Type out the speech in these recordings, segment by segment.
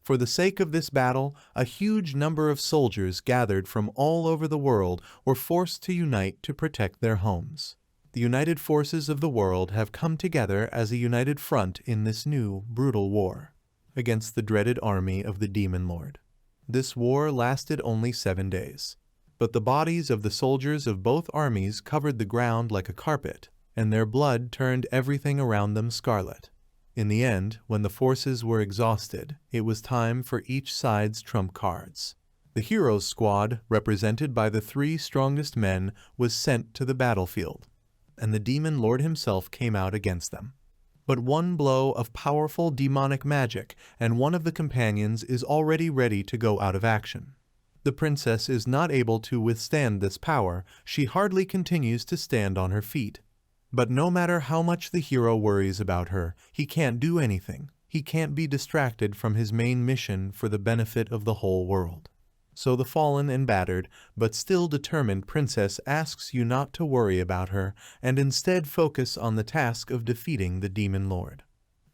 For the sake of this battle, a huge number of soldiers gathered from all over the world were forced to unite to protect their homes. The united forces of the world have come together as a united front in this new, brutal war against the dreaded army of the Demon Lord. This war lasted only 7 days, but the bodies of the soldiers of both armies covered the ground like a carpet, and their blood turned everything around them scarlet. In the end, when the forces were exhausted, it was time for each side's trump cards. The heroes' squad, represented by the 3 strongest men, was sent to the battlefield, and the Demon Lord himself came out against them. But one blow of powerful demonic magic, and one of the companions is already ready to go out of action. The princess is not able to withstand this power. She hardly continues to stand on her feet. But no matter how much the hero worries about her, he can't do anything. He can't be distracted from his main mission for the benefit of the whole world. So the fallen and battered, but still determined princess asks you not to worry about her, and instead focus on the task of defeating the Demon Lord.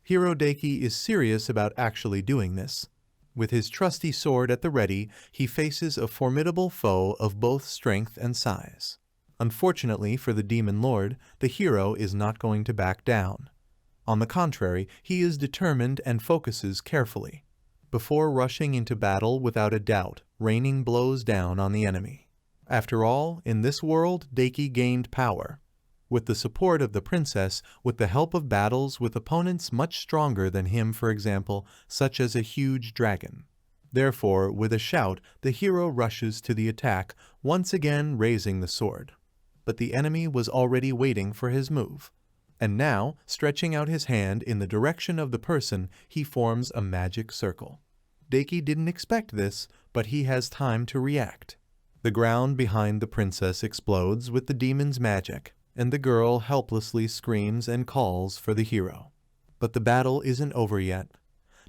Hero Deki is serious about actually doing this. With his trusty sword at the ready, he faces a formidable foe of both strength and size. Unfortunately for the Demon Lord, the hero is not going to back down. On the contrary, he is determined and focuses carefully. Before rushing into battle without a doubt, raining blows down on the enemy. After all, in this world, Deki gained power. With the support of the princess, with the help of battles with opponents much stronger than him, for example, such as a huge dragon. Therefore, with a shout, the hero rushes to the attack, once again raising the sword. But the enemy was already waiting for his move. And now, stretching out his hand in the direction of the person, he forms a magic circle. Deki didn't expect this, but he has time to react. The ground behind the princess explodes with the demon's magic, and the girl helplessly screams and calls for the hero. But the battle isn't over yet.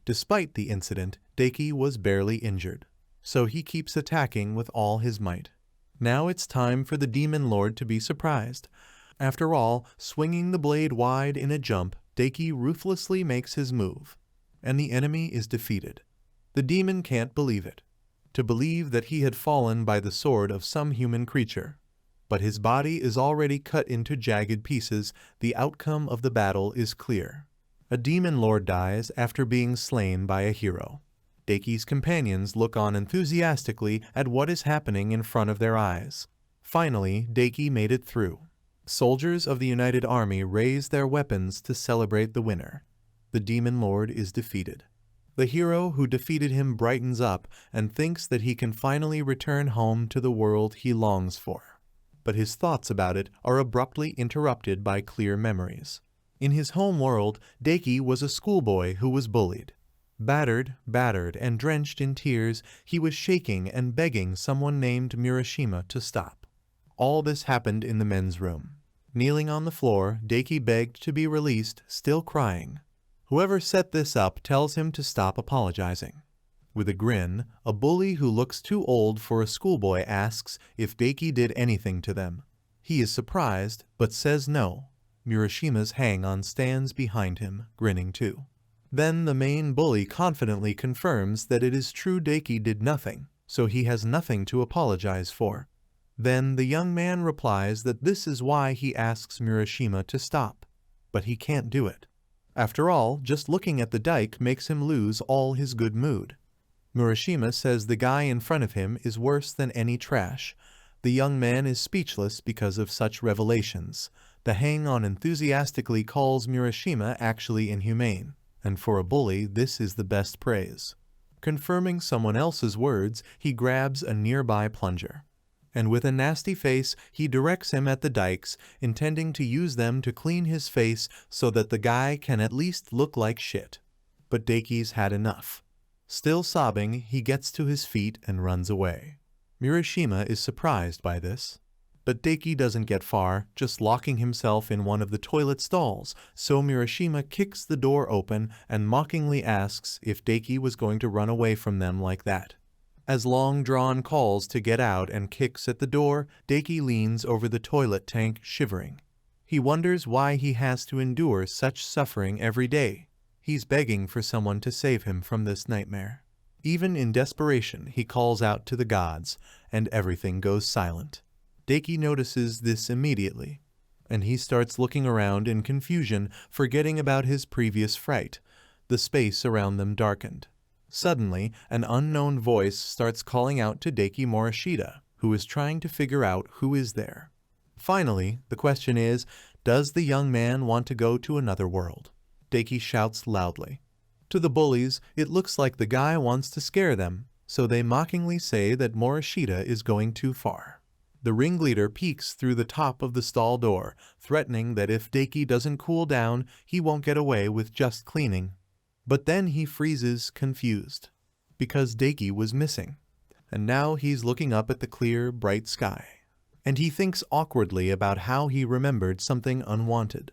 Despite the incident, Deki was barely injured, so he keeps attacking with all his might. Now it's time for the Demon Lord to be surprised. After all, swinging the blade wide in a jump, Deki ruthlessly makes his move, and the enemy is defeated. The demon can't believe it. To believe that he had fallen by the sword of some human creature. But his body is already cut into jagged pieces. The outcome of the battle is clear. A Demon Lord dies after being slain by a hero. Deki's companions look on enthusiastically at what is happening in front of their eyes. Finally, Deki made it through. Soldiers of the United Army raise their weapons to celebrate the winner. The Demon Lord is defeated. The hero who defeated him brightens up and thinks that he can finally return home to the world he longs for. But his thoughts about it are abruptly interrupted by clear memories. In his home world, Deki was a schoolboy who was bullied. Battered, and drenched in tears, he was shaking and begging someone named Murashima to stop. All this happened in the men's room. Kneeling on the floor, Deki begged to be released, still crying. Whoever set this up tells him to stop apologizing. With a grin, a bully who looks too old for a schoolboy asks if Deki did anything to them. He is surprised, but says no. Murashima's hang-on stands behind him, grinning too. Then the main bully confidently confirms that it is true Deki did nothing, so he has nothing to apologize for. Then the young man replies that this is why he asks Murashima to stop. But he can't do it. After all, just looking at the dike makes him lose all his good mood. Murashima says the guy in front of him is worse than any trash. The young man is speechless because of such revelations. The hang-on enthusiastically calls Murashima actually inhumane. And for a bully, this is the best praise. Confirming someone else's words, he grabs a nearby plunger. And with a nasty face, he directs him at the dikes, intending to use them to clean his face so that the guy can at least look like shit. But Deki's had enough. Still sobbing, he gets to his feet and runs away. Murashima is surprised by this. But Deki doesn't get far, just locking himself in one of the toilet stalls, so Murashima kicks the door open and mockingly asks if Deki was going to run away from them like that. As long-drawn calls to get out and kicks at the door, Deki leans over the toilet tank, shivering. He wonders why he has to endure such suffering every day. He's begging for someone to save him from this nightmare. Even in desperation, he calls out to the gods, and everything goes silent. Daiki notices this immediately, and he starts looking around in confusion, forgetting about his previous fright. The space around them darkened. Suddenly, an unknown voice starts calling out to Daiki Morishita, who is trying to figure out who is there. Finally, the question is, does the young man want to go to another world? Daiki shouts loudly. To the bullies, it looks like the guy wants to scare them, so they mockingly say that Morishita is going too far. The ringleader peeks through the top of the stall door, threatening that if Daiki doesn't cool down, he won't get away with just cleaning. But then he freezes, confused, because Daiki was missing, and now he's looking up at the clear, bright sky. And he thinks awkwardly about how he remembered something unwanted.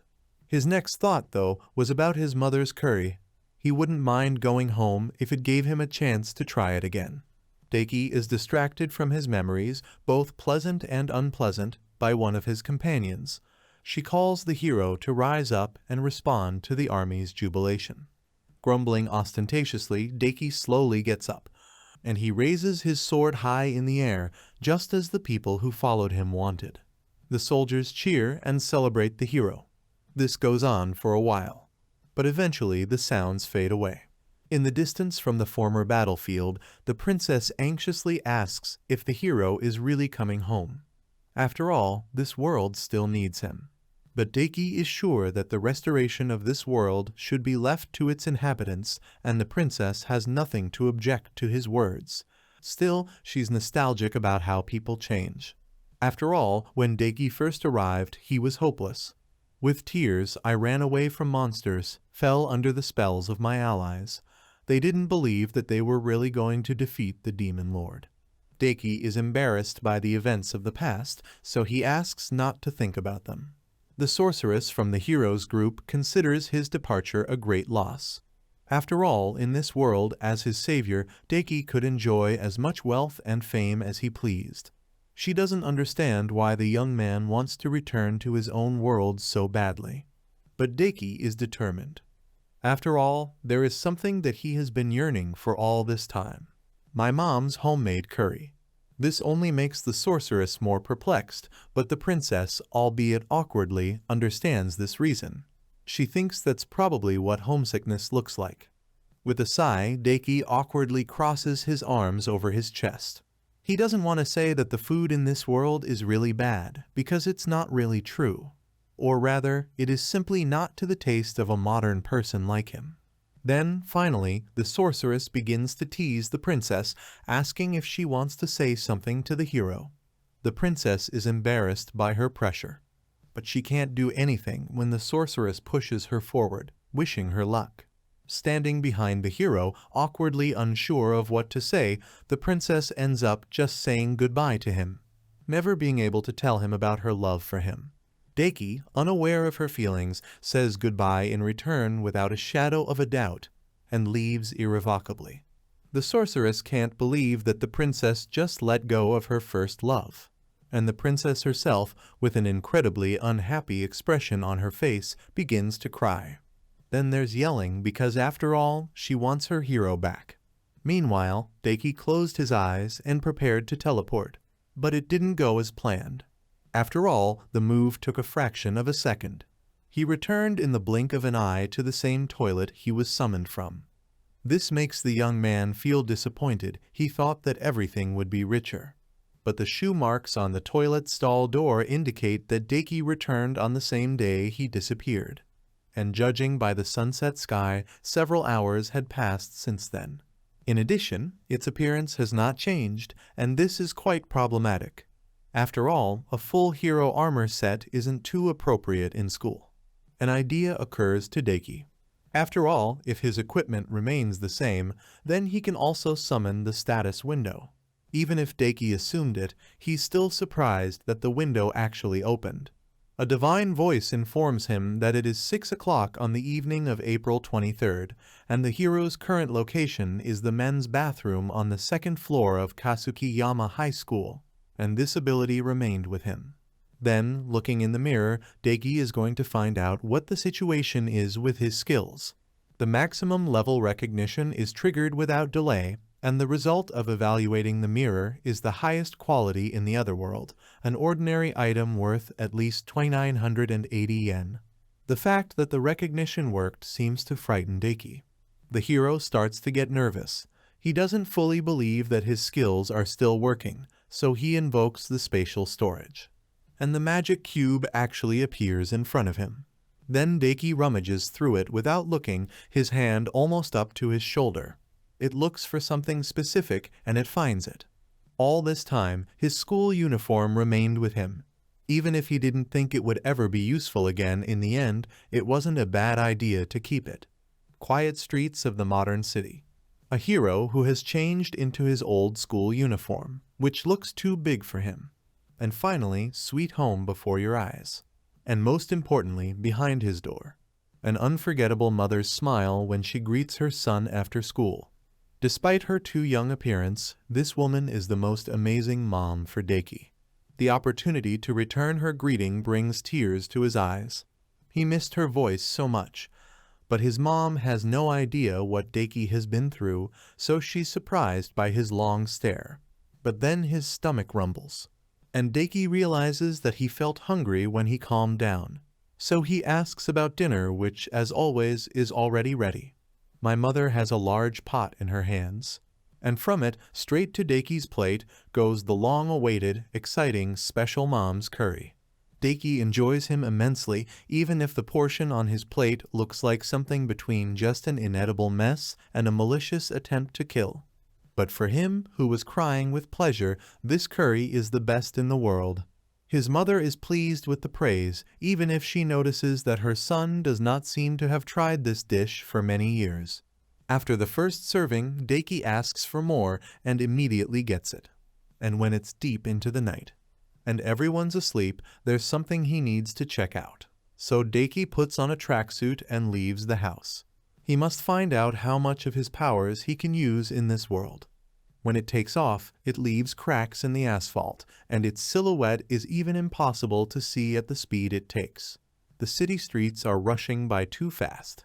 His next thought, though, was about his mother's curry. He wouldn't mind going home if it gave him a chance to try it again. Daiki is distracted from his memories, both pleasant and unpleasant, by one of his companions. She calls the hero to rise up and respond to the army's jubilation. Grumbling ostentatiously, Daiki slowly gets up, and he raises his sword high in the air, just as the people who followed him wanted. The soldiers cheer and celebrate the hero. This goes on for a while, but eventually the sounds fade away. In the distance from the former battlefield, the princess anxiously asks if the hero is really coming home. After all, this world still needs him. But Daiki is sure that the restoration of this world should be left to its inhabitants, and the princess has nothing to object to his words. Still, she's nostalgic about how people change. After all, when Daiki first arrived, he was hopeless. With tears, I ran away from monsters, fell under the spells of my allies. They didn't believe that they were really going to defeat the demon lord. Daiki is embarrassed by the events of the past, so he asks not to think about them. The sorceress from the hero's group considers his departure a great loss. After all, in this world, as his savior, Daiki could enjoy as much wealth and fame as he pleased. She doesn't understand why the young man wants to return to his own world so badly. But Daiki is determined. After all, there is something that he has been yearning for all this time. My mom's homemade curry. This only makes the sorceress more perplexed, but the princess, albeit awkwardly, understands this reason. She thinks that's probably what homesickness looks like. With a sigh, Daiki awkwardly crosses his arms over his chest. He doesn't want to say that the food in this world is really bad, because it's not really true. Or rather, it is simply not to the taste of a modern person like him. Then, finally, the sorceress begins to tease the princess, asking if she wants to say something to the hero. The princess is embarrassed by her pressure, but she can't do anything when the sorceress pushes her forward, wishing her luck. Standing behind the hero, awkwardly unsure of what to say, the princess ends up just saying goodbye to him, never being able to tell him about her love for him. Daiki, unaware of her feelings, says goodbye in return without a shadow of a doubt, and leaves irrevocably. The sorceress can't believe that the princess just let go of her first love, and the princess herself, with an incredibly unhappy expression on her face, begins to cry. Then there's yelling because, after all, she wants her hero back. Meanwhile, Daiki closed his eyes and prepared to teleport, but it didn't go as planned. After all, the move took a fraction of a second. He returned in the blink of an eye to the same toilet he was summoned from. This makes the young man feel disappointed. He thought that everything would be richer. But the shoe marks on the toilet stall door indicate that Daiki returned on the same day he disappeared. And judging by the sunset sky, several hours had passed since then. In addition, its appearance has not changed, and this is quite problematic. After all, a full hero armor set isn't too appropriate in school. An idea occurs to Daiki. After all, if his equipment remains the same, then he can also summon the status window. Even if Daiki assumed it, he's still surprised that the window actually opened. A divine voice informs him that it is 6 o'clock on the evening of April 23rd, and the hero's current location is the men's bathroom on the second floor of Kasukiyama High School, and this ability remained with him. Then, looking in the mirror, Daiki is going to find out what the situation is with his skills. The maximum level recognition is triggered without delay, And the result of evaluating the mirror is the highest quality in the other world, an ordinary item worth at least 2,980 yen. The fact that the recognition worked seems to frighten Deki. The hero starts to get nervous. He doesn't fully believe that his skills are still working, so he invokes the spatial storage. And the magic cube actually appears in front of him. Then Deki rummages through it without looking, his hand almost up to his shoulder. It looks for something specific and it finds it. All this time, his school uniform remained with him. Even if he didn't think it would ever be useful again in the end, it wasn't a bad idea to keep it. Quiet streets of the modern city. A hero who has changed into his old school uniform, which looks too big for him. And finally, sweet home before your eyes. And most importantly, behind his door. An unforgettable mother's smile when she greets her son after school. Despite her too young appearance, this woman is the most amazing mom for Deki. The opportunity to return her greeting brings tears to his eyes. He missed her voice so much, but his mom has no idea what Deki has been through, so she's surprised by his long stare. But then his stomach rumbles, and Deki realizes that he felt hungry when he calmed down. So he asks about dinner, which, as always, is already ready. My mother has a large pot in her hands, and from it, straight to Deki's plate, goes the long-awaited, exciting Special Mom's curry. Deki enjoys him immensely, even if the portion on his plate looks like something between just an inedible mess and a malicious attempt to kill. But for him, who was crying with pleasure, this curry is the best in the world. His mother is pleased with the praise, even if she notices that her son does not seem to have tried this dish for many years. After the first serving, Deki asks for more and immediately gets it. And when it's deep into the night, and everyone's asleep, there's something he needs to check out. So Deki puts on a tracksuit and leaves the house. He must find out how much of his powers he can use in this world. When it takes off, it leaves cracks in the asphalt, and its silhouette is even impossible to see at the speed it takes. The city streets are rushing by too fast.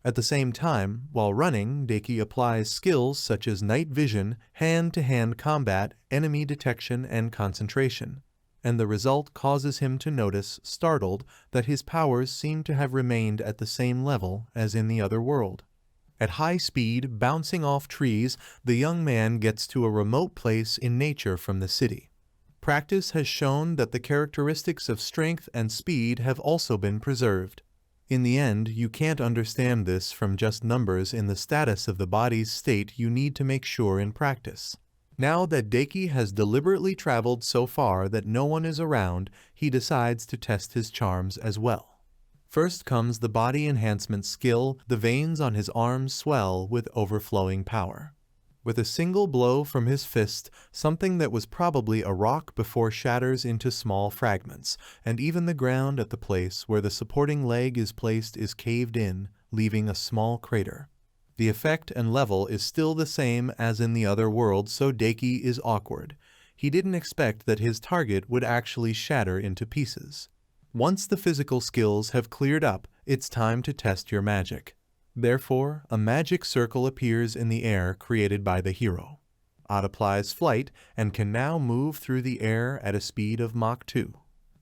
At the same time, while running, Deki applies skills such as night vision, hand-to-hand combat, enemy detection, and concentration. And the result causes him to notice, startled, that his powers seem to have remained at the same level as in the other world. At high speed, bouncing off trees, the young man gets to a remote place in nature from the city. Practice has shown that the characteristics of strength and speed have also been preserved. In the end, you can't understand this from just numbers in the status of the body's state. You need to make sure in practice. Now that Deki has deliberately traveled so far that no one is around, he decides to test his charms as well. First comes the body enhancement skill. The veins on his arms swell with overflowing power. With a single blow from his fist, something that was probably a rock before shatters into small fragments, and even the ground at the place where the supporting leg is placed is caved in, leaving a small crater. The effect and level is still the same as in the other world, so Deki is awkward. He didn't expect that his target would actually shatter into pieces. Once the physical skills have cleared up, it's time to test your magic. Therefore, a magic circle appears in the air created by the hero. Odd applies flight and can now move through the air at a speed of Mach 2.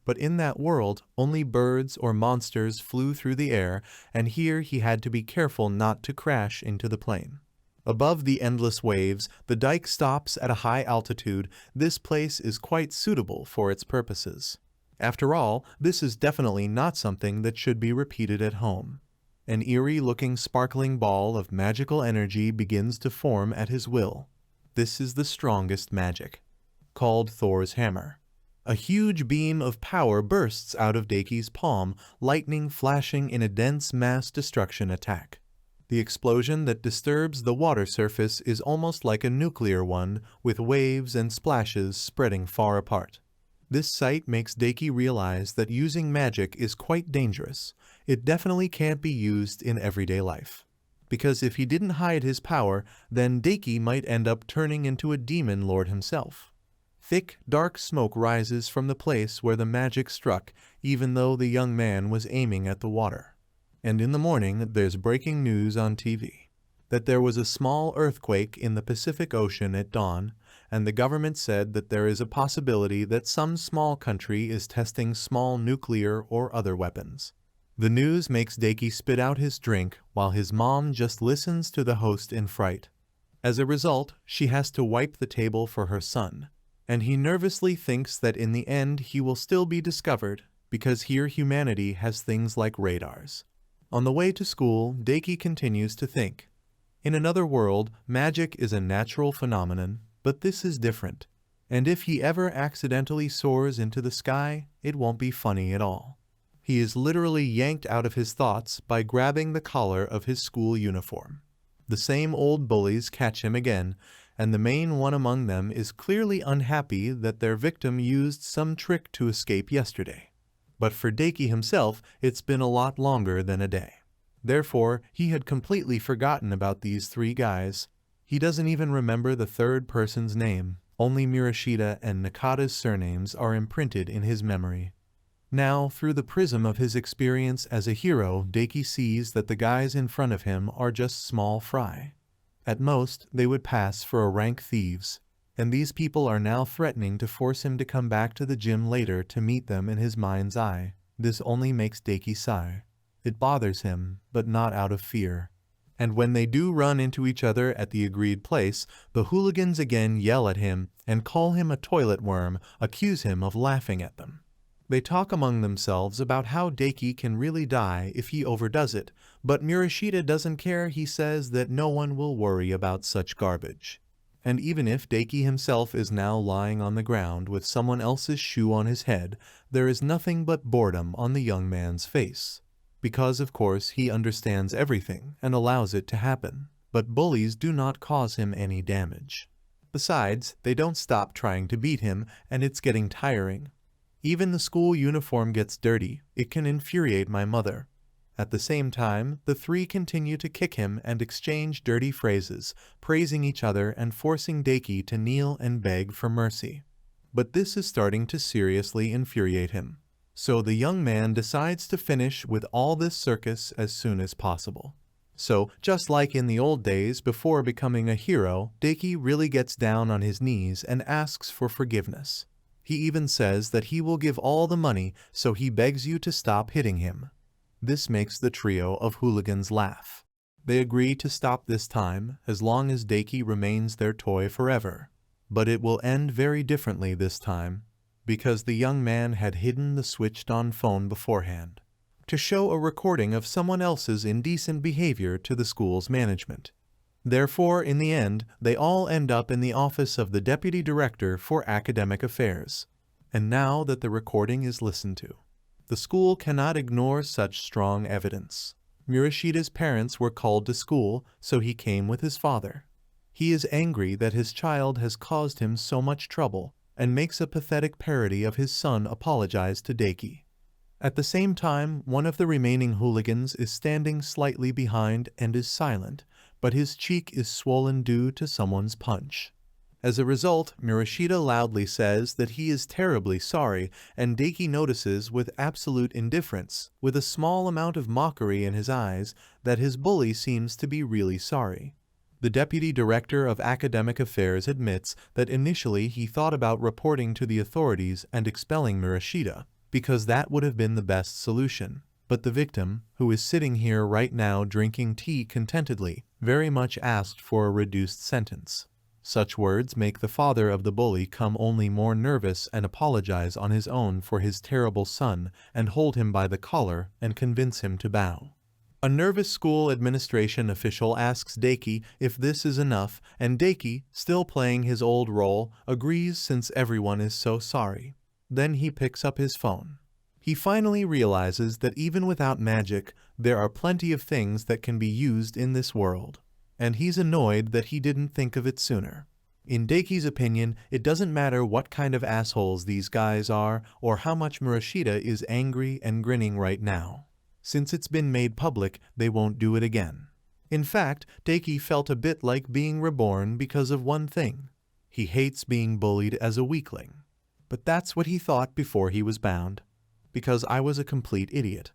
But in that world, only birds or monsters flew through the air, and here he had to be careful not to crash into the plane. Above the endless waves, the dike stops at a high altitude. This place is quite suitable for its purposes. After all, this is definitely not something that should be repeated at home. An eerie-looking sparkling ball of magical energy begins to form at his will. This is the strongest magic, called Thor's hammer. A huge beam of power bursts out of Deki's palm, lightning flashing in a dense mass destruction attack. The explosion that disturbs the water surface is almost like a nuclear one, with waves and splashes spreading far apart. This sight makes Deki realize that using magic is quite dangerous. It definitely can't be used in everyday life. Because if he didn't hide his power, then Deki might end up turning into a demon lord himself. Thick, dark smoke rises from the place where the magic struck, even though the young man was aiming at the water. And in the morning, there's breaking news on TV. that there was a small earthquake in the Pacific Ocean at dawn, and the government said that there is a possibility that some small country is testing small nuclear or other weapons. The news makes Daiki spit out his drink while his mom just listens to the host in fright. As a result, she has to wipe the table for her son, and he nervously thinks that in the end he will still be discovered because here humanity has things like radars. On the way to school, Daiki continues to think. In another world, magic is a natural phenomenon, but this is different, and if he ever accidentally soars into the sky, it won't be funny at all. He is literally yanked out of his thoughts by grabbing the collar of his school uniform. The same old bullies catch him again, and the main one among them is clearly unhappy that their victim used some trick to escape yesterday. But for Daiki himself, it's been a lot longer than a day. Therefore, he had completely forgotten about these three guys. He doesn't even remember the third person's name. Only Murashita and Nakata's surnames are imprinted in his memory. Now, through the prism of his experience as a hero, Daiki sees that the guys in front of him are just small fry. At most, they would pass for rank thieves, and these people are now threatening to force him to come back to the gym later to meet them in his mind's eye. This only makes Daiki sigh. It bothers him, but not out of fear. And when they do run into each other at the agreed place, the hooligans again yell at him and call him a toilet worm, accuse him of laughing at them. They talk among themselves about how Daiki can really die if he overdoes it, but Murashita doesn't care. He says that no one will worry about such garbage. And even if Daiki himself is now lying on the ground with someone else's shoe on his head, there is nothing but boredom on the young man's face. Because of course he understands everything and allows it to happen, but bullies do not cause him any damage. Besides, they don't stop trying to beat him, and it's getting tiring. Even the school uniform gets dirty. It can infuriate my mother. At the same time, the three continue to kick him and exchange dirty phrases, praising each other and forcing Daiki to kneel and beg for mercy. But this is starting to seriously infuriate him. So the young man decides to finish with all this circus as soon as possible. So, just like in the old days before becoming a hero, Daiki really gets down on his knees and asks for forgiveness. He even says that he will give all the money, so he begs you to stop hitting him. This makes the trio of hooligans laugh. They agree to stop this time, as long as Daiki remains their toy forever. But it will end very differently this time, because the young man had hidden the switched-on phone beforehand, to show a recording of someone else's indecent behavior to the school's management. Therefore, in the end, they all end up in the office of the Deputy Director for Academic Affairs. And now that the recording is listened to, the school cannot ignore such strong evidence. Murashita's parents were called to school, so he came with his father. He is angry that his child has caused him so much trouble, and makes a pathetic parody of his son apologize to Daiki. At the same time, one of the remaining hooligans is standing slightly behind and is silent, but his cheek is swollen due to someone's punch. As a result, Murashita loudly says that he is terribly sorry, and Daiki notices with absolute indifference, with a small amount of mockery in his eyes, that his bully seems to be really sorry. The Deputy Director of Academic Affairs admits that initially he thought about reporting to the authorities and expelling Murashita, because that would have been the best solution. But the victim, who is sitting here right now drinking tea contentedly, very much asked for a reduced sentence. Such words make the father of the bully come only more nervous and apologize on his own for his terrible son and hold him by the collar and convince him to bow. A nervous school administration official asks Daiki if this is enough, and Daiki, still playing his old role, agrees since everyone is so sorry. Then he picks up his phone. He finally realizes that even without magic, there are plenty of things that can be used in this world. And he's annoyed that he didn't think of it sooner. In Daiki's opinion, it doesn't matter what kind of assholes these guys are or how much Murashita is angry and grinning right now. Since it's been made public, they won't do it again. In fact, Daiki felt a bit like being reborn because of one thing. He hates being bullied as a weakling. But that's what he thought before he was bound. Because I was a complete idiot.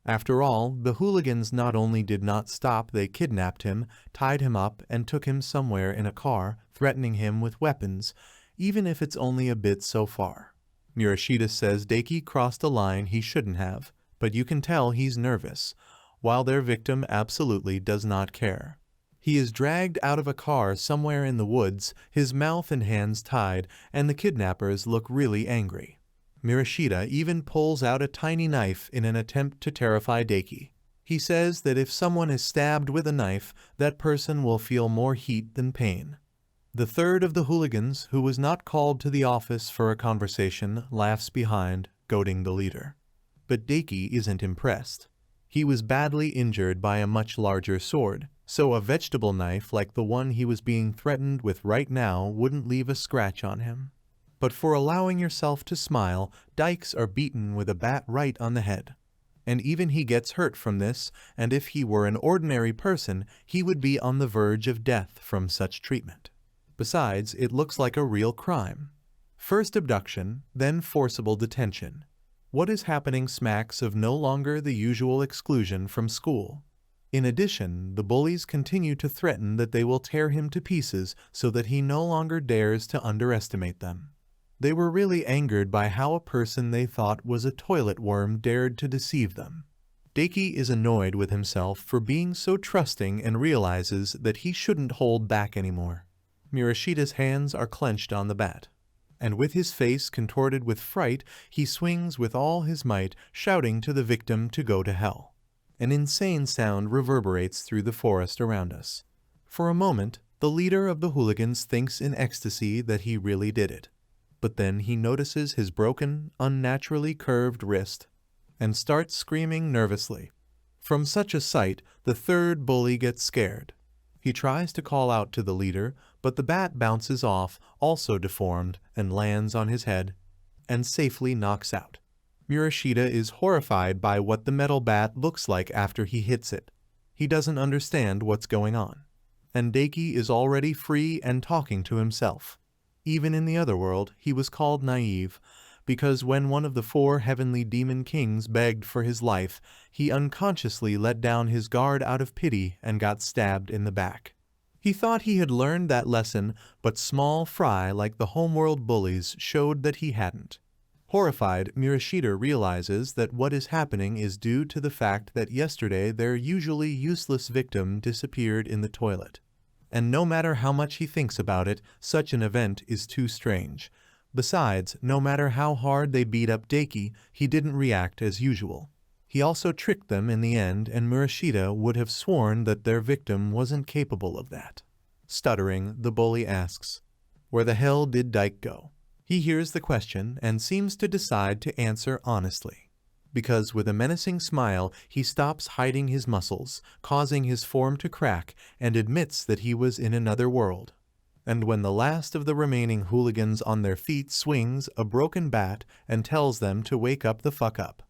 After all, the hooligans not only did not stop, they kidnapped him, tied him up, and took him somewhere in a car, threatening him with weapons, even if it's only a bit so far. Murashita says Daiki crossed a line he shouldn't have, but you can tell he's nervous, while their victim absolutely does not care. He is dragged out of a car somewhere in the woods, his mouth and hands tied, and the kidnappers look really angry. Murashita even pulls out a tiny knife in an attempt to terrify Daiki. He says that if someone is stabbed with a knife, that person will feel more heat than pain. The third of the hooligans, who was not called to the office for a conversation, laughs behind, goading the leader. But Daiki isn't impressed. He was badly injured by a much larger sword, so a vegetable knife like the one he was being threatened with right now wouldn't leave a scratch on him. But for allowing yourself to smile, dykes are beaten with a bat right on the head. And even he gets hurt from this, and if he were an ordinary person, he would be on the verge of death from such treatment. Besides, it looks like a real crime. First abduction, then forcible detention. What is happening smacks of no longer the usual exclusion from school. In addition, the bullies continue to threaten that they will tear him to pieces so that he no longer dares to underestimate them. They were really angered by how a person they thought was a toilet worm dared to deceive them. Daiki is annoyed with himself for being so trusting and realizes that he shouldn't hold back anymore. Murashita's hands are clenched on the bat, and with his face contorted with fright, he swings with all his might, shouting to the victim to go to hell. An insane sound reverberates through the forest around us. For a moment, the leader of the hooligans thinks in ecstasy that he really did it. But then he notices his broken, unnaturally curved wrist, and starts screaming nervously. From such a sight, the third bully gets scared. He tries to call out to the leader, but the bat bounces off, also deformed, and lands on his head, and safely knocks out. Murashita is horrified by what the metal bat looks like after he hits it. He doesn't understand what's going on. And Daiki is already free and talking to himself. Even in the other world, he was called naive, because when one of the 4 heavenly demon kings begged for his life, he unconsciously let down his guard out of pity and got stabbed in the back. He thought he had learned that lesson, but small fry like the homeworld bullies showed that he hadn't. Horrified, Murashita realizes that what is happening is due to the fact that yesterday their usually useless victim disappeared in the toilet. And no matter how much he thinks about it, such an event is too strange. Besides, no matter how hard they beat up Daiki, he didn't react as usual. He also tricked them in the end, and Murashita would have sworn that their victim wasn't capable of that. Stuttering, the bully asks, "Where the hell did Dyke go?" He hears the question and seems to decide to answer honestly. Because with a menacing smile, he stops hiding his muscles, causing his form to crack, and admits that he was in another world. And when the last of the remaining hooligans on their feet swings a broken bat and tells them to wake up the fuck up.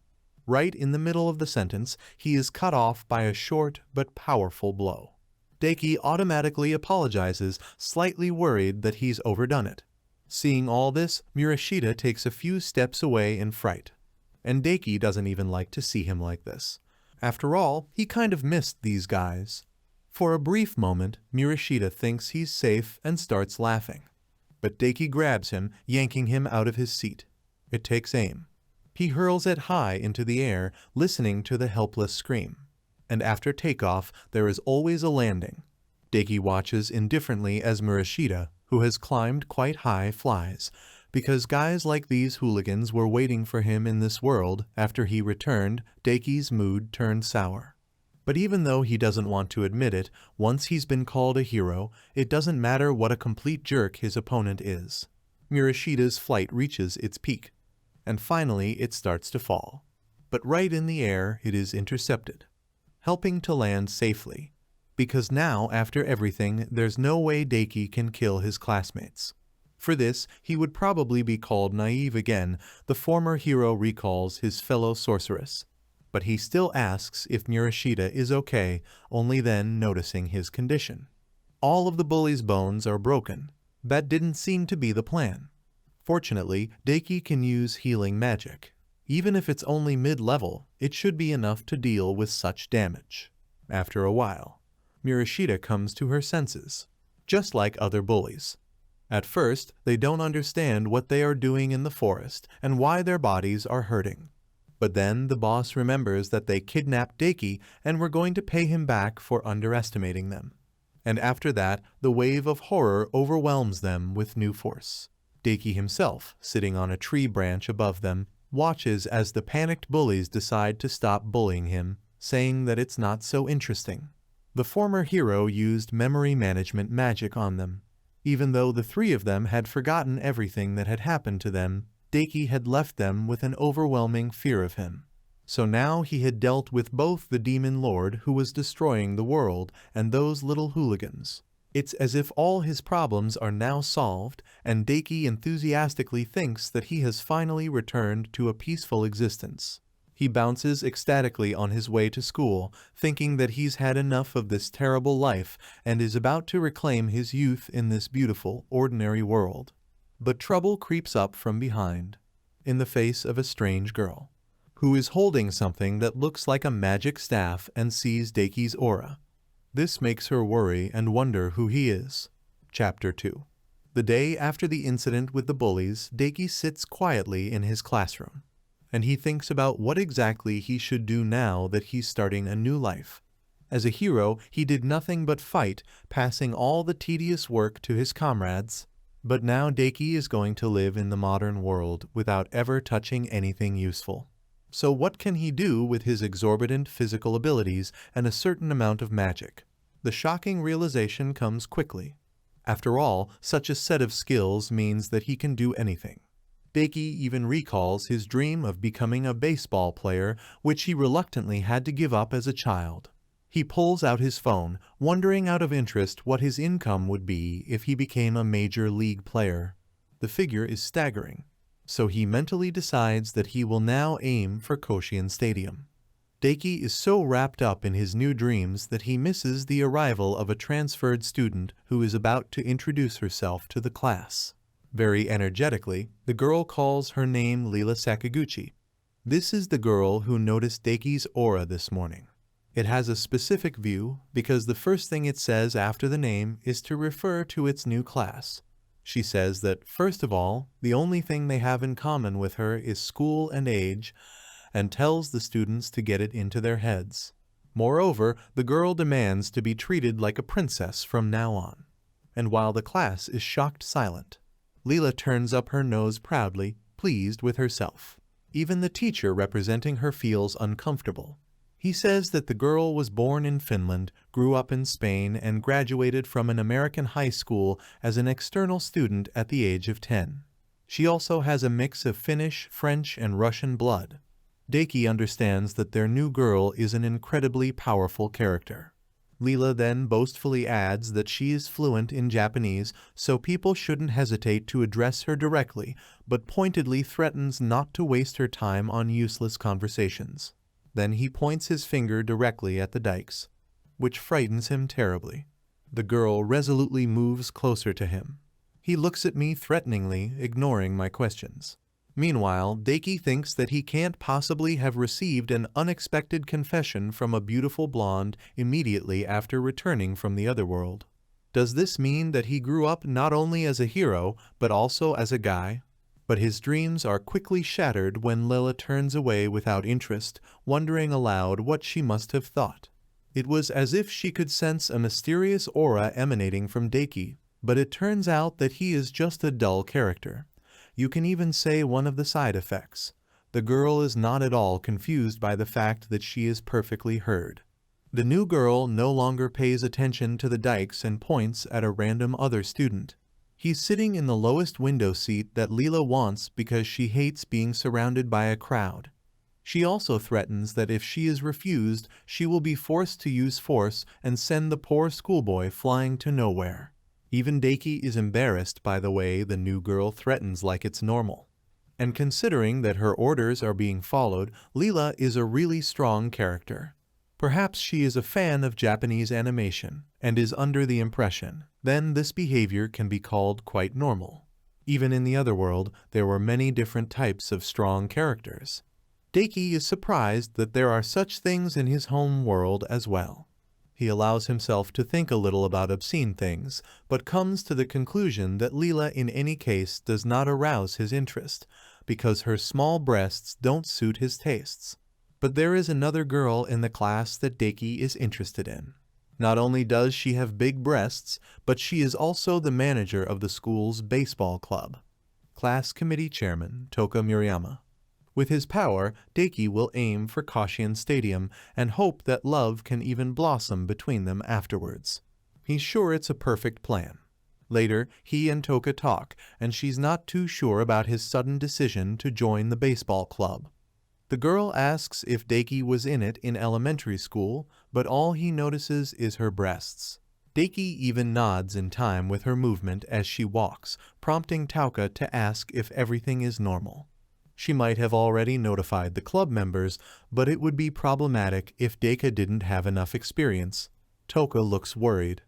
Right in the middle of the sentence, he is cut off by a short but powerful blow. Daiki automatically apologizes, slightly worried that he's overdone it. Seeing all this, Murashita takes a few steps away in fright. And Daiki doesn't even like to see him like this. After all, he kind of missed these guys. For a brief moment, Murashita thinks he's safe and starts laughing. But Daiki grabs him, yanking him out of his seat. It takes aim. He hurls it high into the air, listening to the helpless scream. And after takeoff, there is always a landing. Daiki watches indifferently as Murashita, who has climbed quite high, flies, because guys like these hooligans were waiting for him in this world. After he returned, Daiki's mood turned sour. But even though he doesn't want to admit it, once he's been called a hero, it doesn't matter what a complete jerk his opponent is. Murashita's flight reaches its peak, and finally it starts to fall. But right in the air, it is intercepted, helping to land safely, because now, after everything, there's no way Daiki can kill his classmates. For this, he would probably be called naive again. The former hero recalls his fellow sorceress. But he still asks if Murashita is okay, only then noticing his condition. All of the bully's bones are broken. That didn't seem to be the plan. Fortunately, Daiki can use healing magic. Even if it's only mid-level, it should be enough to deal with such damage. After a while, Murashita comes to her senses, just like other bullies. At first, they don't understand what they are doing in the forest and why their bodies are hurting. But then the boss remembers that they kidnapped Daiki and were going to pay him back for underestimating them. And after that, the wave of horror overwhelms them with new force. Daiki himself, sitting on a tree branch above them, watches as the panicked bullies decide to stop bullying him, saying that it's not so interesting. The former hero used memory management magic on them. Even though the three of them had forgotten everything that had happened to them, Daiki had left them with an overwhelming fear of him. So now he had dealt with both the demon lord who was destroying the world and those little hooligans. It's as if all his problems are now solved, and Daiki enthusiastically thinks that he has finally returned to a peaceful existence. He bounces ecstatically on his way to school, thinking that he's had enough of this terrible life and is about to reclaim his youth in this beautiful, ordinary world. But trouble creeps up from behind, in the face of a strange girl, who is holding something that looks like a magic staff and sees Daiki's aura. This makes her worry and wonder who he is. Chapter 2. The day after the incident with the bullies, Daiki sits quietly in his classroom, and he thinks about what exactly he should do now that he's starting a new life. As a hero, he did nothing but fight, passing all the tedious work to his comrades. But now Daiki is going to live in the modern world without ever touching anything useful. So what can he do with his exorbitant physical abilities and a certain amount of magic? The shocking realization comes quickly. After all, such a set of skills means that he can do anything. Daiki even recalls his dream of becoming a baseball player, which he reluctantly had to give up as a child. He pulls out his phone, wondering out of interest what his income would be if he became a major league player. The figure is staggering, so he mentally decides that he will now aim for Koshien Stadium. Daiki is so wrapped up in his new dreams that he misses the arrival of a transferred student who is about to introduce herself to the class. Very energetically, the girl calls her name Lela Sakaguchi. This is the girl who noticed Daiki's aura this morning. It has a specific view because the first thing it says after the name is to refer to its new class. She says that, first of all, the only thing they have in common with her is school and age, and tells the students to get it into their heads. Moreover, the girl demands to be treated like a princess from now on. And while the class is shocked silent, Lela turns up her nose proudly, pleased with herself. Even the teacher representing her feels uncomfortable. He says that the girl was born in Finland, grew up in Spain, and graduated from an American high school as an external student at the age of 10. She also has a mix of Finnish, French, and Russian blood. Daiki understands that their new girl is an incredibly powerful character. Lela then boastfully adds that she is fluent in Japanese, so people shouldn't hesitate to address her directly, but pointedly threatens not to waste her time on useless conversations. Then he points his finger directly at the dikes, which frightens him terribly. The girl resolutely moves closer to him. He looks at me threateningly, ignoring my questions. Meanwhile, Daiki thinks that he can't possibly have received an unexpected confession from a beautiful blonde immediately after returning from the other world. Does this mean that he grew up not only as a hero, but also as a guy? But his dreams are quickly shattered when Lela turns away without interest, wondering aloud what she must have thought. It was as if she could sense a mysterious aura emanating from Daiki, but it turns out that he is just a dull character. You can even say one of the side effects. The girl is not at all confused by the fact that she is perfectly heard. The new girl no longer pays attention to the dikes and points at a random other student. He's sitting in the lowest window seat that Lela wants because she hates being surrounded by a crowd. She also threatens that if she is refused, she will be forced to use force and send the poor schoolboy flying to nowhere. Even Daiki is embarrassed by the way the new girl threatens like it's normal. And considering that her orders are being followed, Lela is a really strong character. Perhaps she is a fan of Japanese animation and is under the impression, then this behavior can be called quite normal. Even in the other world, there were many different types of strong characters. Daiki is surprised that there are such things in his home world as well. He allows himself to think a little about obscene things, but comes to the conclusion that Lela in any case does not arouse his interest, because her small breasts don't suit his tastes. But there is another girl in the class that Daiki is interested in. Not only does she have big breasts, but she is also the manager of the school's baseball club. Class Committee Chairman Touka Murayama. With his power, Daiki will aim for Kashian Stadium and hope that love can even blossom between them afterwards. He's sure it's a perfect plan. Later, he and Touka talk, and she's not too sure about his sudden decision to join the baseball club. The girl asks if Daiki was in it in elementary school, but all he notices is her breasts. Daiki even nods in time with her movement as she walks, prompting Touka to ask if everything is normal. She might have already notified the club members, but it would be problematic if Daiki didn't have enough experience. Touka looks worried,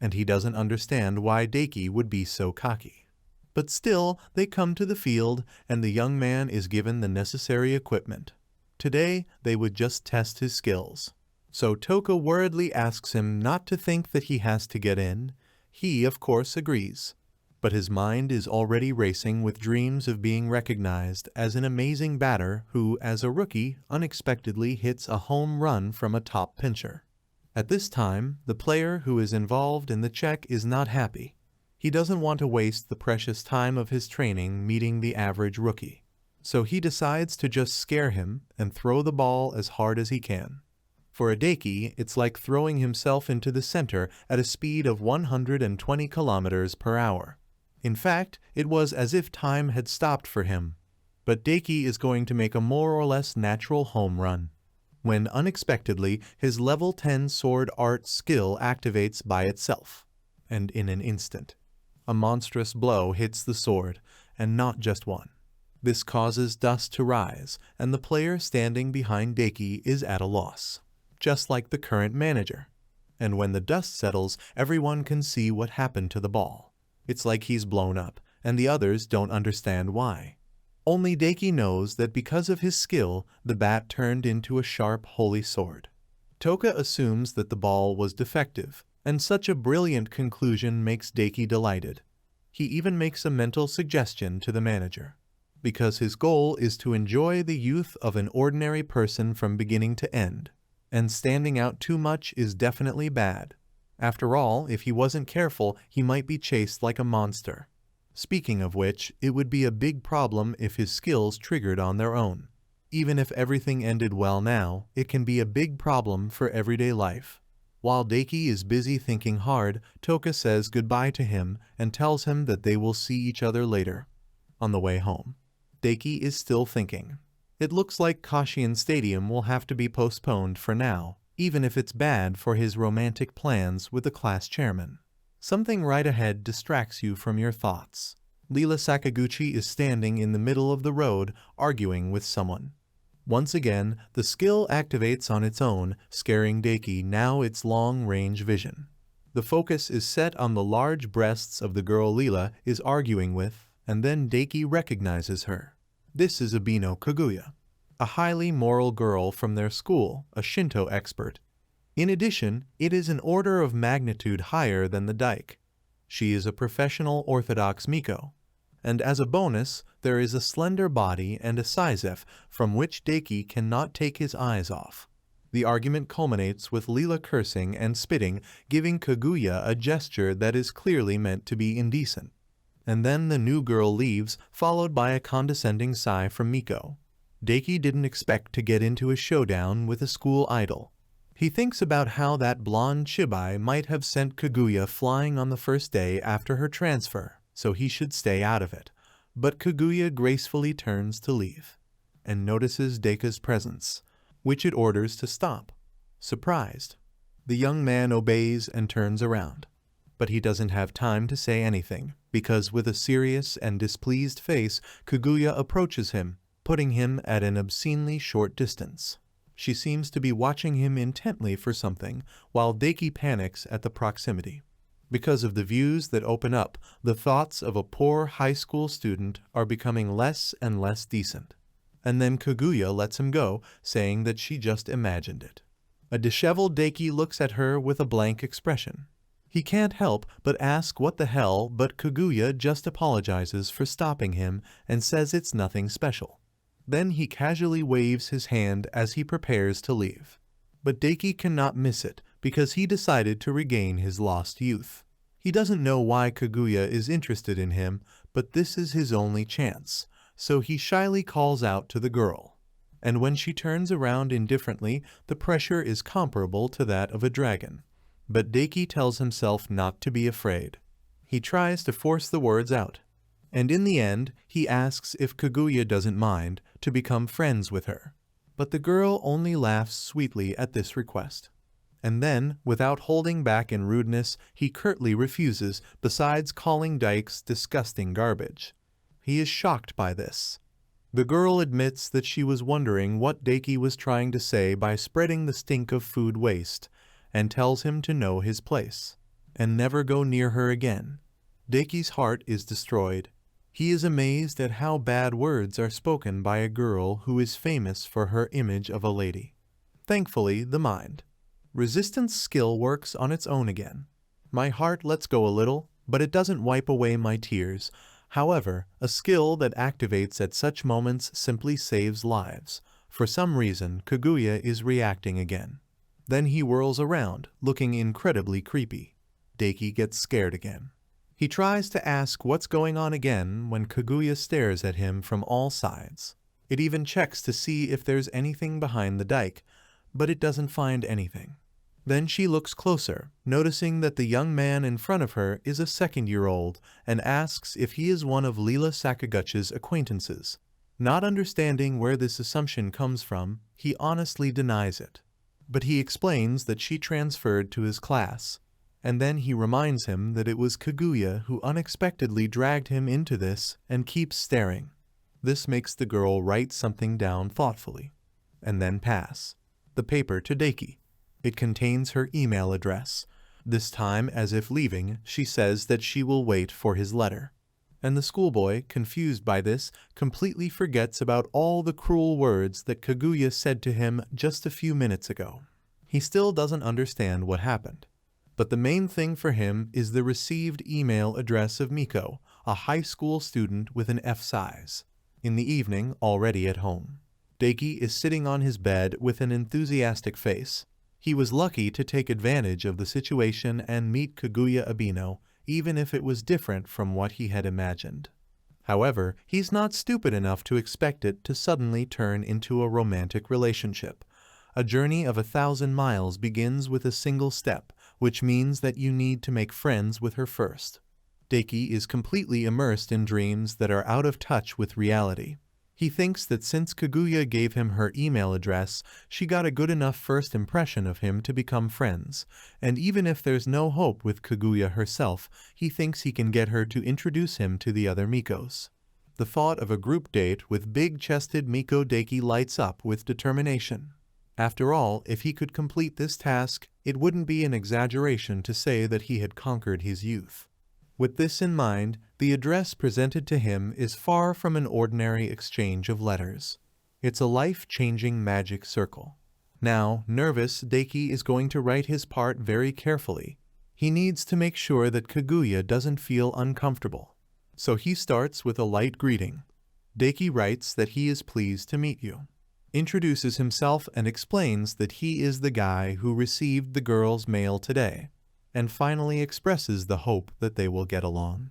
and he doesn't understand why Daiki would be so cocky. But still, they come to the field, and the young man is given the necessary equipment. Today, they would just test his skills. So Touka worriedly asks him not to think that he has to get in. He, of course, agrees. But his mind is already racing with dreams of being recognized as an amazing batter who, as a rookie, unexpectedly hits a home run from a top pincher. At this time, the player who is involved in the check is not happy. He doesn't want to waste the precious time of his training meeting the average rookie. So he decides to just scare him and throw the ball as hard as he can. For a Daiki, it's like throwing himself into the center at a speed of 120 kilometers per hour. In fact, it was as if time had stopped for him. But Daiki is going to make a more or less natural home run, when unexpectedly his level 10 sword art skill activates by itself, and in an instant. A monstrous blow hits the sword, and not just one. This causes dust to rise, and the player standing behind Daiki is at a loss, just like the current manager. And when the dust settles, everyone can see what happened to the ball. It's like he's blown up, and the others don't understand why. Only Daiki knows that because of his skill, the bat turned into a sharp holy sword. Touka assumes that the ball was defective, and such a brilliant conclusion makes Daiki delighted. He even makes a mental suggestion to the manager, because his goal is to enjoy the youth of an ordinary person from beginning to end, and standing out too much is definitely bad. After all, if he wasn't careful, he might be chased like a monster. Speaking of which, it would be a big problem if his skills triggered on their own. Even if everything ended well now, it can be a big problem for everyday life. While Daiki is busy thinking hard, Touka says goodbye to him and tells him that they will see each other later. On the way home, Daiki is still thinking. It looks like Kashian Stadium will have to be postponed for now, even if it's bad for his romantic plans with the class chairman. Something right ahead distracts you from your thoughts. Lela Sakaguchi is standing in the middle of the road, arguing with someone. Once again, the skill activates on its own, scaring Daiki, now its long-range vision. The focus is set on the large breasts of the girl Lela is arguing with, and then Daiki recognizes her. This is Abeno Kaguya, a highly moral girl from their school, a Shinto expert. In addition, it is an order of magnitude higher than the Dike. She is a professional Orthodox Miko. And as a bonus, there is a slender body and a sizef from which Daiki cannot take his eyes off. The argument culminates with Lela cursing and spitting, giving Kaguya a gesture that is clearly meant to be indecent. And then the new girl leaves, followed by a condescending sigh from Miko. Daiki didn't expect to get into a showdown with a school idol. He thinks about how that blonde chibai might have sent Kaguya flying on the first day after her transfer, so he should stay out of it. But Kaguya gracefully turns to leave, and notices Daika's presence, which it orders to stop. Surprised, the young man obeys and turns around. But he doesn't have time to say anything, because with a serious and displeased face, Kaguya approaches him, putting him at an obscenely short distance. She seems to be watching him intently for something, while Daiki panics at the proximity. Because of the views that open up, the thoughts of a poor high school student are becoming less and less decent. and then Kaguya lets him go, saying that she just imagined it. A disheveled Deki looks at her with a blank expression. He can't help but ask what the hell, but Kaguya just apologizes for stopping him and says it's nothing special. Then he casually waves his hand as he prepares to leave. But Deki cannot miss it because he decided to regain his lost youth. He doesn't know why Kaguya is interested in him, but this is his only chance, so he shyly calls out to the girl. And when she turns around indifferently, the pressure is comparable to that of a dragon. But Deki tells himself not to be afraid. He tries to force the words out. And in the end, he asks if Kaguya doesn't mind to become friends with her. But the girl only laughs sweetly at this request. And then, without holding back in rudeness, he curtly refuses, besides calling Dykes disgusting garbage. He is shocked by this. The girl admits that she was wondering what Deki was trying to say by spreading the stink of food waste, and tells him to know his place, and never go near her again. Deki's heart is destroyed. He is amazed at how bad words are spoken by a girl who is famous for her image of a lady. Thankfully, the mind. Resistance skill works on its own again. My heart lets go a little, but it doesn't wipe away my tears. However, a skill that activates at such moments simply saves lives. For some reason, Kaguya is reacting again. Then he whirls around, looking incredibly creepy. Deki gets scared again. He tries to ask what's going on again when Kaguya stares at him from all sides. It even checks to see if there's anything behind the dike, but it doesn't find anything. Then she looks closer, noticing that the young man in front of her is a second-year-old, and asks if he is one of Lela Sakaguchi's acquaintances. Not understanding where this assumption comes from, he honestly denies it. But he explains that she transferred to his class, and then he reminds him that it was Kaguya who unexpectedly dragged him into this and keeps staring. This makes the girl write something down thoughtfully, and then pass the paper to Deki. It contains her email address. This time, as if leaving, she says that she will wait for his letter. And the schoolboy, confused by this, completely forgets about all the cruel words that Kaguya said to him just a few minutes ago. He still doesn't understand what happened. But the main thing for him is the received email address of Miko, a high school student with an F size. In the evening, already at home. Deki is sitting on his bed with an enthusiastic face. He was lucky to take advantage of the situation and meet Kaguya Abeno, even if it was different from what he had imagined. However, he's not stupid enough to expect it to suddenly turn into a romantic relationship. A journey of 1,000 miles begins with a single step, which means that you need to make friends with her first. Deki is completely immersed in dreams that are out of touch with reality. He thinks that since Kaguya gave him her email address, she got a good enough first impression of him to become friends, and even if there's no hope with Kaguya herself, he thinks he can get her to introduce him to the other Mikos. The thought of a group date with big-chested Miko Deki lights up with determination. After all, if he could complete this task, it wouldn't be an exaggeration to say that he had conquered his youth. With this in mind, the address presented to him is far from an ordinary exchange of letters. It's a life-changing magic circle. Now, nervous, Deki is going to write his part very carefully. He needs to make sure that Kaguya doesn't feel uncomfortable. So he starts with a light greeting. Deki writes that he is pleased to meet you, introduces himself and explains that he is the guy who received the girl's mail today, and finally expresses the hope that they will get along.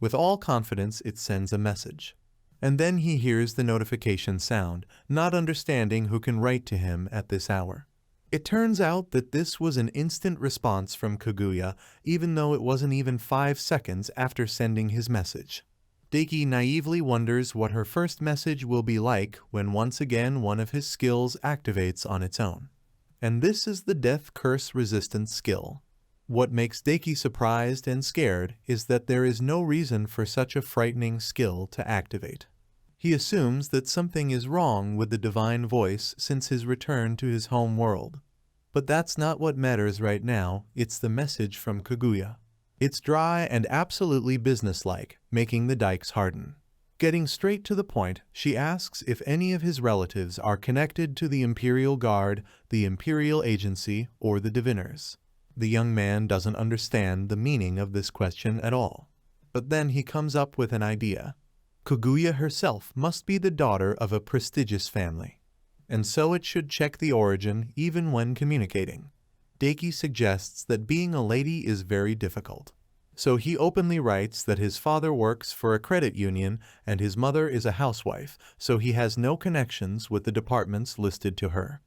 With all confidence, it sends a message. And then he hears the notification sound, not understanding who can write to him at this hour. It turns out that this was an instant response from Kaguya, even though it wasn't even 5 seconds after sending his message. Deki naively wonders what her first message will be like when once again one of his skills activates on its own. And this is the Death Curse Resistance skill. What makes Deki surprised and scared is that there is no reason for such a frightening skill to activate. He assumes that something is wrong with the divine voice since his return to his home world. But that's not what matters right now, it's the message from Kaguya. It's dry and absolutely businesslike, making the dikes harden. Getting straight to the point, she asks if any of his relatives are connected to the Imperial Guard, the Imperial Agency, or the Diviners. The young man doesn't understand the meaning of this question at all. But then he comes up with an idea. Kaguya herself must be the daughter of a prestigious family, and so it should check the origin even when communicating. Daiki suggests that being a lady is very difficult. So he openly writes that his father works for a credit union and his mother is a housewife, so he has no connections with the departments listed to her.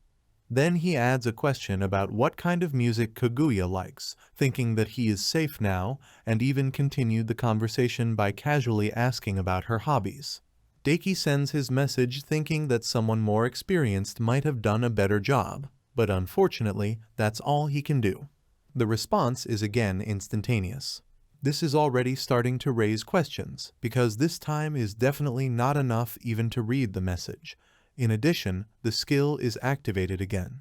Then he adds a question about what kind of music Kaguya likes, thinking that he is safe now, and even continued the conversation by casually asking about her hobbies. Daiki sends his message thinking that someone more experienced might have done a better job, but unfortunately, that's all he can do. The response is again instantaneous. This is already starting to raise questions, because this time is definitely not enough even to read the message. In addition, the skill is activated again,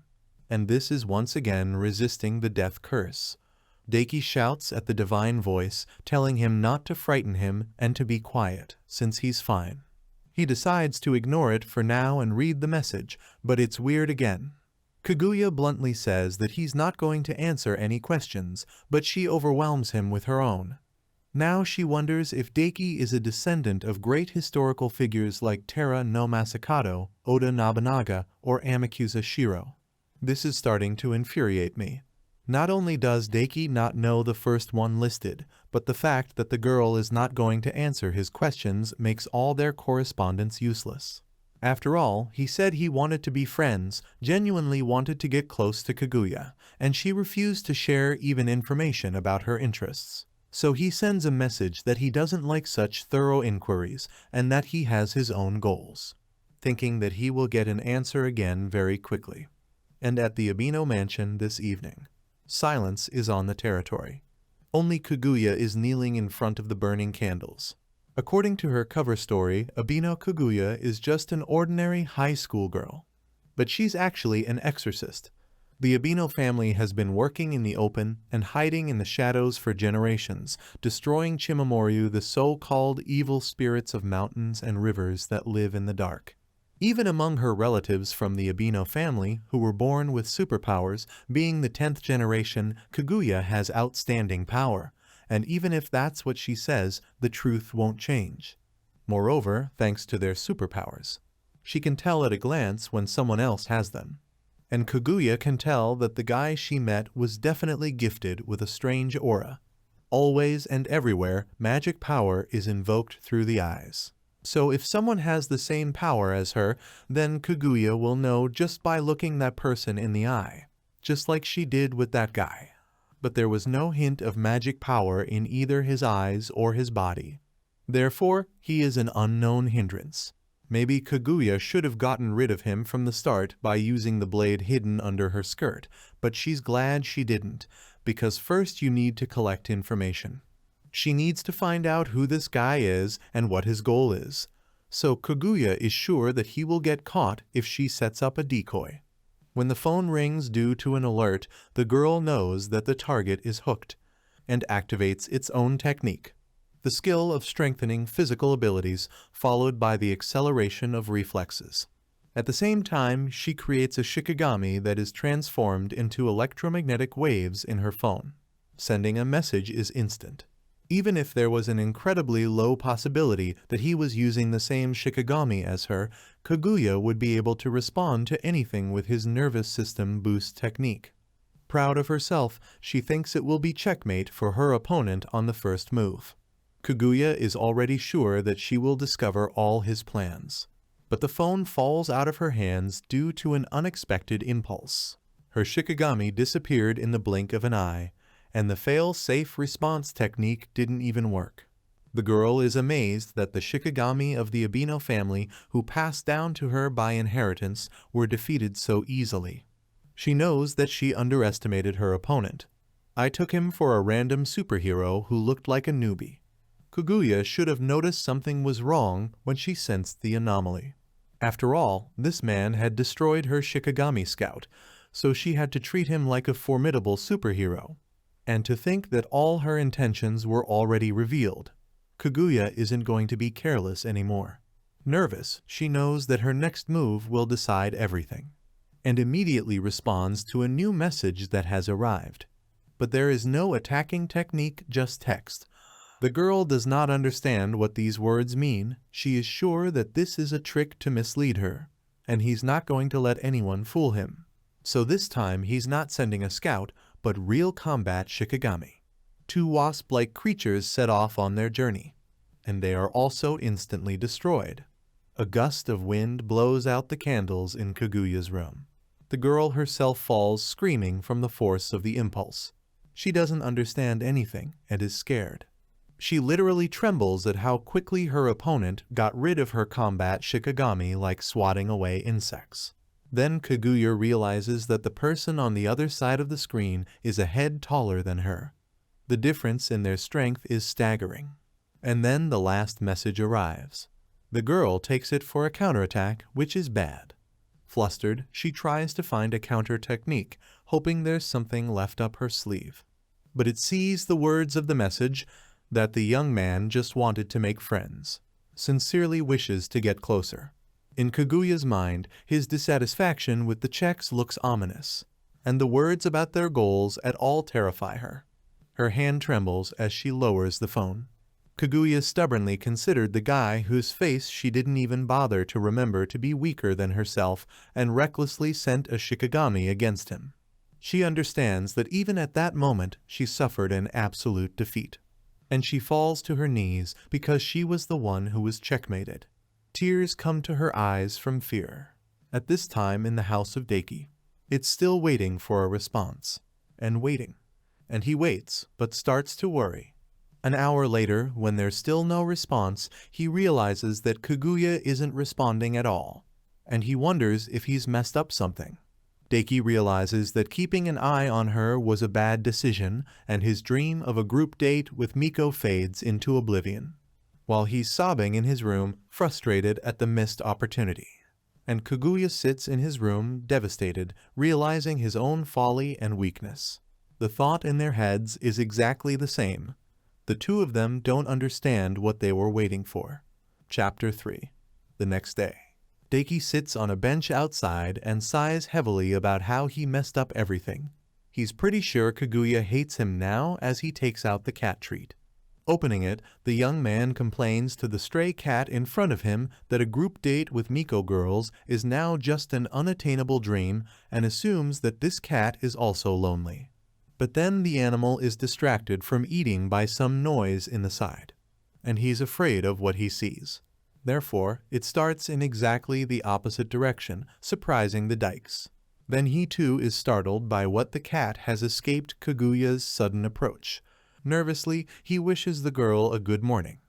and this is once again resisting the death curse. Daiki shouts at the divine voice, telling him not to frighten him and to be quiet, since he's fine. He decides to ignore it for now and read the message, but it's weird again. Kaguya bluntly says that he's not going to answer any questions, but she overwhelms him with her own. Now she wonders if Daiki is a descendant of great historical figures like Terra no Masakado, Oda Nobunaga, or Amakusa Shiro. This is starting to infuriate me. Not only does Daiki not know the first one listed, but the fact that the girl is not going to answer his questions makes all their correspondence useless. After all, he said he wanted to be friends, genuinely wanted to get close to Kaguya, and she refused to share even information about her interests. So he sends a message that he doesn't like such thorough inquiries and that he has his own goals, thinking that he will get an answer again very quickly. And at the Abeno mansion this evening, silence is on the territory. Only Kaguya is kneeling in front of the burning candles. According to her cover story, Abeno Kaguya is just an ordinary high school girl. But she's actually an exorcist. The Abeno family has been working in the open and hiding in the shadows for generations, destroying Chimamoryu, the so-called evil spirits of mountains and rivers that live in the dark. Even among her relatives from the Abeno family, who were born with superpowers, being the 10th generation, Kaguya has outstanding power. And even if that's what she says, the truth won't change. Moreover, thanks to their superpowers, she can tell at a glance when someone else has them. And Kaguya can tell that the guy she met was definitely gifted with a strange aura. Always and everywhere, magic power is invoked through the eyes. So if someone has the same power as her, then Kaguya will know just by looking that person in the eye, just like she did with that guy. But there was no hint of magic power in either his eyes or his body. Therefore, he is an unknown hindrance. Maybe Kaguya should have gotten rid of him from the start by using the blade hidden under her skirt, but she's glad she didn't, because first you need to collect information. She needs to find out who this guy is and what his goal is. So Kaguya is sure that he will get caught if she sets up a decoy. When the phone rings due to an alert, the girl knows that the target is hooked, and activates its own technique. The skill of strengthening physical abilities, followed by the acceleration of reflexes. At the same time, she creates a shikigami that is transformed into electromagnetic waves in her phone. Sending a message is instant. Even if there was an incredibly low possibility that he was using the same shikigami as her, Kaguya would be able to respond to anything with his nervous system boost technique. Proud of herself, she thinks it will be checkmate for her opponent on the first move. Kaguya is already sure that she will discover all his plans. But the phone falls out of her hands due to an unexpected impulse. Her shikigami disappeared in the blink of an eye, and the fail-safe response technique didn't even work. The girl is amazed that the shikigami of the Abeno family, who passed down to her by inheritance, were defeated so easily. She knows that she underestimated her opponent. I took him for a random superhero who looked like a newbie. Kaguya should have noticed something was wrong when she sensed the anomaly. After all, this man had destroyed her shikigami scout, so she had to treat him like a formidable superhero. And to think that all her intentions were already revealed. Kaguya isn't going to be careless anymore. Nervous, she knows that her next move will decide everything, and immediately responds to a new message that has arrived. But there is no attacking technique, just text. The girl does not understand what these words mean. She is sure that this is a trick to mislead her, and he's not going to let anyone fool him. So this time he's not sending a scout, but real combat shikigami. Two wasp-like creatures set off on their journey, and they are also instantly destroyed. A gust of wind blows out the candles in Kaguya's room. The girl herself falls screaming from the force of the impulse. She doesn't understand anything and is scared. She literally trembles at how quickly her opponent got rid of her combat shikigami like swatting away insects. Then Kaguya realizes that the person on the other side of the screen is a head taller than her. The difference in their strength is staggering. And then the last message arrives. The girl takes it for a counterattack, which is bad. Flustered, she tries to find a counter technique, hoping there's something left up her sleeve. But it sees the words of the message that the young man just wanted to make friends, sincerely wishes to get closer. In Kaguya's mind, his dissatisfaction with the checks looks ominous, and the words about their goals at all terrify her. Her hand trembles as she lowers the phone. Kaguya stubbornly considered the guy whose face she didn't even bother to remember to be weaker than herself and recklessly sent a shikigami against him. She understands that even at that moment she suffered an absolute defeat, and she falls to her knees because she was the one who was checkmated. Tears come to her eyes from fear. At this time in the house of Deki, it's still waiting for a response, and waiting. And he waits, but starts to worry. An hour later, when there's still no response, he realizes that Kaguya isn't responding at all, and he wonders if he's messed up something. Deki realizes that keeping an eye on her was a bad decision, and his dream of a group date with Miko fades into oblivion, while he's sobbing in his room, frustrated at the missed opportunity. And Kaguya sits in his room, devastated, realizing his own folly and weakness. The thought in their heads is exactly the same. The two of them don't understand what they were waiting for. Chapter 3. The next day. Deki sits on a bench outside and sighs heavily about how he messed up everything. He's pretty sure Kaguya hates him now as he takes out the cat treat. Opening it, the young man complains to the stray cat in front of him that a group date with Miko girls is now just an unattainable dream and assumes that this cat is also lonely. But then the animal is distracted from eating by some noise in the side, and he's afraid of what he sees. Therefore, it starts in exactly the opposite direction, surprising the dykes. Then he too is startled by what the cat has escaped Kaguya's sudden approach. Nervously, he wishes the girl a good morning.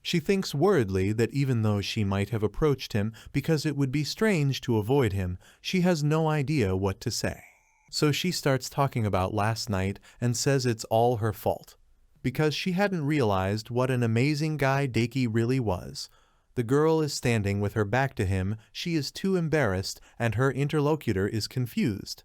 She thinks worriedly that even though she might have approached him because it would be strange to avoid him, she has no idea what to say. So she starts talking about last night and says it's all her fault, because she hadn't realized what an amazing guy Deki really was. The girl is standing with her back to him, she is too embarrassed, and her interlocutor is confused.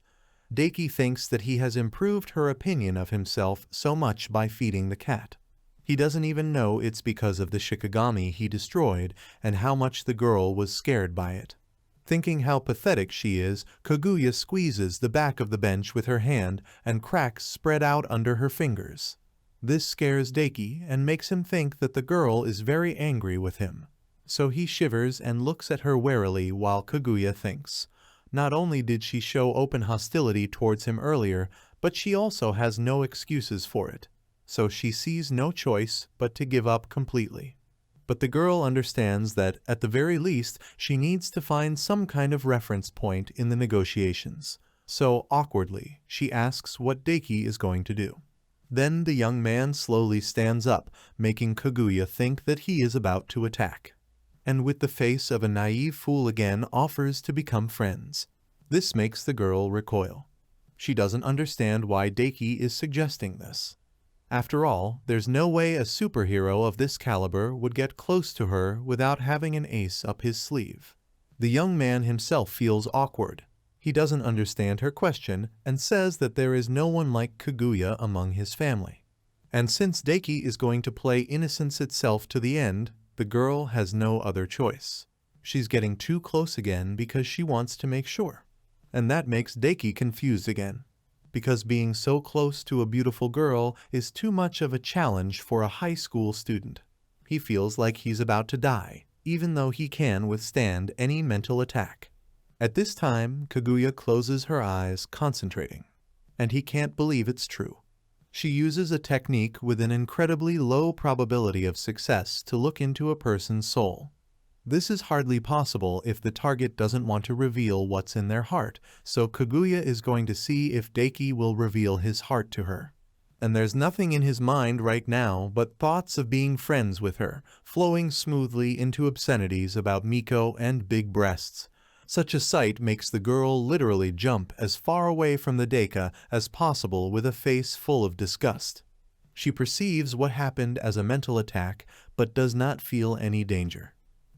Deki thinks that he has improved her opinion of himself so much by feeding the cat. He doesn't even know it's because of the shikigami he destroyed and how much the girl was scared by it. Thinking how pathetic she is, Kaguya squeezes the back of the bench with her hand and cracks spread out under her fingers. This scares Deki and makes him think that the girl is very angry with him. So he shivers and looks at her warily while Kaguya thinks. Not only did she show open hostility towards him earlier, but she also has no excuses for it. So she sees no choice but to give up completely. But the girl understands that, at the very least, she needs to find some kind of reference point in the negotiations. So, awkwardly, she asks what Deki is going to do. Then the young man slowly stands up, making Kaguya think that he is about to attack, and with the face of a naive fool again offers to become friends. This makes the girl recoil. She doesn't understand why Deki is suggesting this. After all, there's no way a superhero of this caliber would get close to her without having an ace up his sleeve. The young man himself feels awkward. He doesn't understand her question and says that there is no one like Kaguya among his family. And since Daiki is going to play innocence itself to the end, the girl has no other choice. She's getting too close again because she wants to make sure. And that makes Daiki confused again, because being so close to a beautiful girl is too much of a challenge for a high school student. He feels like he's about to die, even though he can withstand any mental attack. At this time, Kaguya closes her eyes, concentrating. And he can't believe it's true. She uses a technique with an incredibly low probability of success to look into a person's soul. This is hardly possible if the target doesn't want to reveal what's in their heart, so Kaguya is going to see if Daiki will reveal his heart to her. And there's nothing in his mind right now but thoughts of being friends with her, flowing smoothly into obscenities about Miko and big breasts. Such a sight makes the girl literally jump as far away from the Deika as possible with a face full of disgust. She perceives what happened as a mental attack, but does not feel any danger.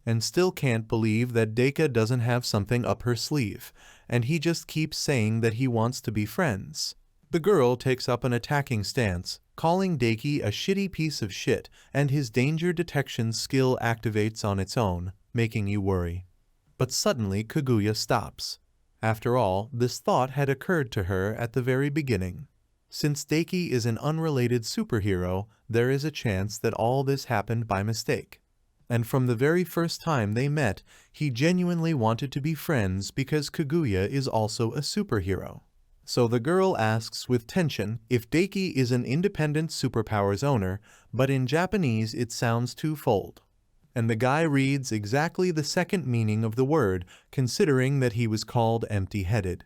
And still can't believe that Deika doesn't have something up her sleeve, and he just keeps saying that he wants to be friends. The girl takes up an attacking stance, calling Daiki a shitty piece of shit, and his danger detection skill activates on its own, making you worry. But suddenly Kaguya stops. After all, this thought had occurred to her at the very beginning. Since Daiki is an unrelated superhero, there is a chance that all this happened by mistake. And from the very first time they met, he genuinely wanted to be friends because Kaguya is also a superhero. So the girl asks with tension if Daiki is an independent superpowers owner, but in Japanese it sounds twofold. And the guy reads exactly the second meaning of the word, considering that he was called empty-headed.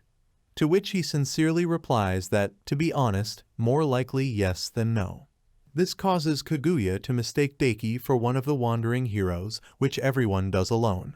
To which he sincerely replies that, to be honest, more likely yes than no. This causes Kaguya to mistake Daiki for one of the wandering heroes, which everyone does alone.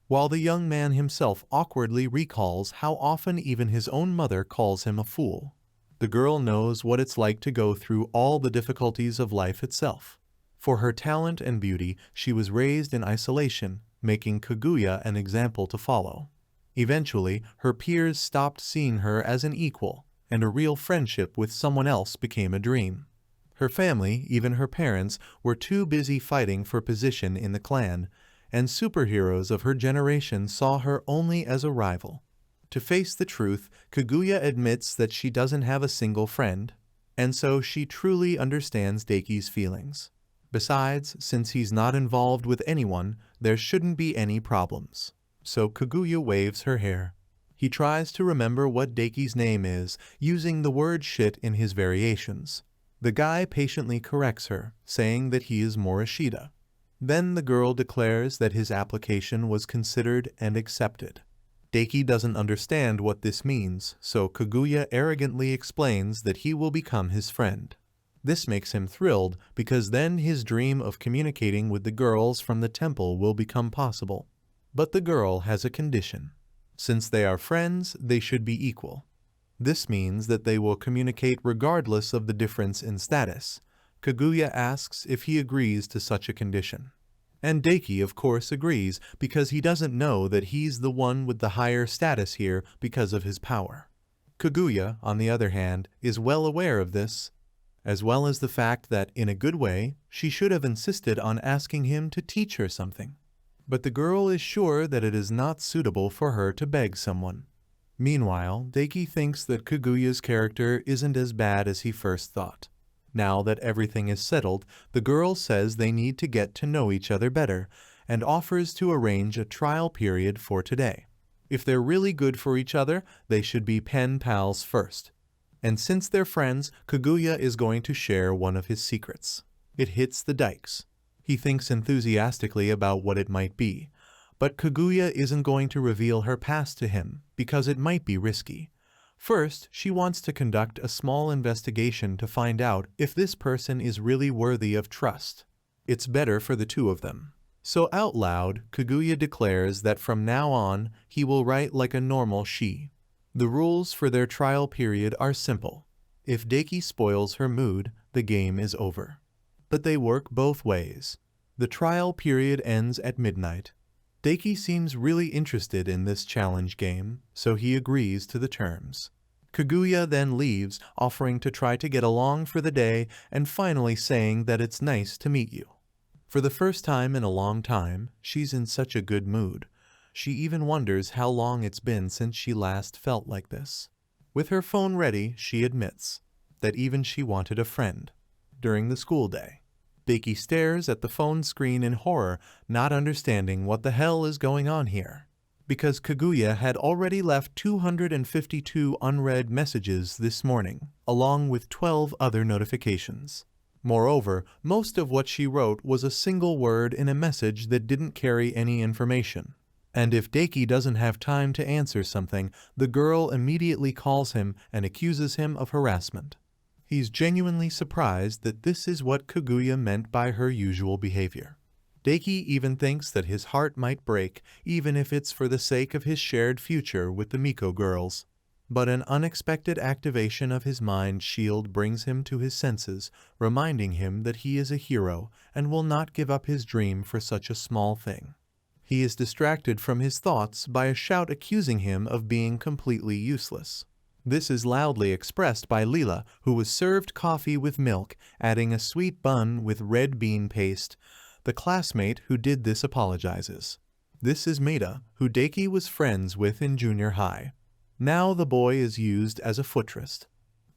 While the young man himself awkwardly recalls how often even his own mother calls him a fool. The girl knows what it's like to go through all the difficulties of life itself. For her talent and beauty, she was raised in isolation, making Kaguya an example to follow. Eventually, her peers stopped seeing her as an equal, and a real friendship with someone else became a dream. Her family, even her parents, were too busy fighting for position in the clan, and superheroes of her generation saw her only as a rival. To face the truth, Kaguya admits that she doesn't have a single friend, and so she truly understands Daiki's feelings. Besides, since he's not involved with anyone, there shouldn't be any problems. So Kaguya waves her hair. He tries to remember what Daiki's name is, using the word shit in his variations. The guy patiently corrects her, saying that he is Morishida. Then the girl declares that his application was considered and accepted. Daiki doesn't understand what this means, so Kaguya arrogantly explains that he will become his friend. This makes him thrilled, because then his dream of communicating with the girls from the temple will become possible. But the girl has a condition. Since they are friends, they should be equal. This means that they will communicate regardless of the difference in status. Kaguya asks if he agrees to such a condition. And Daiki, of course, agrees, because he doesn't know that he's the one with the higher status here because of his power. Kaguya, on the other hand, is well aware of this, as well as the fact that, in a good way, she should have insisted on asking him to teach her something. But the girl is sure that it is not suitable for her to beg someone. Meanwhile, Daiki thinks that Kaguya's character isn't as bad as he first thought. Now that everything is settled, the girl says they need to get to know each other better, and offers to arrange a trial period for today. If they're really good for each other, they should be pen pals first. And since they're friends, Kaguya is going to share one of his secrets. It hits the dikes. He thinks enthusiastically about what it might be. But Kaguya isn't going to reveal her past to him, because it might be risky. First, she wants to conduct a small investigation to find out if this person is really worthy of trust. It's better for the two of them. So out loud, Kaguya declares that from now on, he will write like a normal she. The rules for their trial period are simple. If Daiki spoils her mood, the game is over. But they work both ways. The trial period ends at midnight. Daiki seems really interested in this challenge game, so he agrees to the terms. Kaguya then leaves, offering to try to get along for the day and finally saying that it's nice to meet you. For the first time in a long time, she's in such a good mood. She even wonders how long it's been since she last felt like this. With her phone ready, she admits that even she wanted a friend during the school day. Deki stares at the phone screen in horror, not understanding what the hell is going on here. Because Kaguya had already left 252 unread messages this morning, along with 12 other notifications. Moreover, most of what she wrote was a single word in a message that didn't carry any information. And if Deki doesn't have time to answer something, the girl immediately calls him and accuses him of harassment. He's genuinely surprised that this is what Kaguya meant by her usual behavior. Deki even thinks that his heart might break, even if it's for the sake of his shared future with the Miko girls. But an unexpected activation of his mind shield brings him to his senses, reminding him that he is a hero and will not give up his dream for such a small thing. He is distracted from his thoughts by a shout accusing him of being completely useless. This is loudly expressed by Lela, who was served coffee with milk, adding a sweet bun with red bean paste. The classmate who did this apologizes. This is Maida, who Deki was friends with in junior high. Now the boy is used as a footrest,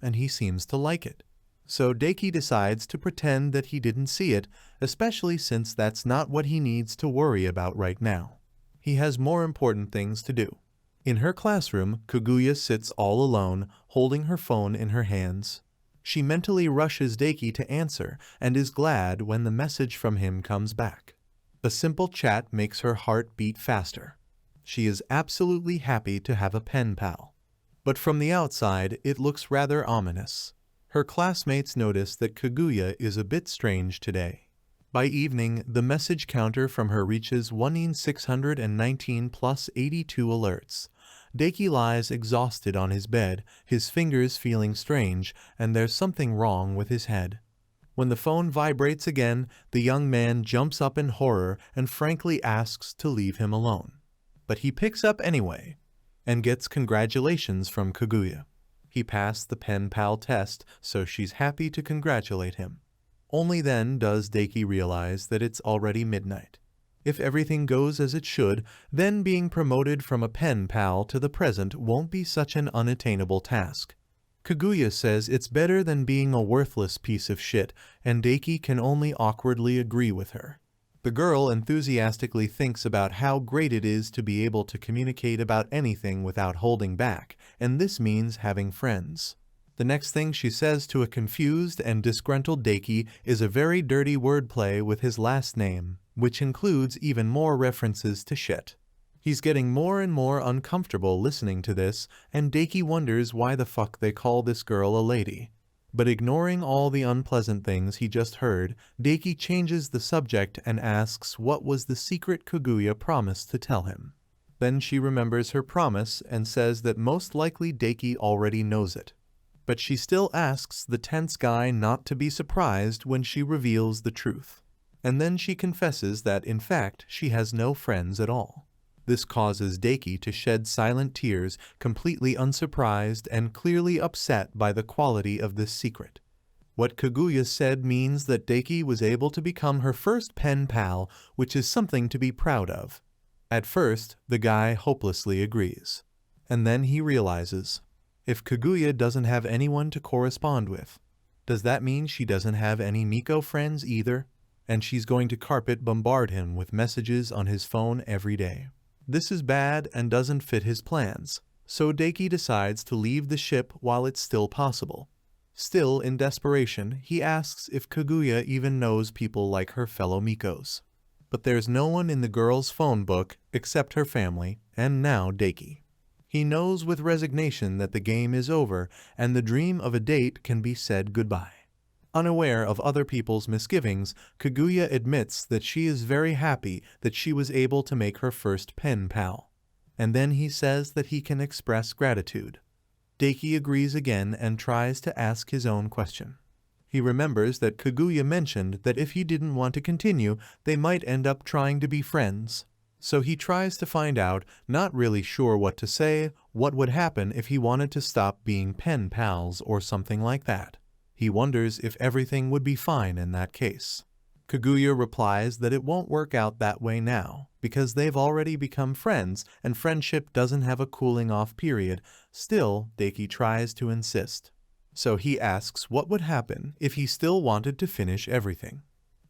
and he seems to like it. So Deki decides to pretend that he didn't see it, especially since that's not what he needs to worry about right now. He has more important things to do. In her classroom, Kaguya sits all alone, holding her phone in her hands. She mentally rushes Deki to answer and is glad when the message from him comes back. A simple chat makes her heart beat faster. She is absolutely happy to have a pen pal. But from the outside, it looks rather ominous. Her classmates notice that Kaguya is a bit strange today. By evening, the message counter from her reaches 1,619 plus 82 alerts. Deki lies exhausted on his bed, his fingers feeling strange, and there's something wrong with his head. When the phone vibrates again, the young man jumps up in horror and frankly asks to leave him alone. But he picks up anyway, and gets congratulations from Kaguya. He passed the pen pal test, so she's happy to congratulate him. Only then does Deki realize that it's already midnight. If everything goes as it should, then being promoted from a pen pal to the present won't be such an unattainable task. Kaguya says it's better than being a worthless piece of shit, and Deki can only awkwardly agree with her. The girl enthusiastically thinks about how great it is to be able to communicate about anything without holding back, and this means having friends. The next thing she says to a confused and disgruntled Deki is a very dirty wordplay with his last name, which includes even more references to shit. He's getting more and more uncomfortable listening to this, and Deki wonders why the fuck they call this girl a lady. But ignoring all the unpleasant things he just heard, Deki changes the subject and asks what was the secret Kaguya promised to tell him. Then she remembers her promise and says that most likely Deki already knows it. But she still asks the tense guy not to be surprised when she reveals the truth. And then she confesses that, in fact, she has no friends at all. This causes Deki to shed silent tears, completely unsurprised and clearly upset by the quality of this secret. What Kaguya said means that Deki was able to become her first pen pal, which is something to be proud of. At first, the guy hopelessly agrees. And then he realizes, if Kaguya doesn't have anyone to correspond with, does that mean she doesn't have any Miko friends either? And she's going to carpet bombard him with messages on his phone every day. This is bad and doesn't fit his plans, so Deki decides to leave the ship while it's still possible. Still in desperation, he asks if Kaguya even knows people like her fellow Mikos. But there's no one in the girl's phone book except her family, and now Deki. He knows with resignation that the game is over and the dream of a date can be said goodbye. Unaware of other people's misgivings, Kaguya admits that she is very happy that she was able to make her first pen pal. And then he says that he can express gratitude. Deki agrees again and tries to ask his own question. He remembers that Kaguya mentioned that if he didn't want to continue, they might end up trying to be friends. So he tries to find out, not really sure what to say, What would happen if he wanted to stop being pen pals or something like that? He wonders if everything would be fine in that case. Kaguya replies that it won't work out that way now, because they've already become friends and friendship doesn't have a cooling off period. Still, Daiki tries to insist. So he asks what would happen if he still wanted to finish everything.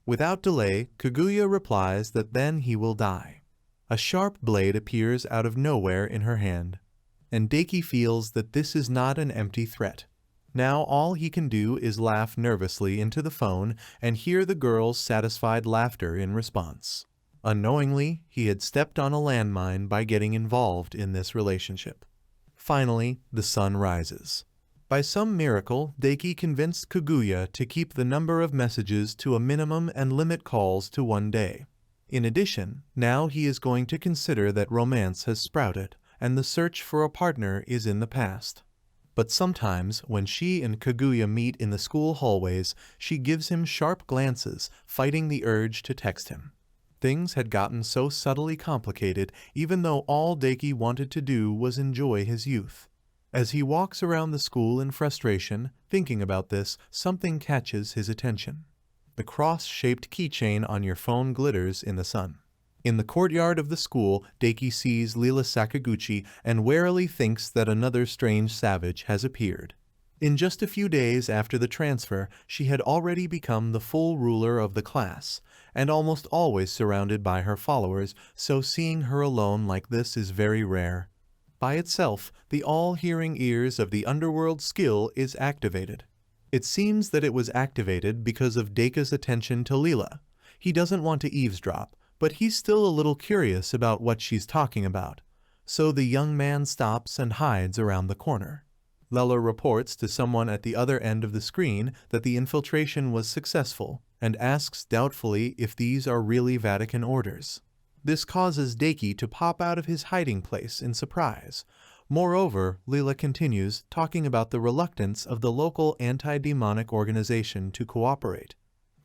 Without delay, Kaguya replies that then he will die. A sharp blade appears out of nowhere in her hand, and Daiki feels that this is not an empty threat. Now all he can do is laugh nervously into the phone and hear the girl's satisfied laughter in response. Unknowingly, he had stepped on a landmine by getting involved in this relationship. Finally, the sun rises. By some miracle, Daiki convinced Kaguya to keep the number of messages to a minimum and limit calls to 1 day. In addition, now he is going to consider that romance has sprouted, and the search for a partner is in the past. But sometimes, when she and Kaguya meet in the school hallways, she gives him sharp glances, fighting the urge to text him. Things had gotten so subtly complicated, even though all Daiki wanted to do was enjoy his youth. As he walks around the school in frustration, thinking about this, something catches his attention. The cross-shaped keychain on your phone glitters in the sun. In the courtyard of the school, Daiki sees Lela Sakaguchi and warily thinks that another strange savage has appeared. In just a few days after the transfer, she had already become the full ruler of the class, and almost always surrounded by her followers, so seeing her alone like this is very rare. By itself, the all-hearing ears of the underworld skill is activated. It seems that it was activated because of Daika's attention to Lela. He doesn't want to eavesdrop, but he's still a little curious about what she's talking about. So the young man stops and hides around the corner. Lela reports to someone at the other end of the screen that the infiltration was successful and asks doubtfully if these are really Vatican orders. This causes Daiki to pop out of his hiding place in surprise. Moreover, Lela continues talking about the reluctance of the local anti-demonic organization to cooperate.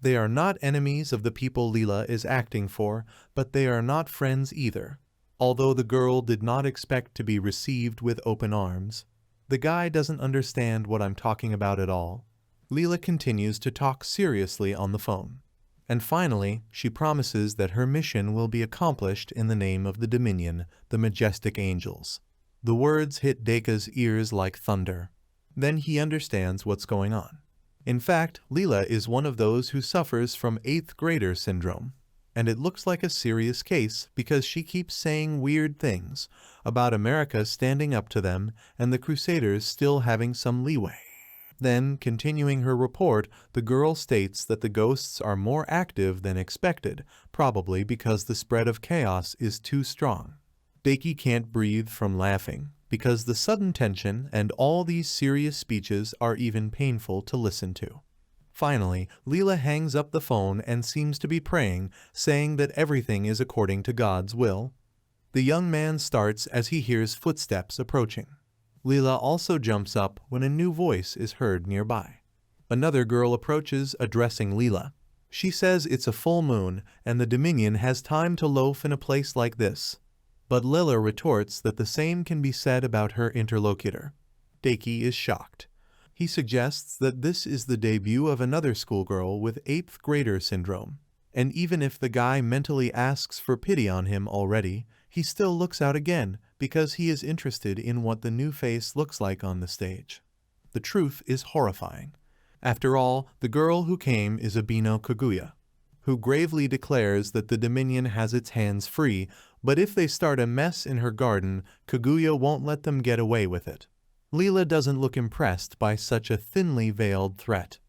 They are not enemies of the people Lela is acting for, but they are not friends either. Although the girl did not expect to be received with open arms. The guy doesn't understand what I'm talking about at all. Lela continues to talk seriously on the phone. And finally, she promises that her mission will be accomplished in the name of the Dominion, the Majestic Angels. The words hit Daika's ears like thunder. Then he understands what's going on. In fact, Lela is one of those who suffers from 8th grader syndrome. And it looks like a serious case because she keeps saying weird things about America standing up to them and the Crusaders still having some leeway. Then, continuing her report, the girl states that the ghosts are more active than expected, probably because the spread of chaos is too strong. Daiki can't breathe from laughing, because the sudden tension and all these serious speeches are even painful to listen to. Finally, Lela hangs up the phone and seems to be praying, saying that everything is according to God's will. The young man starts as he hears footsteps approaching. Lela also jumps up when a new voice is heard nearby. Another girl approaches, addressing Lela. She says it's a full moon, and the Dominion has time to loaf in a place like this. But Lela retorts that the same can be said about her interlocutor. Daiki is shocked. He suggests that this is the debut of another schoolgirl with 8th grader syndrome, and even if the guy mentally asks for pity on him already, he still looks out again because he is interested in what the new face looks like on the stage. The truth is horrifying. After all, the girl who came is Abeno Kaguya, who gravely declares that the Dominion has its hands free, but if they start a mess in her garden, Kaguya won't let them get away with it. Lela doesn't look impressed by such a thinly veiled threat.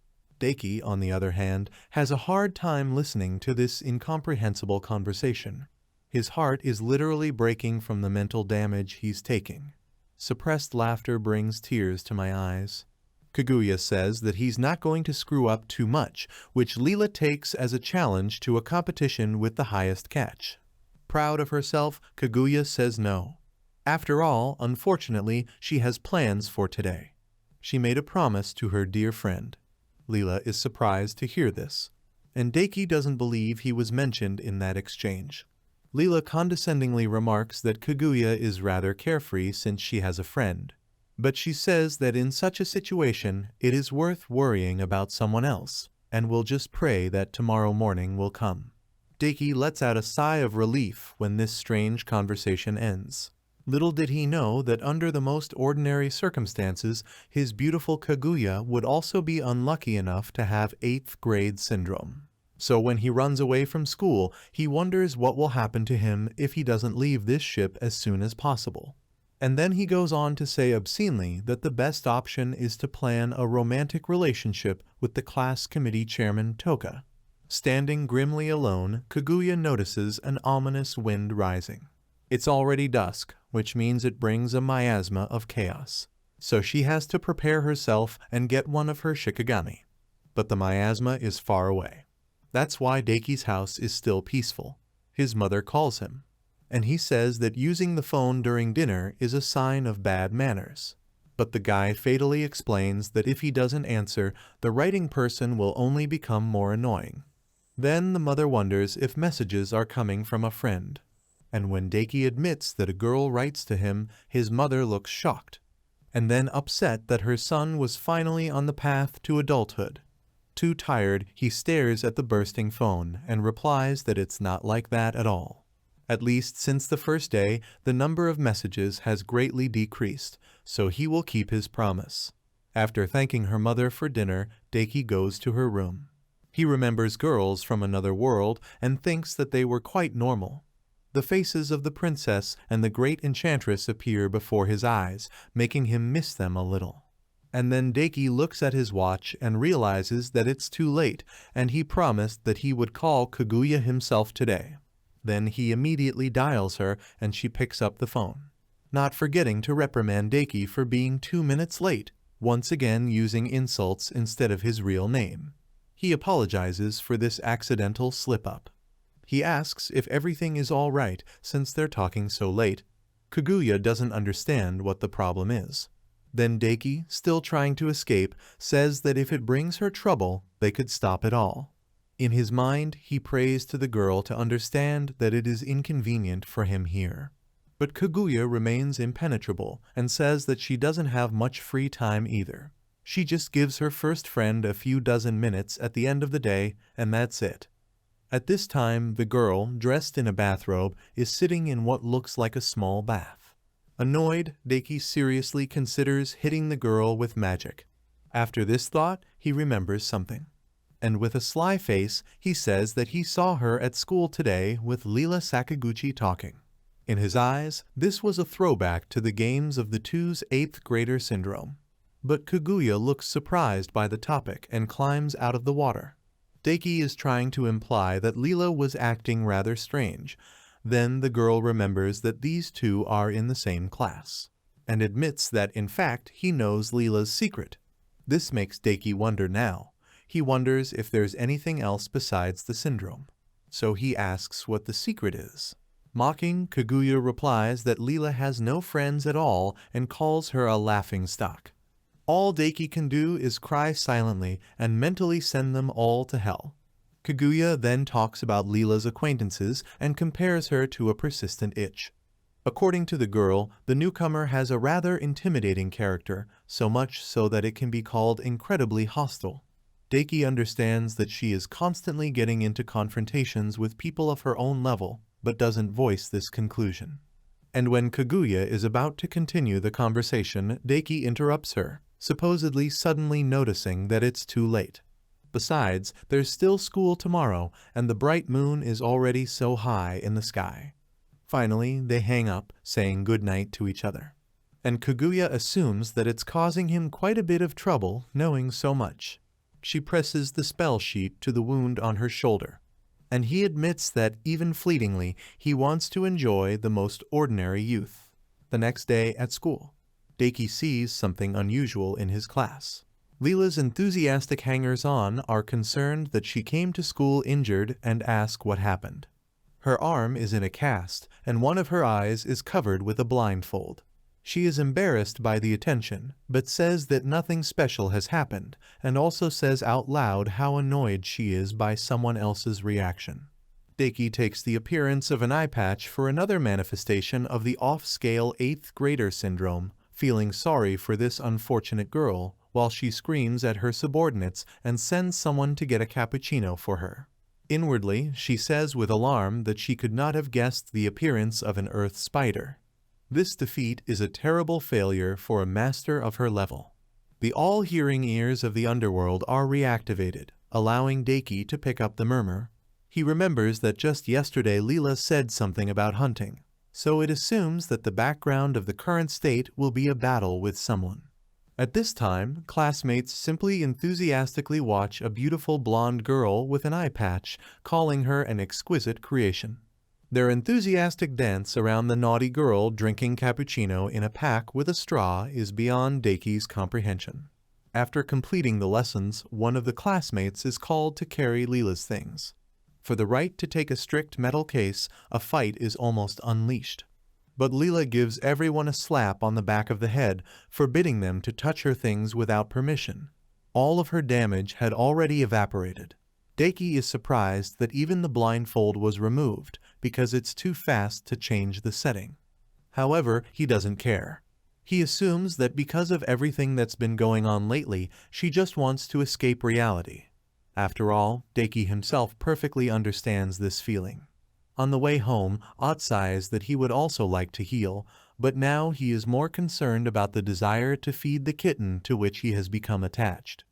Daiki, on the other hand, has a hard time listening to this incomprehensible conversation. His heart is literally breaking from the mental damage he's taking. Suppressed laughter brings tears to my eyes. Kaguya says that he's not going to screw up too much, which Lela takes as a challenge to a competition with the highest catch. Proud of herself, Kaguya says no. After all, unfortunately, she has plans for today. She made a promise to her dear friend. Lela is surprised to hear this, and Daiki doesn't believe he was mentioned in that exchange. Lela condescendingly remarks that Kaguya is rather carefree since she has a friend, but she says that in such a situation it is worth worrying about someone else, and will just pray that tomorrow morning will come. Daiki lets out a sigh of relief when this strange conversation ends. Little did he know that under the most ordinary circumstances, his beautiful Kaguya would also be unlucky enough to have 8th grade syndrome. So when he runs away from school, he wonders what will happen to him if he doesn't leave this ship as soon as possible. And then he goes on to say obscenely that the best option is to plan a romantic relationship with the class committee chairman Touka. Standing grimly alone, Kaguya notices an ominous wind rising. It's already dusk, which means it brings a miasma of chaos. So she has to prepare herself and get one of her shikigami. But the miasma is far away. That's why Daiki's house is still peaceful. His mother calls him, and he says that using the phone during dinner is a sign of bad manners. But the guy fatally explains that if he doesn't answer, the writing person will only become more annoying. Then the mother wonders if messages are coming from a friend. And when Daiki admits that a girl writes to him, his mother looks shocked, and then upset that her son was finally on the path to adulthood. Too tired, he stares at the bursting phone and replies that it's not like that at all. At least since the first day, the number of messages has greatly decreased, so he will keep his promise. After thanking her mother for dinner, Daiki goes to her room. He remembers girls from another world and thinks that they were quite normal. The faces of the princess and the great enchantress appear before his eyes, making him miss them a little. And then Daiki looks at his watch and realizes that it's too late, and he promised that he would call Kaguya himself today. Then he immediately dials her, and she picks up the phone, not forgetting to reprimand Daiki for being 2 minutes late, once again using insults instead of his real name. He apologizes for this accidental slip-up. He asks if everything is all right since they're talking so late. Kaguya doesn't understand what the problem is. Then Daiki, still trying to escape, says that if it brings her trouble, they could stop it all. In his mind, he prays to the girl to understand that it is inconvenient for him here. But Kaguya remains impenetrable and says that she doesn't have much free time either. She just gives her first friend a few dozen minutes at the end of the day, and that's it. At this time, the girl, dressed in a bathrobe, is sitting in what looks like a small bath. Annoyed, Daiki seriously considers hitting the girl with magic. After this thought, he remembers something. And with a sly face, he says that he saw her at school today with Lela Sakaguchi talking. In his eyes, this was a throwback to the games of the two's 8th grader syndrome. But Kaguya looks surprised by the topic and climbs out of the water. Daiki is trying to imply that Lela was acting rather strange. Then the girl remembers that these two are in the same class, and admits that in fact he knows Lela's secret. This makes Daiki wonder now. He wonders if there's anything else besides the syndrome. So he asks what the secret is. Mocking, Kaguya replies that Lela has no friends at all and calls her a laughingstock. All Daiki can do is cry silently and mentally send them all to hell. Kaguya then talks about Lela's acquaintances and compares her to a persistent itch. According to the girl, the newcomer has a rather intimidating character, so much so that it can be called incredibly hostile. Daiki understands that she is constantly getting into confrontations with people of her own level, but doesn't voice this conclusion. And when Kaguya is about to continue the conversation, Daiki interrupts her, supposedly suddenly noticing that it's too late. Besides, there's still school tomorrow, and the bright moon is already so high in the sky. Finally, they hang up, saying goodnight to each other. And Kaguya assumes that it's causing him quite a bit of trouble knowing so much. She presses the spell sheet to the wound on her shoulder, and he admits that, even fleetingly, he wants to enjoy the most ordinary youth. The next day at school, Daiki sees something unusual in his class. Lela's enthusiastic hangers-on are concerned that she came to school injured and ask what happened. Her arm is in a cast, and one of her eyes is covered with a blindfold. She is embarrassed by the attention, but says that nothing special has happened, and also says out loud how annoyed she is by someone else's reaction. Daiki takes the appearance of an eye patch for another manifestation of the off-scale 8th grader syndrome, feeling sorry for this unfortunate girl, while she screams at her subordinates and sends someone to get a cappuccino for her. Inwardly, she says with alarm that she could not have guessed the appearance of an earth spider. This defeat is a terrible failure for a master of her level. The all-hearing ears of the underworld are reactivated, allowing Daiki to pick up the murmur. He remembers that just yesterday Lela said something about hunting, so it assumes that the background of the current state will be a battle with someone. At this time, classmates simply enthusiastically watch a beautiful blonde girl with an eye patch, calling her an exquisite creation. Their enthusiastic dance around the naughty girl drinking cappuccino in a pack with a straw is beyond Daiki's comprehension. After completing the lessons, one of the classmates is called to carry Lela's things. For the right to take a strict metal case, a fight is almost unleashed. But Lela gives everyone a slap on the back of the head, forbidding them to touch her things without permission. All of her damage had already evaporated. Daiki is surprised that even the blindfold was removed, because it's too fast to change the setting. However, he doesn't care. He assumes that because of everything that's been going on lately, she just wants to escape reality. After all, Daiki himself perfectly understands this feeling. On the way home, Ott sighs that he would also like to heal, but now he is more concerned about the desire to feed the kitten to which he has become attached.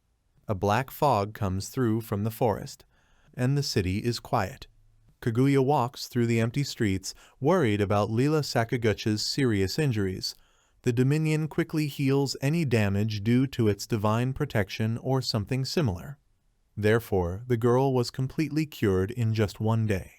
A black fog comes through from the forest, and the city is quiet. Kaguya walks through the empty streets, worried about Lela Sakaguchi's serious injuries. The Dominion quickly heals any damage due to its divine protection or something similar. Therefore, the girl was completely cured in just one day.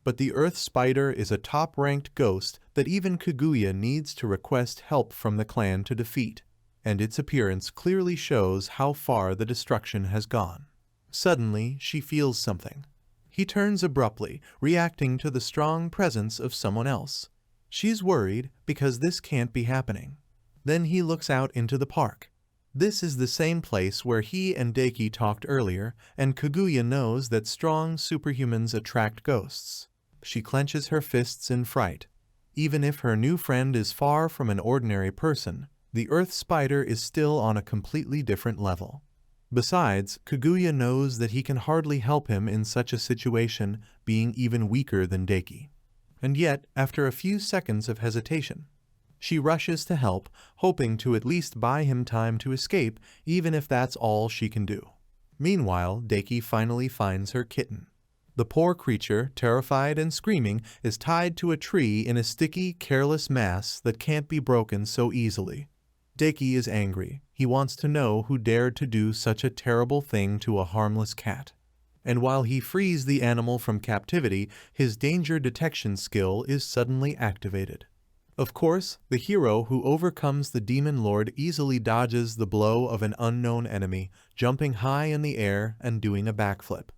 But the Earth Spider is a top-ranked ghost that even Kaguya needs to request help from the clan to defeat, and its appearance clearly shows how far the destruction has gone. Suddenly, she feels something. He turns abruptly, reacting to the strong presence of someone else. She's worried because this can't be happening. Then he looks out into the park. This is the same place where he and Daiki talked earlier, and Kaguya knows that strong superhumans attract ghosts. She clenches her fists in fright. Even if her new friend is far from an ordinary person, the Earth Spider is still on a completely different level. Besides, Kaguya knows that he can hardly help him in such a situation, being even weaker than Daiki. And yet, after a few seconds of hesitation, she rushes to help, hoping to at least buy him time to escape, even if that's all she can do. Meanwhile, Daiki finally finds her kitten. The poor creature, terrified and screaming, is tied to a tree in a sticky, careless mass that can't be broken so easily. Daiki is angry. He wants to know who dared to do such a terrible thing to a harmless cat. And while he frees the animal from captivity, his danger detection skill is suddenly activated. Of course, the hero who overcomes the demon lord easily dodges the blow of an unknown enemy, jumping high in the air and doing a backflip.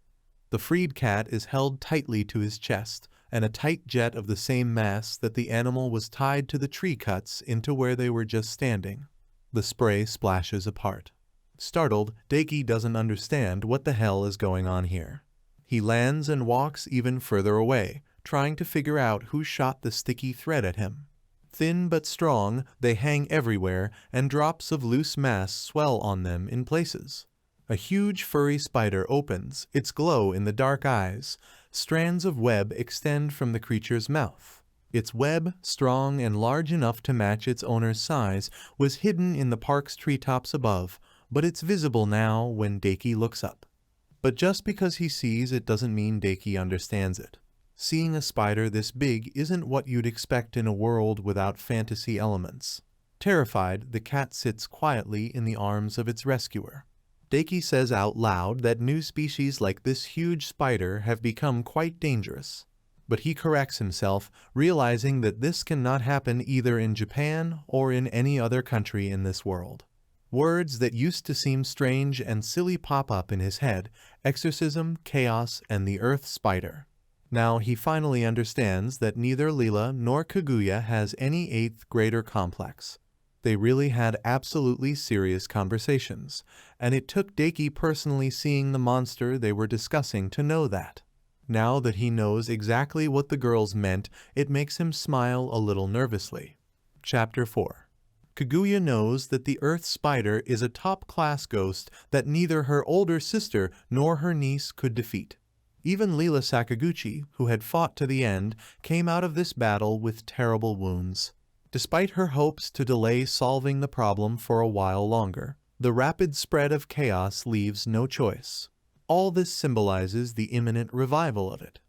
The freed cat is held tightly to his chest, and a tight jet of the same mass that the animal was tied to the tree cuts into where they were just standing. The spray splashes apart. Startled, Daiki doesn't understand what the hell is going on here. He lands and walks even further away, trying to figure out who shot the sticky thread at him. Thin but strong, they hang everywhere, and drops of loose mass swell on them in places. A huge furry spider opens, its glow in the dark eyes. Strands of web extend from the creature's mouth. Its web, strong and large enough to match its owner's size, was hidden in the park's treetops above, but it's visible now when Daiki looks up. But just because he sees it doesn't mean Daiki understands it. Seeing a spider this big isn't what you'd expect in a world without fantasy elements. Terrified, the cat sits quietly in the arms of its rescuer. Daiki says out loud that new species like this huge spider have become quite dangerous. But he corrects himself, realizing that this cannot happen either in Japan or in any other country in this world. Words that used to seem strange and silly pop up in his head: exorcism, chaos, and the earth spider. Now he finally understands that neither Lela nor Kaguya has any 8th grader complex. They really had absolutely serious conversations, and it took Daiki personally seeing the monster they were discussing to know that. Now that he knows exactly what the girls meant, it makes him smile a little nervously. Chapter 4. Kaguya knows that the Earth Spider is a top-class ghost that neither her older sister nor her niece could defeat. Even Lela Sakaguchi, who had fought to the end, came out of this battle with terrible wounds. Despite her hopes to delay solving the problem for a while longer, the rapid spread of chaos leaves no choice. All this symbolizes the imminent revival of it.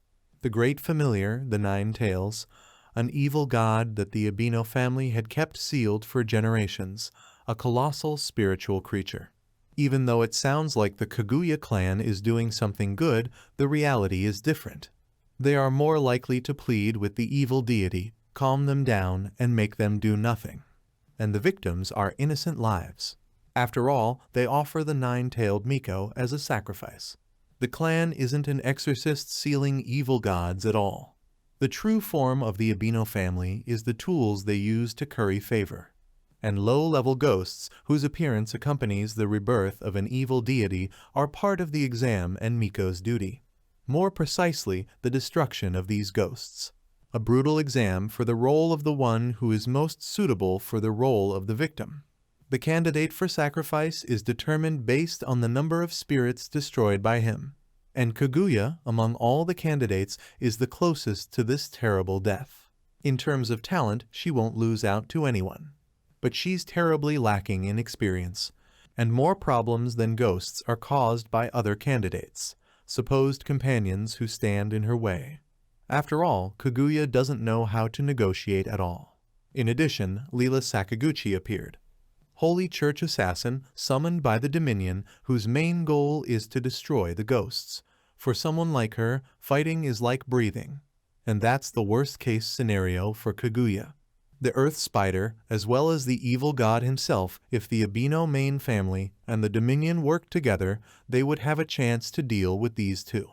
The great familiar, the Ninetales, an evil god that the Abeno family had kept sealed for generations, a colossal spiritual creature. Even though it sounds like the Kaguya clan is doing something good, the reality is different. They are more likely to plead with the evil deity, calm them down, and make them do nothing. And the victims are innocent lives. After all, they offer the nine-tailed Miko as a sacrifice. The clan isn't an exorcist sealing evil gods at all. The true form of the Abeno family is the tools they use to curry favor. And low-level ghosts, whose appearance accompanies the rebirth of an evil deity, are part of the exam and Miko's duty. More precisely, the destruction of these ghosts. A brutal exam for the role of the one who is most suitable for the role of the victim. The candidate for sacrifice is determined based on the number of spirits destroyed by him. And Kaguya, among all the candidates, is the closest to this terrible death. In terms of talent, she won't lose out to anyone. But she's terribly lacking in experience, and more problems than ghosts are caused by other candidates, supposed companions who stand in her way. After all, Kaguya doesn't know how to negotiate at all. In addition, Lela Sakaguchi appeared. Holy Church assassin summoned by the Dominion, whose main goal is to destroy the ghosts. For someone like her, fighting is like breathing. And that's the worst-case scenario for Kaguya. The Earth Spider, as well as the evil god himself, if the Abeno main family and the Dominion worked together, they would have a chance to deal with these two.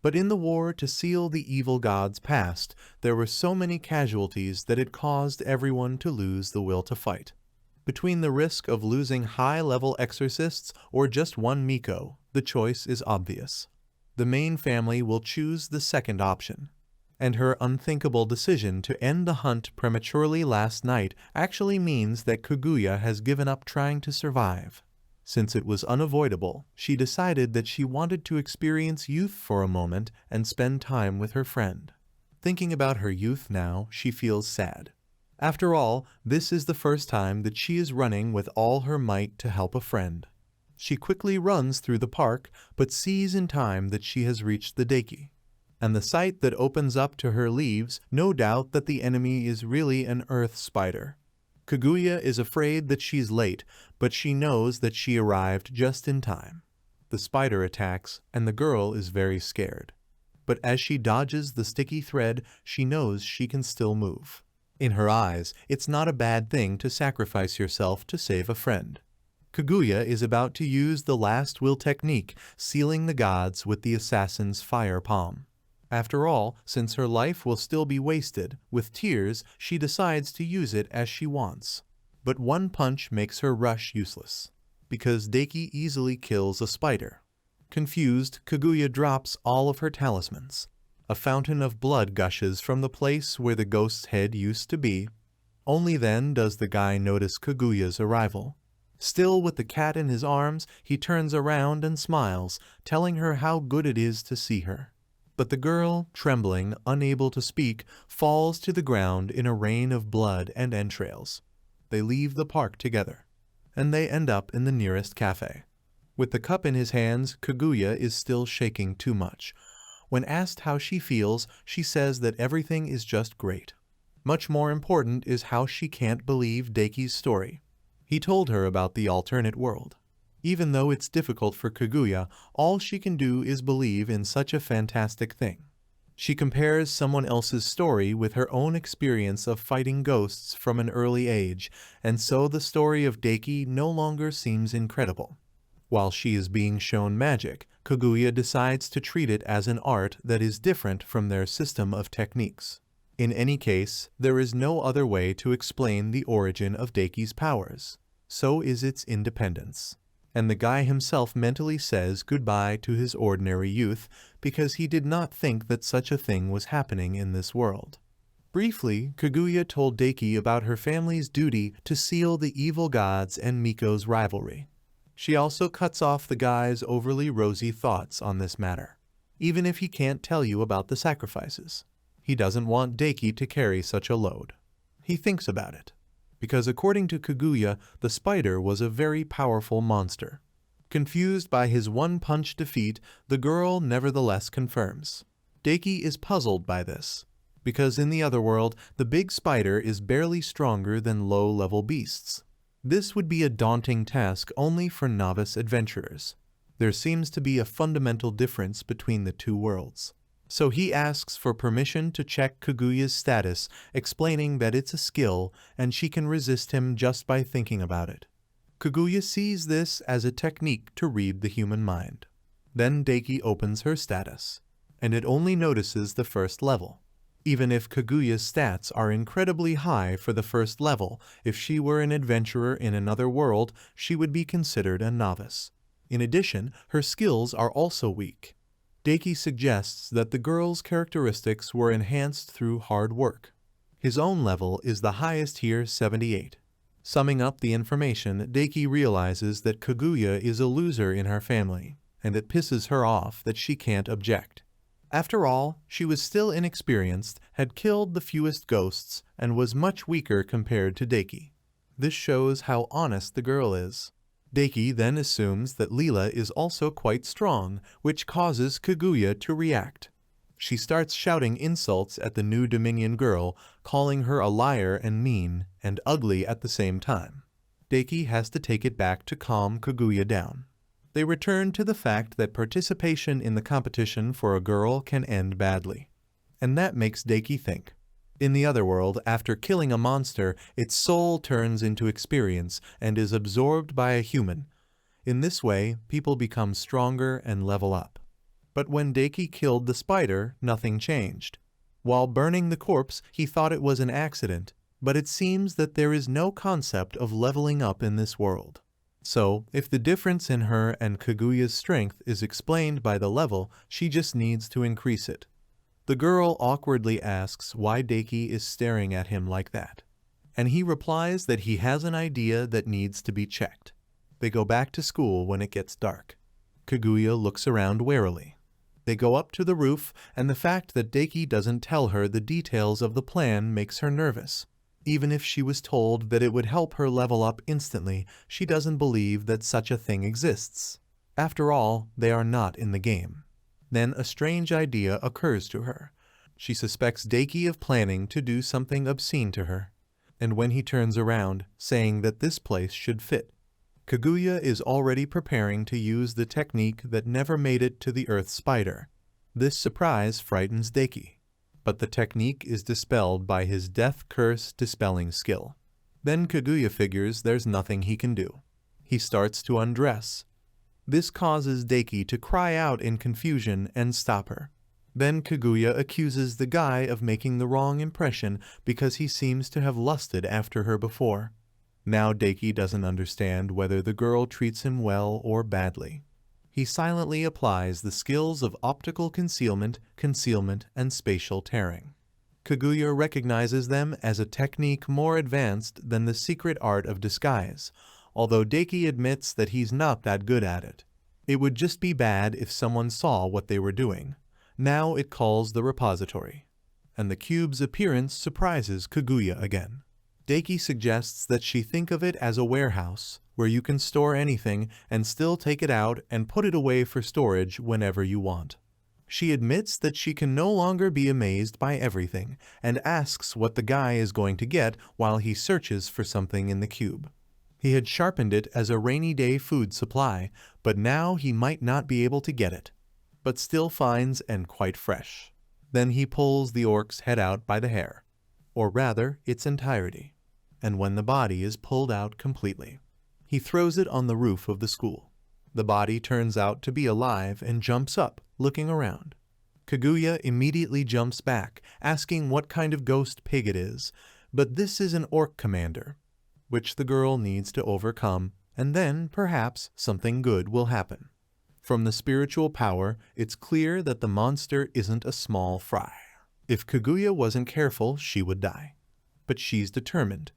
But in the war to seal the evil god's past, there were so many casualties that it caused everyone to lose the will to fight. Between the risk of losing high-level exorcists or just one Miko, the choice is obvious. The main family will choose the second option. And her unthinkable decision to end the hunt prematurely last night actually means that Kaguya has given up trying to survive. Since it was unavoidable, she decided that she wanted to experience youth for a moment and spend time with her friend. Thinking about her youth now, she feels sad. After all, this is the first time that she is running with all her might to help a friend. She quickly runs through the park, but sees in time that she has reached the deki. And the sight that opens up to her leaves no doubt that the enemy is really an earth spider. Kaguya is afraid that she's late, but she knows that she arrived just in time. The spider attacks, and the girl is very scared. But as she dodges the sticky thread, she knows she can still move. In her eyes, it's not a bad thing to sacrifice yourself to save a friend. Kaguya is about to use the last will technique, sealing the gods with the assassin's fire palm. After all, since her life will still be wasted, with tears, she decides to use it as she wants. But one punch makes her rush useless, because Deki easily kills a spider. Confused, Kaguya drops all of her talismans. A fountain of blood gushes from the place where the ghost's head used to be. Only then does the guy notice Kaguya's arrival. Still with the cat in his arms, he turns around and smiles, telling her how good it is to see her. But the girl, trembling, unable to speak, falls to the ground in a rain of blood and entrails. They leave the park together, and they end up in the nearest cafe. With the cup in his hands, Kaguya is still shaking too much. When asked how she feels, she says that everything is just great. Much more important is how she can't believe Deki's story. He told her about the alternate world. Even though it's difficult for Kaguya, all she can do is believe in such a fantastic thing. She compares someone else's story with her own experience of fighting ghosts from an early age, and so the story of Deki no longer seems incredible. While she is being shown magic, Kaguya decides to treat it as an art that is different from their system of techniques. In any case, there is no other way to explain the origin of Deki's powers. So is its independence. and the guy himself mentally says goodbye to his ordinary youth because he did not think that such a thing was happening in this world. Briefly, Kaguya told Daiki about her family's duty to seal the evil gods and Miko's rivalry. She also cuts off the guy's overly rosy thoughts on this matter, even if he can't tell you about the sacrifices. He doesn't want Daiki to carry such a load. He thinks about it, because according to Kaguya, the spider was a very powerful monster. Confused by his one-punch defeat, the girl nevertheless confirms. Daiki is puzzled by this, because in the other world, the big spider is barely stronger than low-level beasts. This would be a daunting task only for novice adventurers. There seems to be a fundamental difference between the two worlds. So he asks for permission to check Kaguya's status, explaining that it's a skill and she can resist him just by thinking about it. Kaguya sees this as a technique to read the human mind. Then Daiki opens her status, and it only notices the first level. Even if Kaguya's stats are incredibly high for the first level, if she were an adventurer in another world, she would be considered a novice. In addition, her skills are also weak. Daiki suggests that the girl's characteristics were enhanced through hard work. His own level is the highest here, 78. Summing up the information, Daiki realizes that Kaguya is a loser in her family, and it pisses her off that she can't object. After all, she was still inexperienced, had killed the fewest ghosts, and was much weaker compared to Daiki. This shows how honest the girl is. Daiki then assumes that Lela is also quite strong, which causes Kaguya to react. She starts shouting insults at the new Dominion girl, calling her a liar and mean, and ugly at the same time. Daiki has to take it back to calm Kaguya down. They return to the fact that participation in the competition for a girl can end badly. And that makes Daiki think. In the other world, after killing a monster, its soul turns into experience and is absorbed by a human. In this way, people become stronger and level up. But when Daiki killed the spider, nothing changed. While burning the corpse, he thought it was an accident, but it seems that there is no concept of leveling up in this world. So, if the difference in her and Kaguya's strength is explained by the level, she just needs to increase it. The girl awkwardly asks why Daiki is staring at him like that, and he replies that he has an idea that needs to be checked. They go back to school when it gets dark. Kaguya looks around warily. They go up to the roof, and the fact that Daiki doesn't tell her the details of the plan makes her nervous. Even if she was told that it would help her level up instantly, she doesn't believe that such a thing exists. After all, they are not in the game. Then a strange idea occurs to her. She suspects Daiki of planning to do something obscene to her. And when he turns around, saying that this place should fit, Kaguya is already preparing to use the technique that never made it to the Earth Spider. This surprise frightens Daiki, but the technique is dispelled by his death curse dispelling skill. Then Kaguya figures there's nothing he can do. He starts to undress. This causes Daiki to cry out in confusion and stop her. Then Kaguya accuses the guy of making the wrong impression because he seems to have lusted after her before. Now Daiki doesn't understand whether the girl treats him well or badly. He silently applies the skills of optical concealment, and spatial tearing. Kaguya recognizes them as a technique more advanced than the secret art of disguise, although Daiki admits that he's not that good at it. It would just be bad if someone saw what they were doing. Now it calls the repository, and the cube's appearance surprises Kaguya again. Daiki suggests that she think of it as a warehouse, where you can store anything and still take it out and put it away for storage whenever you want. She admits that she can no longer be amazed by everything, and asks what the guy is going to get while he searches for something in the cube. He had sharpened it as a rainy day food supply, but now he might not be able to get it, but still finds and quite fresh. Then he pulls the orc's head out by the hair, or rather its entirety, and when the body is pulled out completely, he throws it on the roof of the school. The body turns out to be alive and jumps up, looking around. Kaguya immediately jumps back, asking what kind of ghost pig it is, but this is an orc commander, which the girl needs to overcome, and then perhaps something good will happen. From the spiritual power, it's clear that the monster isn't a small fry. If Kaguya wasn't careful, she would die. But she's determined.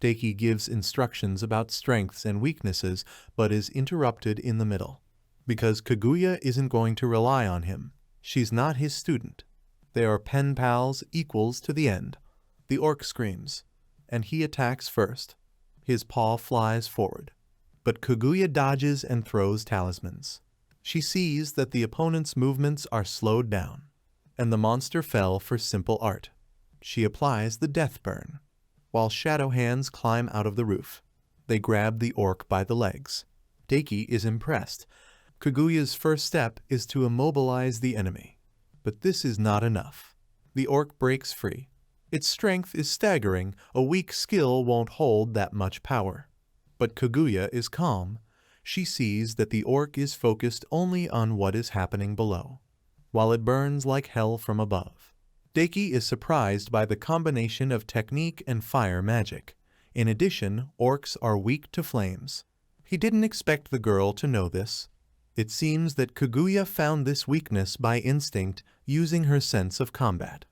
Daiki gives instructions about strengths and weaknesses, but is interrupted in the middle. Because Kaguya isn't going to rely on him. She's not his student. They are pen pals, equals to the end. The orc screams, and he attacks first. His paw flies forward. But Kaguya dodges and throws talismans. She sees that the opponent's movements are slowed down, and the monster fell for simple art. She applies the death burn, while shadow hands climb out of the roof. They grab the orc by the legs. Daiki is impressed. Kaguya's first step is to immobilize the enemy. But this is not enough. The orc breaks free. Its strength is staggering. A weak skill won't hold that much power. But Kaguya is calm. She sees that the orc is focused only on what is happening below, while it burns like hell from above. Daiki is surprised by the combination of technique and fire magic. In addition, orcs are weak to flames. He didn't expect the girl to know this. It seems that Kaguya found this weakness by instinct, using her sense of combat.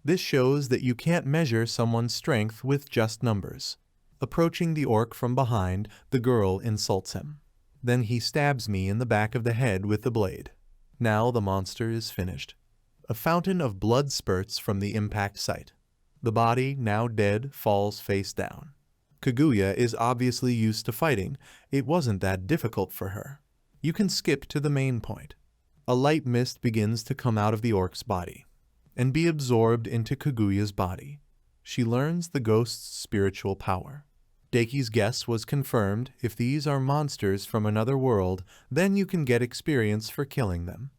This shows that you can't measure someone's strength with just numbers. Approaching the orc from behind, the girl insults him. Then he stabs me in the back of the head with the blade. Now the monster is finished. A fountain of blood spurts from the impact site. The body, now dead, falls face down. Kaguya is obviously used to fighting. It wasn't that difficult for her. You can skip to the main point. A light mist begins to come out of the orc's body and be absorbed into Kaguya's body. She learns the ghost's spiritual power. Daiki's guess was confirmed. If these are monsters from another world, then you can get experience for killing them.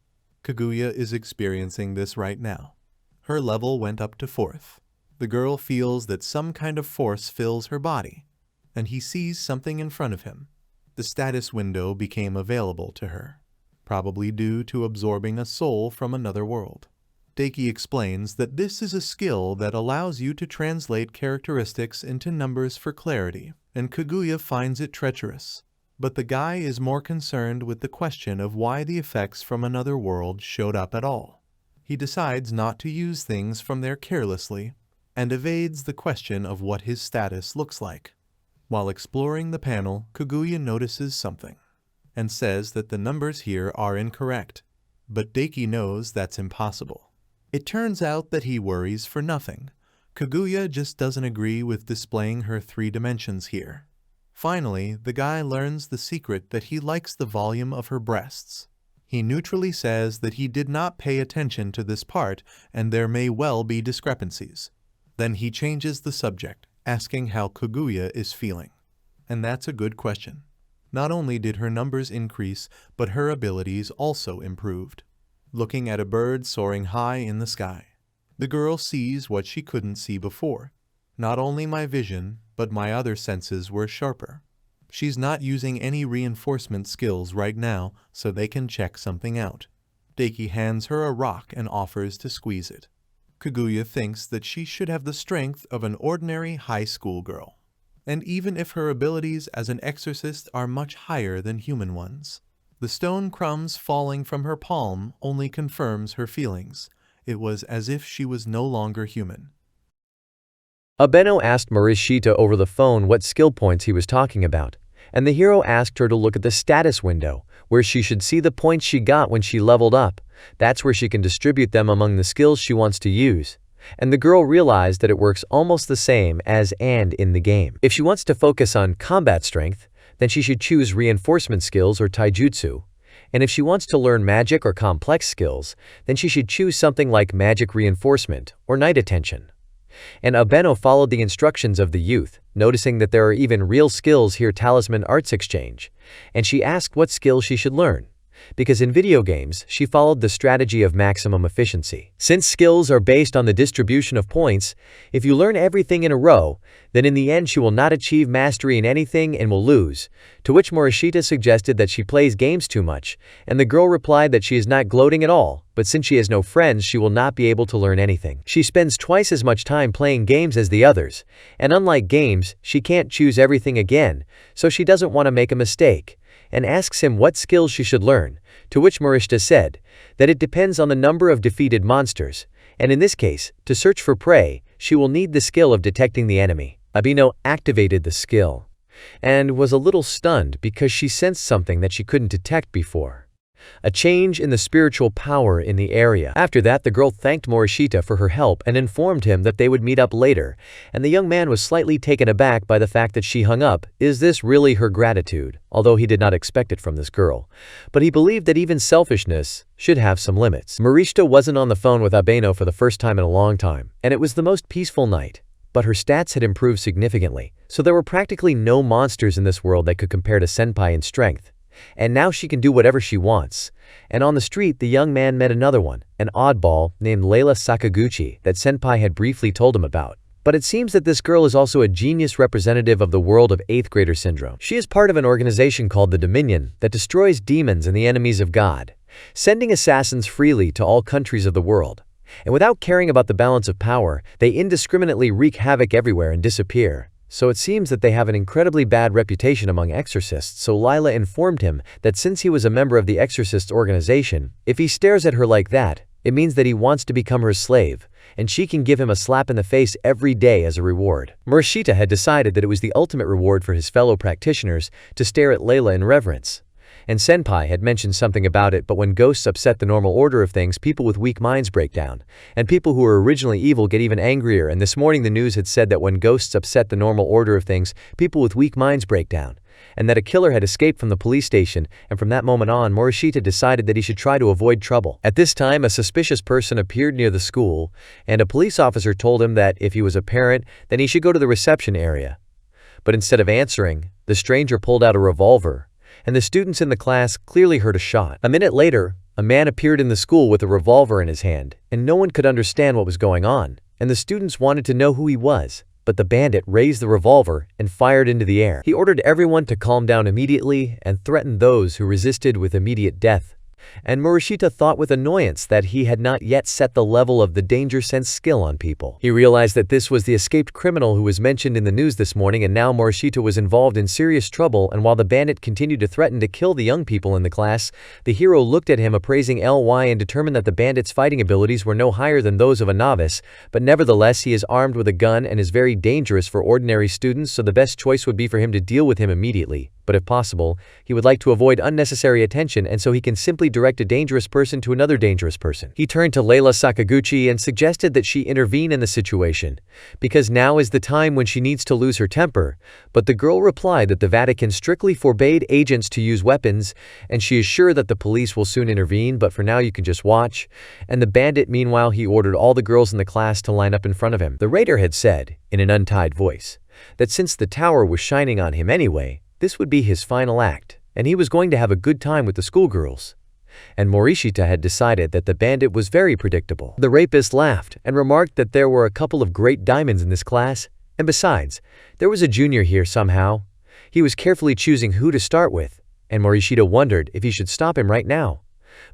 Kaguya is experiencing this right now. Her level went up to 4th. The girl feels that some kind of force fills her body, and he sees something in front of him. The status window became available to her, probably due to absorbing a soul from another world. Daiki explains that this is a skill that allows you to translate characteristics into numbers for clarity, and Kaguya finds it treacherous. But the guy is more concerned with the question of why the effects from another world showed up at all. He decides not to use things from there carelessly, and evades the question of what his status looks like. While exploring the panel, Kaguya notices something, and says that the numbers here are incorrect, but Daiki knows that's impossible. It turns out that he worries for nothing. Kaguya just doesn't agree with displaying her 3 dimensions here. Finally, the guy learns the secret that he likes the volume of her breasts. He neutrally says that he did not pay attention to this part and there may well be discrepancies. Then he changes the subject, asking how Kaguya is feeling. And that's a good question. Not only did her numbers increase, but her abilities also improved. Looking at a bird soaring high in the sky, the girl sees what she couldn't see before. Not only my vision, but my other senses were sharper. She's not using any reinforcement skills right now, so they can check something out. Daiki hands her a rock and offers to squeeze it. Kaguya thinks that she should have the strength of an ordinary high school girl. And even if her abilities as an exorcist are much higher than human ones, the stone crumbs falling from her palm only confirms her feelings. It was as if she was no longer human. Abeno asked Morishita over the phone what skill points he was talking about, and the hero asked her to look at the status window, where she should see the points she got when she leveled up. That's where she can distribute them among the skills she wants to use. And the girl realized that it works almost the same as and in the game. If she wants to focus on combat strength, then she should choose reinforcement skills or taijutsu. And if she wants to learn magic or complex skills, then she should choose something like magic reinforcement or night attention. And Abeno followed the instructions of the youth, noticing that there are even real skills here, talisman arts exchange, and she asked what skill she should learn. because in video games, she followed the strategy of maximum efficiency. Since skills are based on the distribution of points, if you learn everything in a row, then in the end she will not achieve mastery in anything and will lose, to which Morishita suggested that she plays games too much, and the girl replied that she is not gloating at all, but since she has no friends she will not be able to learn anything. She spends twice as much time playing games as the others, and unlike games, she can't choose everything again, so she doesn't want to make a mistake, and asks him what skills she should learn, to which Morishita said that it depends on the number of defeated monsters, and in this case, to search for prey, she will need the skill of detecting the enemy. Abeno activated the skill, and was a little stunned because she sensed something that she couldn't detect before. A change in the spiritual power in the area. After that, the girl thanked Morishita for her help and informed him that they would meet up later, and the young man was slightly taken aback by the fact that she hung up. Is this really her gratitude? Although he did not expect it from this girl. But he believed that even selfishness should have some limits. Morishita wasn't on the phone with Abeno for the first time in a long time, and it was the most peaceful night. But her stats had improved significantly, so there were practically no monsters in this world that could compare to Senpai in strength. And now she can do whatever she wants. And on the street, the young man met another one, an oddball named Lela Sakaguchi that Senpai had briefly told him about. But it seems that this girl is also a genius representative of the world of 8th grader syndrome. She is part of an organization called the Dominion that destroys demons and the enemies of God, sending assassins freely to all countries of the world. And without caring about the balance of power, they indiscriminately wreak havoc everywhere and disappear. So it seems that they have an incredibly bad reputation among exorcists, so Lela informed him that since he was a member of the exorcists organization, if he stares at her like that, it means that he wants to become her slave, and she can give him a slap in the face every day as a reward. Morishita had decided that it was the ultimate reward for his fellow practitioners to stare at Lela in reverence. And Senpai had mentioned something about it, but when ghosts upset the normal order of things, people with weak minds break down, and people who were originally evil get even angrier, and this morning the news had said that when ghosts upset the normal order of things, people with weak minds break down, and that a killer had escaped from the police station, and from that moment on, Morishita decided that he should try to avoid trouble. At this time, a suspicious person appeared near the school, and a police officer told him that if he was a parent, then he should go to the reception area. But instead of answering, the stranger pulled out a revolver, and the students in the class clearly heard a shot. A minute later, a man appeared in the school with a revolver in his hand, and no one could understand what was going on, and the students wanted to know who he was. But the bandit raised the revolver and fired into the air. He ordered everyone to calm down immediately and threatened those who resisted with immediate death. And Morishita thought with annoyance that he had not yet set the level of the danger sense skill on people. He realized that this was the escaped criminal who was mentioned in the news this morning, and now Morishita was involved in serious trouble, and while the bandit continued to threaten to kill the young people in the class, the hero looked at him appraising Ly and determined that the bandit's fighting abilities were no higher than those of a novice, but nevertheless he is armed with a gun and is very dangerous for ordinary students, so the best choice would be for him to deal with him immediately. But if possible, he would like to avoid unnecessary attention, and so he can simply direct a dangerous person to another dangerous person. He turned to Lela Sakaguchi and suggested that she intervene in the situation, because now is the time when she needs to lose her temper, but the girl replied that the Vatican strictly forbade agents to use weapons, and she is sure that the police will soon intervene, but for now you can just watch. And the bandit, meanwhile, he ordered all the girls in the class to line up in front of him. The raider had said, in an untied voice, that since the tower was shining on him anyway, this would be his final act, and he was going to have a good time with the schoolgirls. And Morishita had decided that the bandit was very predictable. The rapist laughed and remarked that there were a couple of great diamonds in this class, and besides, there was a junior here somehow. He was carefully choosing who to start with, and Morishita wondered if he should stop him right now.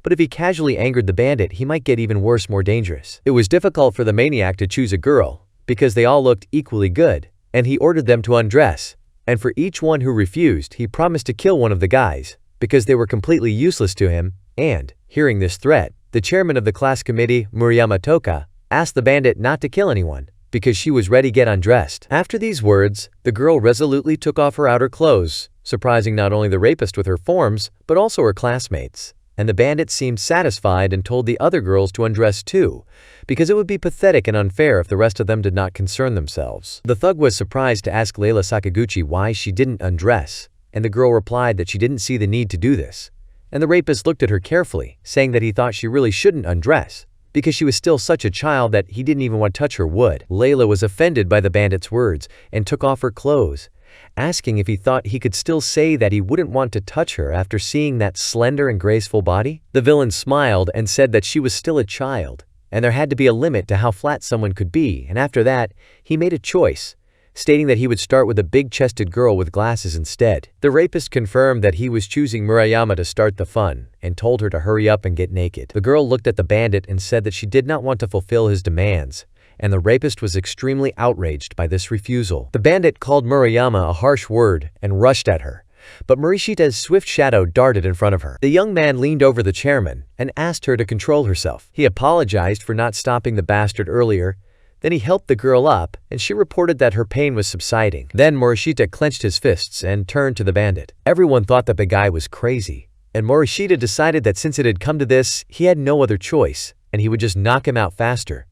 But if he casually angered the bandit, he might get even worse, more dangerous. It was difficult for the maniac to choose a girl, because they all looked equally good, and he ordered them to undress. And for each one who refused, he promised to kill one of the guys, because they were completely useless to him, and, hearing this threat, the chairman of the class committee, Murayama Touka, asked the bandit not to kill anyone, because she was ready to get undressed. After these words, the girl resolutely took off her outer clothes, surprising not only the rapist with her forms, but also her classmates. And the bandit seemed satisfied and told the other girls to undress too, because it would be pathetic and unfair if the rest of them did not concern themselves. The thug was surprised to ask Lela Sakaguchi why she didn't undress, and the girl replied that she didn't see the need to do this. And the rapist looked at her carefully, saying that he thought she really shouldn't undress, because she was still such a child that he didn't even want to touch her wood. Lela was offended by the bandit's words and took off her clothes, asking if he thought he could still say that he wouldn't want to touch her after seeing that slender and graceful body. The villain smiled and said that she was still a child, and there had to be a limit to how flat someone could be, and after that, he made a choice, stating that he would start with a big-chested girl with glasses instead. The rapist confirmed that he was choosing Murayama to start the fun, and told her to hurry up and get naked. The girl looked at the bandit and said that she did not want to fulfill his demands, and the rapist was extremely outraged by this refusal. The bandit called Murayama a harsh word and rushed at her, but Morishita's swift shadow darted in front of her. The young man leaned over the chairman and asked her to control herself. He apologized for not stopping the bastard earlier. Then he helped the girl up, and she reported that her pain was subsiding. Then Morishita clenched his fists and turned to the bandit. Everyone thought that the guy was crazy, and Morishita decided that since it had come to this, he had no other choice, and he would just knock him out faster.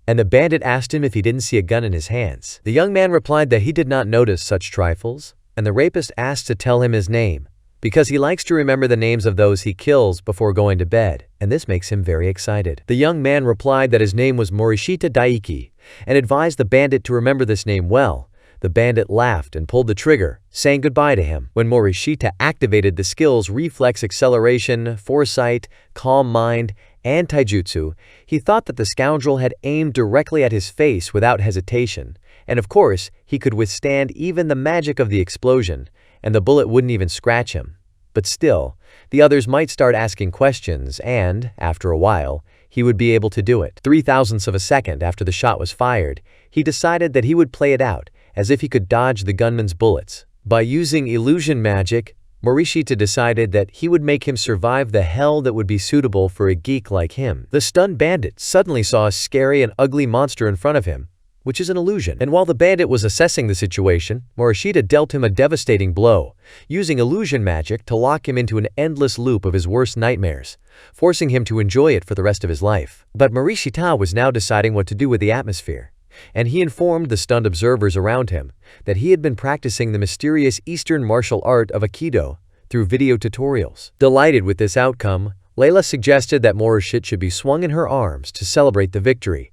And the bandit asked him if he didn't see a gun in his hands. The young man replied that he did not notice such trifles, and the rapist asked to tell him his name, because he likes to remember the names of those he kills before going to bed, and this makes him very excited. The young man replied that his name was Morishita Daiki, and advised the bandit to remember this name well. The bandit laughed and pulled the trigger, saying goodbye to him. When Morishita activated the skills Reflex Acceleration, Foresight, Calm Mind, and Taijutsu, he thought that the scoundrel had aimed directly at his face without hesitation, and of course, he could withstand even the magic of the explosion, and the bullet wouldn't even scratch him. But still, the others might start asking questions, and, after a while, he would be able to do it. 0.003 of a second after the shot was fired, he decided that he would play it out, as if he could dodge the gunman's bullets. By using illusion magic, Morishita decided that he would make him survive the hell that would be suitable for a geek like him. The stunned bandit suddenly saw a scary and ugly monster in front of him, which is an illusion. And while the bandit was assessing the situation, Morishita dealt him a devastating blow, using illusion magic to lock him into an endless loop of his worst nightmares, forcing him to enjoy it for the rest of his life. But Morishita was now deciding what to do with the atmosphere, and he informed the stunned observers around him that he had been practicing the mysterious Eastern martial art of Aikido through video tutorials. Delighted with this outcome, Lela suggested that Morishita should be swung in her arms to celebrate the victory.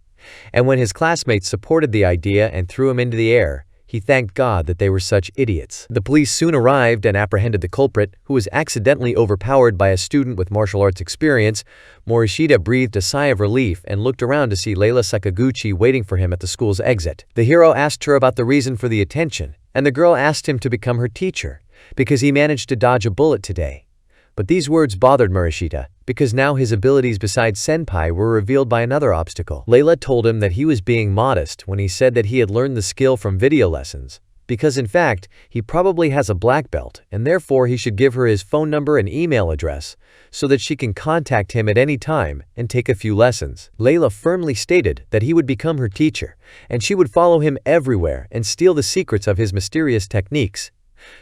And when his classmates supported the idea and threw him into the air, he thanked God that they were such idiots. The police soon arrived and apprehended the culprit, who was accidentally overpowered by a student with martial arts experience. Morishita breathed a sigh of relief and looked around to see Lela Sakaguchi waiting for him at the school's exit. The hero asked her about the reason for the attention, and the girl asked him to become her teacher, because he managed to dodge a bullet today. But these words bothered Morishita, because now his abilities besides senpai were revealed by another obstacle. Lela told him that he was being modest when he said that he had learned the skill from video lessons, because in fact, he probably has a black belt, and therefore he should give her his phone number and email address, so that she can contact him at any time and take a few lessons. Lela firmly stated that he would become her teacher, and she would follow him everywhere and steal the secrets of his mysterious techniques.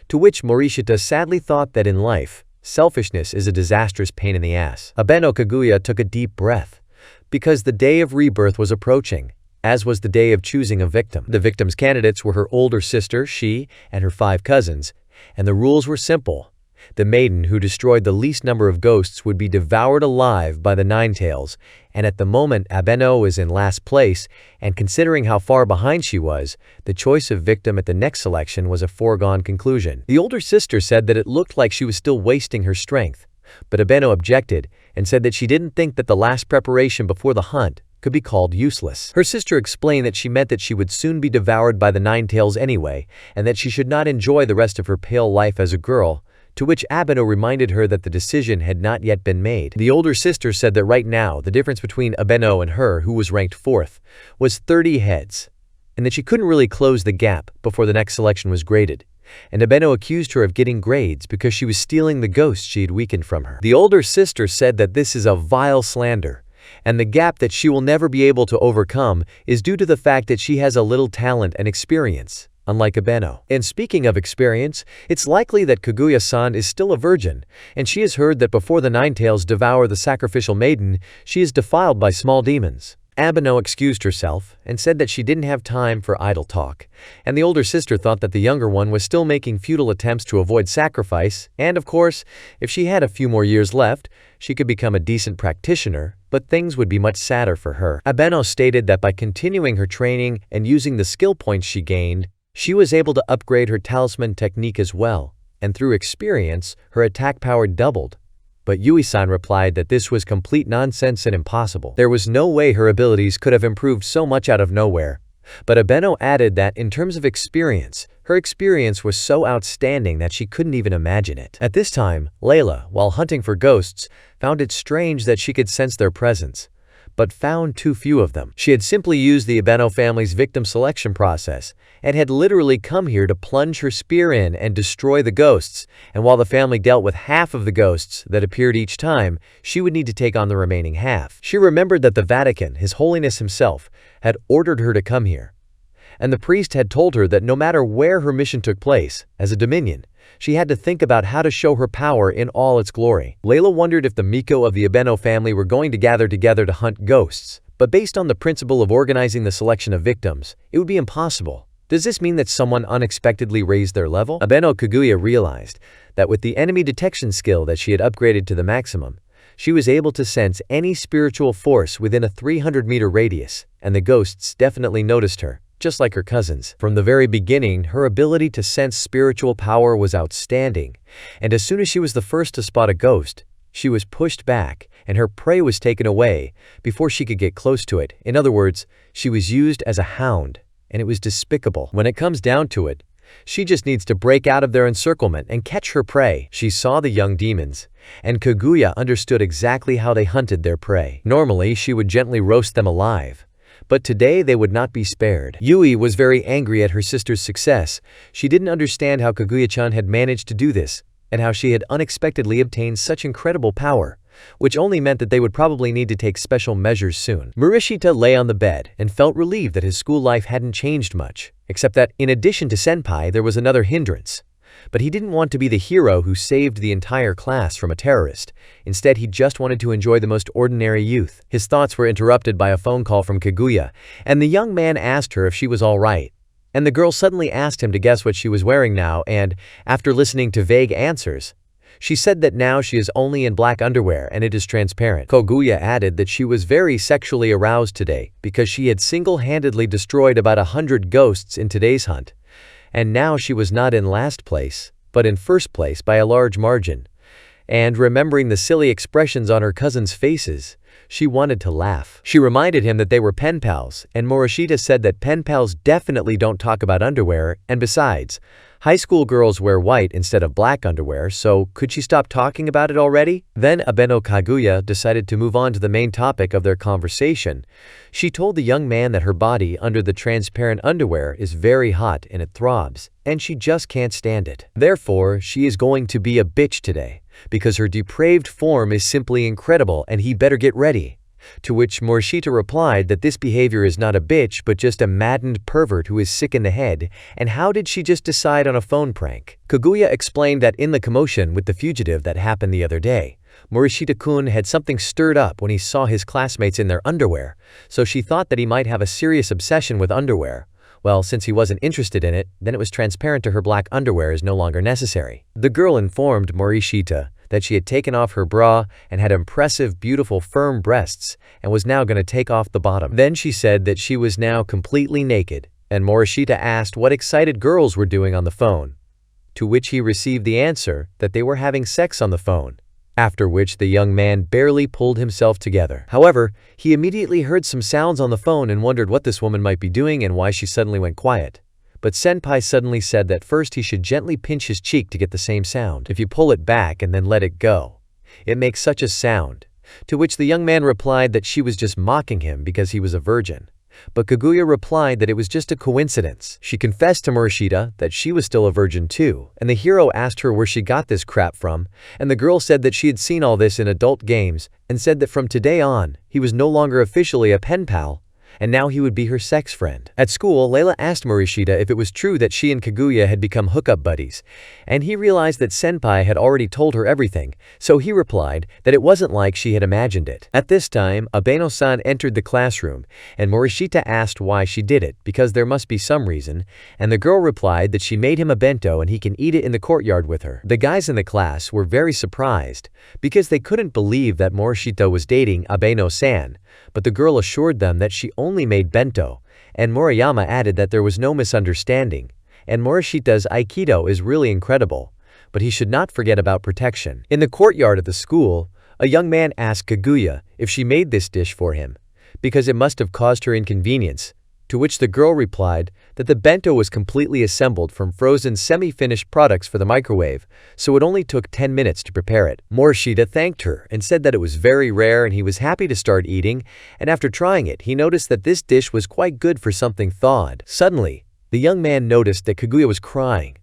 To which Morishita sadly thought that in life, selfishness is a disastrous pain in the ass. Abeno Kaguya took a deep breath, because the day of rebirth was approaching, as was the day of choosing a victim. The victim's candidates were her older sister, she, and her 5 cousins, and the rules were simple. The maiden who destroyed the least number of ghosts would be devoured alive by the Ninetales, and at the moment Abeno was in last place, and considering how far behind she was, the choice of victim at the next selection was a foregone conclusion. The older sister said that it looked like she was still wasting her strength, but Abeno objected and said that she didn't think that the last preparation before the hunt could be called useless. Her sister explained that she meant that she would soon be devoured by the Ninetales anyway, and that she should not enjoy the rest of her pale life as a girl, to which Abeno reminded her that the decision had not yet been made. The older sister said that right now, the difference between Abeno and her, who was ranked 4th, was 30 heads, and that she couldn't really close the gap before the next selection was graded. And Abeno accused her of getting grades because she was stealing the ghosts she had weakened from her. The older sister said that this is a vile slander, and the gap that she will never be able to overcome is due to the fact that she has a little talent and experience, unlike Abeno. And speaking of experience, it's likely that Kaguya-san is still a virgin, and she has heard that before the Ninetales devour the sacrificial maiden, she is defiled by small demons. Abeno excused herself and said that she didn't have time for idle talk, and the older sister thought that the younger one was still making futile attempts to avoid sacrifice, and of course, if she had a few more years left, she could become a decent practitioner, but things would be much sadder for her. Abeno stated that by continuing her training and using the skill points she gained, She was able to upgrade her talisman technique as well, and through experience, her attack power doubled. But Yui-san replied that this was complete nonsense and impossible. There was no way her abilities could have improved so much out of nowhere. But Abeno added that in terms of experience, her experience was so outstanding that she couldn't even imagine it. At this time, Lela, while hunting for ghosts, found it strange that she could sense their presence, but found too few of them. She had simply used the Abeno family's victim selection process and had literally come here to plunge her spear in and destroy the ghosts, and while the family dealt with half of the ghosts that appeared each time, she would need to take on the remaining half. She remembered that the Vatican, His Holiness himself, had ordered her to come here, and the priest had told her that no matter where her mission took place, as a dominion, she had to think about how to show her power in all its glory. Lela wondered if the Miko of the Abeno family were going to gather together to hunt ghosts, but based on the principle of organizing the selection of victims, it would be impossible. Does this mean that someone unexpectedly raised their level? Abeno Kaguya realized that with the enemy detection skill that she had upgraded to the maximum, she was able to sense any spiritual force within a 300-meter radius, and the ghosts definitely noticed her, just like her cousins. From the very beginning, her ability to sense spiritual power was outstanding, and as soon as she was the first to spot a ghost, she was pushed back and her prey was taken away before she could get close to it. In other words, she was used as a hound, and it was despicable. When it comes down to it, she just needs to break out of their encirclement and catch her prey. She saw the young demons, and Kaguya understood exactly how they hunted their prey. Normally, she would gently roast them alive, but today they would not be spared. Yui was very angry at her sister's success. She didn't understand how Kaguya-chan had managed to do this, and how she had unexpectedly obtained such incredible power, which only meant that they would probably need to take special measures soon. Morishita lay on the bed and felt relieved that his school life hadn't changed much, except that in addition to senpai there was another hindrance. But he didn't want to be the hero who saved the entire class from a terrorist. Instead, he just wanted to enjoy the most ordinary youth. His thoughts were interrupted by a phone call from Kaguya, and the young man asked her if she was all right. And the girl suddenly asked him to guess what she was wearing now, and, after listening to vague answers, she said that now she is only in black underwear and it is transparent. Kaguya added that she was very sexually aroused today because she had single-handedly destroyed about 100 ghosts in today's hunt. And now she was not in last place, but in first place by a large margin. And remembering the silly expressions on her cousins' faces, she wanted to laugh. She reminded him that they were pen pals, and Morishita said that pen pals definitely don't talk about underwear, and besides, high school girls wear white instead of black underwear, so could she stop talking about it already? Then Abeno Kaguya decided to move on to the main topic of their conversation. She told the young man that her body under the transparent underwear is very hot and it throbs, and she just can't stand it. Therefore, she is going to be a bitch today, because her depraved form is simply incredible and he better get ready. To which Morishita replied that this behavior is not a bitch but just a maddened pervert who is sick in the head, and how did she just decide on a phone prank? Kaguya explained that in the commotion with the fugitive that happened the other day, Morishita-kun had something stirred up when he saw his classmates in their underwear, so she thought that he might have a serious obsession with underwear. Well, since he wasn't interested in it, then it was transparent to her black underwear is no longer necessary. The girl informed Morishita that she had taken off her bra and had impressive, beautiful, firm breasts and was now going to take off the bottom. Then she said that she was now completely naked, and Morishita asked what excited girls were doing on the phone, to which he received the answer that they were having sex on the phone, after which the young man barely pulled himself together. However, he immediately heard some sounds on the phone and wondered what this woman might be doing and why she suddenly went quiet. But senpai suddenly said that first he should gently pinch his cheek to get the same sound. If you pull it back and then let it go, it makes such a sound. To which the young man replied that she was just mocking him because he was a virgin. But Kaguya replied that it was just a coincidence. She confessed to Morishita that she was still a virgin too, and the hero asked her where she got this crap from, and the girl said that she had seen all this in adult games, and said that from today on, he was no longer officially a pen pal, and now he would be her sex friend. At school, Lela asked Morishita if it was true that she and Kaguya had become hookup buddies, and he realized that senpai had already told her everything, so he replied that it wasn't like she had imagined it. At this time, Abeno-san entered the classroom, and Morishita asked why she did it, because there must be some reason, and the girl replied that she made him a bento and he can eat it in the courtyard with her. The guys in the class were very surprised, because they couldn't believe that Morishita was dating Abeno-san, but the girl assured them that she only made bento, and Moriyama added that there was no misunderstanding, and Morishita's aikido is really incredible, but he should not forget about protection. In the courtyard of the school, a young man asked Kaguya if she made this dish for him, because it must have caused her inconvenience, to which the girl replied that the bento was completely assembled from frozen semi-finished products for the microwave, so it only took 10 minutes to prepare it. Morishita thanked her and said that it was very rare and he was happy to start eating, and after trying it, he noticed that this dish was quite good for something thawed. Suddenly, the young man noticed that Kaguya was crying.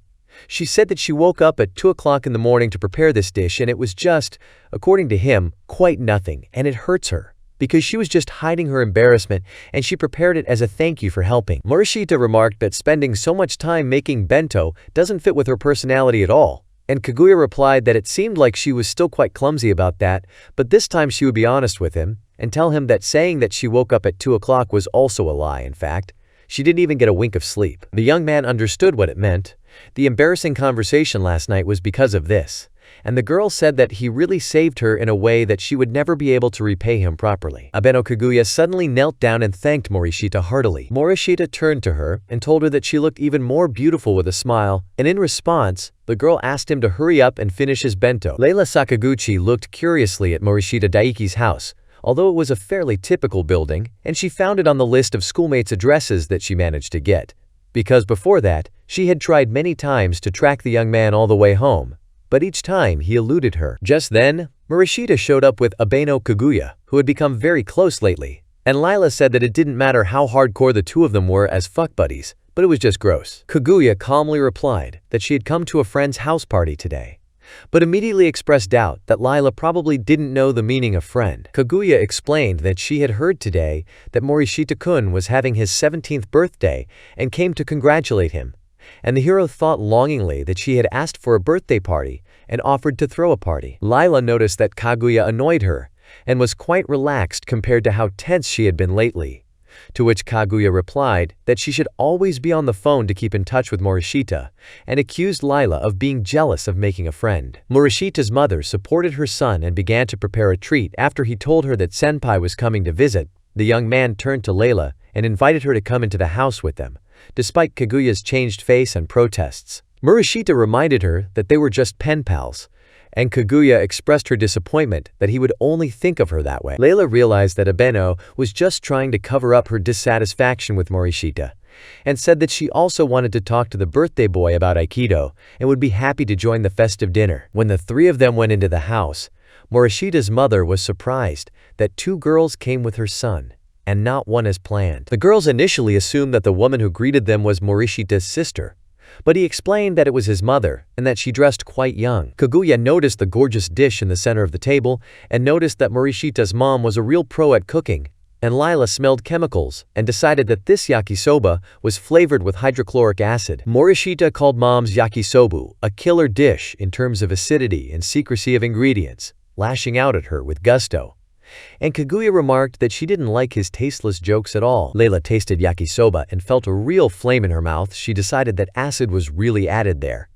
She said that she woke up at 2 o'clock in the morning to prepare this dish and it was just, according to him, quite nothing, and it hurts her, because she was just hiding her embarrassment and she prepared it as a thank you for helping. Morishita remarked that spending so much time making bento doesn't fit with her personality at all, and Kaguya replied that it seemed like she was still quite clumsy about that, but this time she would be honest with him and tell him that saying that she woke up at 2 o'clock was also a lie. In fact, she didn't even get a wink of sleep. The young man understood what it meant. The embarrassing conversation last night was because of this, and the girl said that he really saved her in a way that she would never be able to repay him properly. Abeno Kaguya suddenly knelt down and thanked Morishita heartily. Morishita turned to her and told her that she looked even more beautiful with a smile, and in response, the girl asked him to hurry up and finish his bento. Lela Sakaguchi looked curiously at Morishita Daiki's house, although it was a fairly typical building, and she found it on the list of schoolmates' addresses that she managed to get, because before that, she had tried many times to track the young man all the way home, but each time he eluded her. Just then, Morishita showed up with Abeno Kaguya, who had become very close lately, and Lela said that it didn't matter how hardcore the two of them were as fuck buddies, but it was just gross. Kaguya calmly replied that she had come to a friend's house party today, but immediately expressed doubt that Lela probably didn't know the meaning of friend. Kaguya explained that she had heard today that Morishita-kun was having his 17th birthday and came to congratulate him, and the hero thought longingly that she had asked for a birthday party and offered to throw a party. Lela noticed that Kaguya annoyed her and was quite relaxed compared to how tense she had been lately, to which Kaguya replied that she should always be on the phone to keep in touch with Morishita, and accused Lela of being jealous of making a friend. Morishita's mother supported her son and began to prepare a treat after he told her that Senpai was coming to visit. The young man turned to Lela and invited her to come into the house with them, despite Kaguya's changed face and protests. Morishita reminded her that they were just pen pals, and Kaguya expressed her disappointment that he would only think of her that way. Lela realized that Abeno was just trying to cover up her dissatisfaction with Morishita, and said that she also wanted to talk to the birthday boy about Aikido and would be happy to join the festive dinner. When the three of them went into the house, Morishita's mother was surprised that 2 girls came with her son, and not one as planned. The girls initially assumed that the woman who greeted them was Morishita's sister, but he explained that it was his mother and that she dressed quite young. Kaguya noticed the gorgeous dish in the center of the table and noticed that Morishita's mom was a real pro at cooking, and Lela smelled chemicals and decided that this yakisoba was flavored with hydrochloric acid. Morishita called mom's yakisoba a killer dish in terms of acidity and secrecy of ingredients, lashing out at her with gusto, and Kaguya remarked that she didn't like his tasteless jokes at all. Lela tasted yakisoba and felt a real flame in her mouth. She decided that acid was really added there,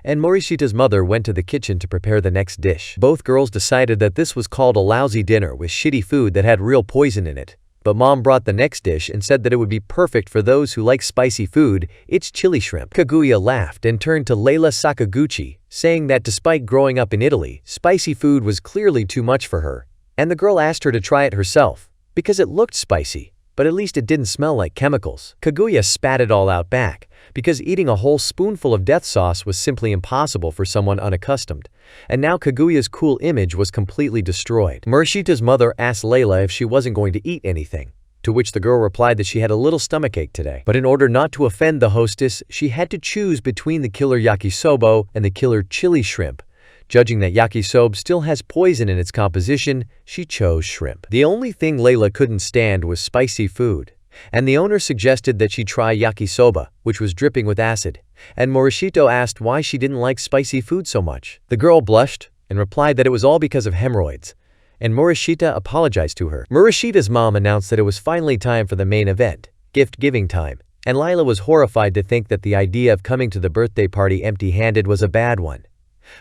and Morishita's mother went to the kitchen to prepare the next dish. Both girls decided that this was called a lousy dinner with shitty food that had real poison in it, but mom brought the next dish and said that it would be perfect for those who like spicy food. It's chili shrimp. Kaguya laughed and turned to Lela Sakaguchi, saying that despite growing up in Italy, spicy food was clearly too much for her, and the girl asked her to try it herself, because it looked spicy, but at least it didn't smell like chemicals. Kaguya spat it all out back, because eating a whole spoonful of death sauce was simply impossible for someone unaccustomed, and now Kaguya's cool image was completely destroyed. Morishita's mother asked Lela if she wasn't going to eat anything, to which the girl replied that she had a little stomachache today. But in order not to offend the hostess, she had to choose between the killer yakisoba and the killer chili shrimp. Judging that yakisoba still has poison in its composition, she chose shrimp. The only thing Lela couldn't stand was spicy food, and the owner suggested that she try yakisoba, which was dripping with acid, and Morishita asked why she didn't like spicy food so much. The girl blushed and replied that it was all because of hemorrhoids, and Morishita apologized to her. Morishita's mom announced that it was finally time for the main event, gift-giving time, and Lela was horrified to think that the idea of coming to the birthday party empty-handed was a bad one.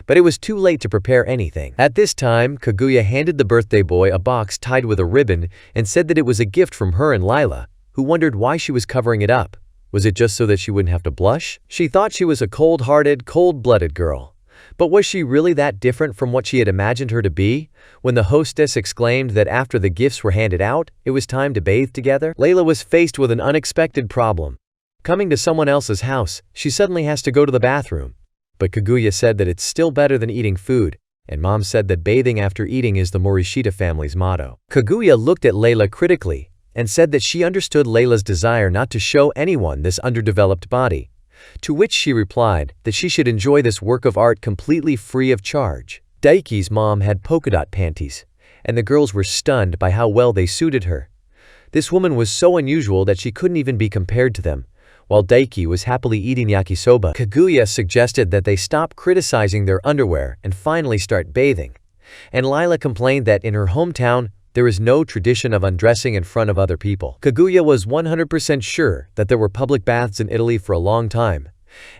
But it was too late to prepare anything. At this time, Kaguya handed the birthday boy a box tied with a ribbon and said that it was a gift from her and Lela, who wondered why she was covering it up. Was it just so that she wouldn't have to blush? She thought she was a cold-hearted, cold-blooded girl. But was she really that different from what she had imagined her to be? When the hostess exclaimed that after the gifts were handed out, it was time to bathe together, Lela was faced with an unexpected problem. Coming to someone else's house, she suddenly has to go to the bathroom. But Kaguya said that it's still better than eating food, and Mom said that bathing after eating is the Morishita family's motto. Kaguya looked at Lela critically and said that she understood Lela's desire not to show anyone this underdeveloped body, to which she replied that she should enjoy this work of art completely free of charge. Daiki's mom had polka dot panties, and the girls were stunned by how well they suited her. This woman was so unusual that she couldn't even be compared to them. While Daiki was happily eating yakisoba, Kaguya suggested that they stop criticizing their underwear and finally start bathing. And Lela complained that in her hometown, there is no tradition of undressing in front of other people. Kaguya was 100% sure that there were public baths in Italy for a long time,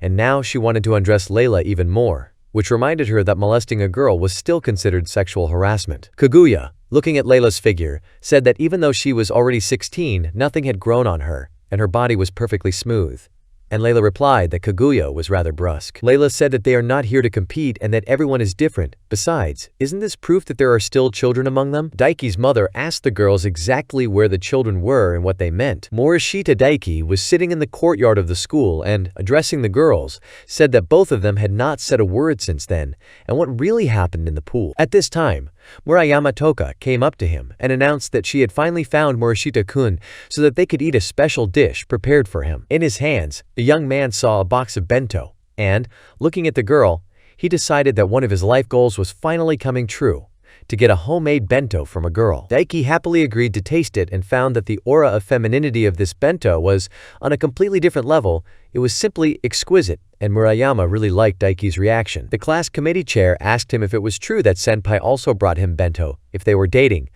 and now she wanted to undress Lela even more, which reminded her that molesting a girl was still considered sexual harassment. Kaguya, looking at Lela's figure, said that even though she was already 16, nothing had grown on her, and her body was perfectly smooth. And Lela replied that Kaguya was rather brusque. Lela said that they are not here to compete and that everyone is different. Besides, isn't this proof that there are still children among them? Daiki's mother asked the girls exactly where the children were and what they meant. Morishita Daiki was sitting in the courtyard of the school and, addressing the girls, said that both of them had not said a word since then, and what really happened in the pool. At this time, Murayama Touka came up to him and announced that she had finally found Morishita-kun so that they could eat a special dish prepared for him. In his hands, the young man saw a box of bento, and, looking at the girl, he decided that one of his life goals was finally coming true, to get a homemade bento from a girl. Daiki happily agreed to taste it and found that the aura of femininity of this bento was on a completely different level. It was simply exquisite, and Murayama really liked Daiki's reaction. The class committee chair asked him if it was true that Senpai also brought him bento if they were dating,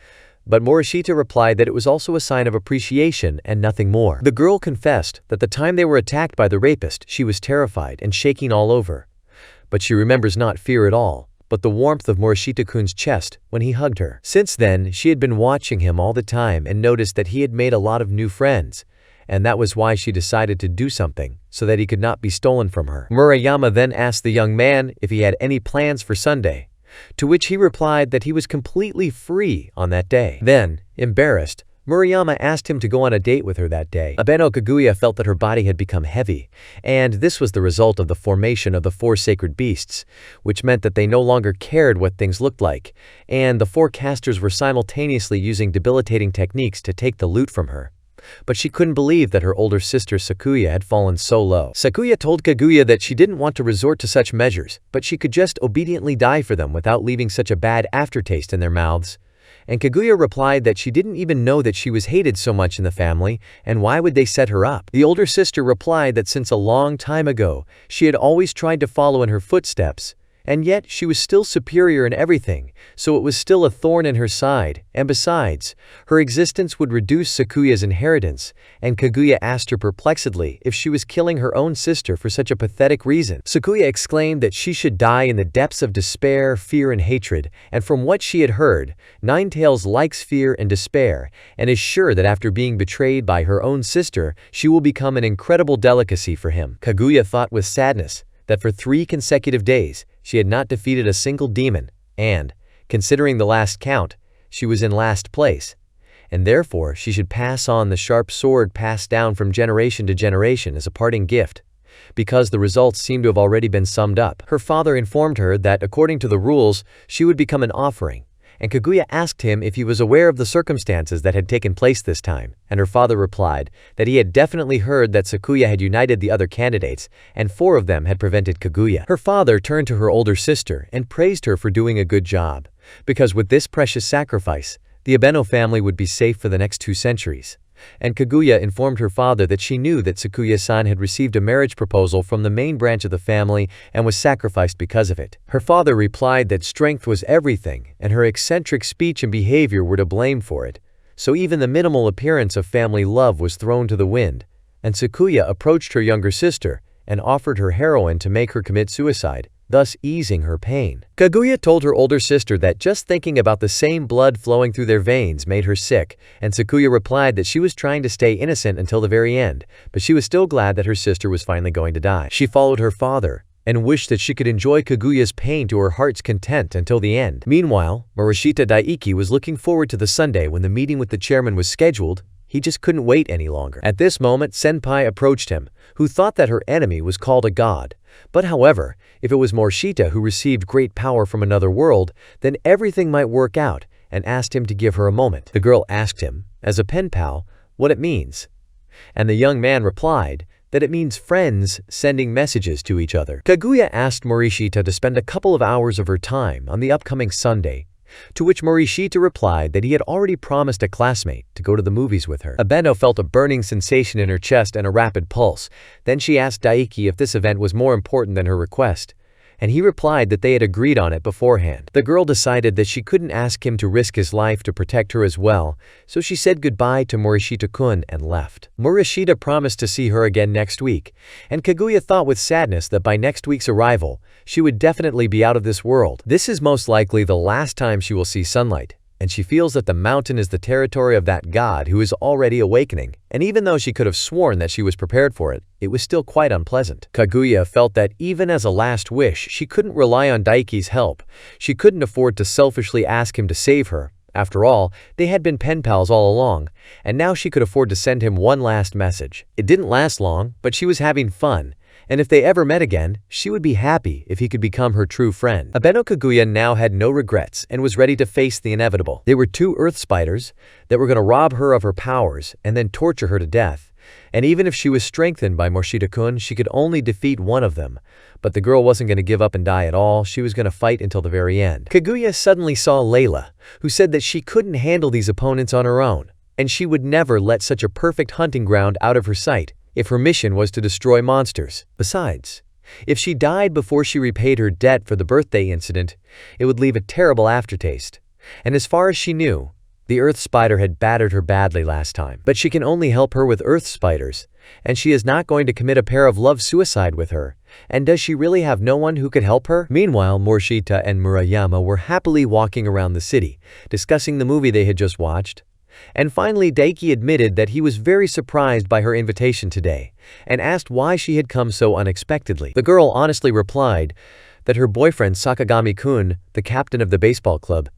but Morishita replied that it was also a sign of appreciation and nothing more. The girl confessed that the time they were attacked by the rapist, she was terrified and shaking all over. But she remembers not fear at all, but the warmth of Morishita-kun's chest when he hugged her. Since then, she had been watching him all the time and noticed that he had made a lot of new friends, and that was why she decided to do something, so that he could not be stolen from her. Murayama then asked the young man if he had any plans for Sunday, to which he replied that he was completely free on that day. Then, embarrassed, Murayama asked him to go on a date with her that day. Abeno Kaguya felt that her body had become heavy, and this was the result of the formation of the 4 sacred beasts, which meant that they no longer cared what things looked like, and the 4 casters were simultaneously using debilitating techniques to take the loot from her. But she couldn't believe that her older sister Sakuya had fallen so low. Sakuya told Kaguya that she didn't want to resort to such measures, but she could just obediently die for them without leaving such a bad aftertaste in their mouths. And Kaguya replied that she didn't even know that she was hated so much in the family, and why would they set her up? The older sister replied that since a long time ago, she had always tried to follow in her footsteps, and yet she was still superior in everything, so it was still a thorn in her side, and besides, her existence would reduce Sakuya's inheritance, and Kaguya asked her perplexedly if she was killing her own sister for such a pathetic reason. Sakuya exclaimed that she should die in the depths of despair, fear, and hatred, and from what she had heard, Ninetales likes fear and despair, and is sure that after being betrayed by her own sister, she will become an incredible delicacy for him. Kaguya thought with sadness that for 3 consecutive days, she had not defeated a single demon, and, considering the last count, she was in last place, and therefore she should pass on the sharp sword passed down from generation to generation as a parting gift, because the results seemed to have already been summed up. Her father informed her that according to the rules, she would become an offering, and Kaguya asked him if he was aware of the circumstances that had taken place this time, and her father replied that he had definitely heard that Sakuya had united the other candidates, and 4 of them had prevented Kaguya. Her father turned to her older sister and praised her for doing a good job, because with this precious sacrifice, the Abeno family would be safe for the next 2 centuries. And Kaguya informed her father that she knew that Sakuya-san had received a marriage proposal from the main branch of the family and was sacrificed because of it. Her father replied that strength was everything, and her eccentric speech and behavior were to blame for it, so even the minimal appearance of family love was thrown to the wind, and Sakuya approached her younger sister and offered her heroin to make her commit suicide, thus easing her pain. Kaguya told her older sister that just thinking about the same blood flowing through their veins made her sick, and Sakuya replied that she was trying to stay innocent until the very end, but she was still glad that her sister was finally going to die. She followed her father and wished that she could enjoy Kaguya's pain to her heart's content until the end. Meanwhile, Morishita Daiki was looking forward to the Sunday when the meeting with the chairman was scheduled. He just couldn't wait any longer. At this moment, Senpai approached him, who thought that her enemy was called a god. But however, if it was Morishita who received great power from another world, then everything might work out, and asked him to give her a moment. The girl asked him, as a pen pal, what it means. And the young man replied that it means friends sending messages to each other. Kaguya asked Morishita to spend a couple of hours of her time on the upcoming Sunday, to which Morishita replied that he had already promised a classmate to go to the movies with her. Abeno felt a burning sensation in her chest and a rapid pulse. Then she asked Daiki if this event was more important than her request, and he replied that they had agreed on it beforehand. The girl decided that she couldn't ask him to risk his life to protect her as well, so she said goodbye to Morishita-kun and left. Morishita promised to see her again next week, and Kaguya thought with sadness that by next week's arrival, she would definitely be out of this world. This is most likely the last time she will see sunlight, and she feels that the mountain is the territory of that god who is already awakening, and even though she could have sworn that she was prepared for it, it was still quite unpleasant. Kaguya felt that even as a last wish, she couldn't rely on Daiki's help. She couldn't afford to selfishly ask him to save her. After all, they had been pen pals all along, and now she could afford to send him one last message. It didn't last long, but she was having fun, and if they ever met again, she would be happy if he could become her true friend. Abeno Kaguya now had no regrets and was ready to face the inevitable. There were two earth spiders that were going to rob her of her powers and then torture her to death. And even if she was strengthened by Morishita-kun, she could only defeat one of them. But the girl wasn't going to give up and die at all. She was going to fight until the very end. Kaguya suddenly saw Lela, who said that she couldn't handle these opponents on her own, and she would never let such a perfect hunting ground out of her sight if her mission was to destroy monsters. Besides, if she died before she repaid her debt for the birthday incident, it would leave a terrible aftertaste. And as far as she knew, the earth spider had battered her badly last time. But she can only help her with earth spiders, and she is not going to commit a pair of love suicide with her. And does she really have no one who could help her? Meanwhile, Morishita and Murayama were happily walking around the city, discussing the movie they had just watched. And finally, Daiki admitted that he was very surprised by her invitation today, and asked why she had come so unexpectedly. The girl honestly replied that her boyfriend Sakagami-kun, the captain of the baseball club,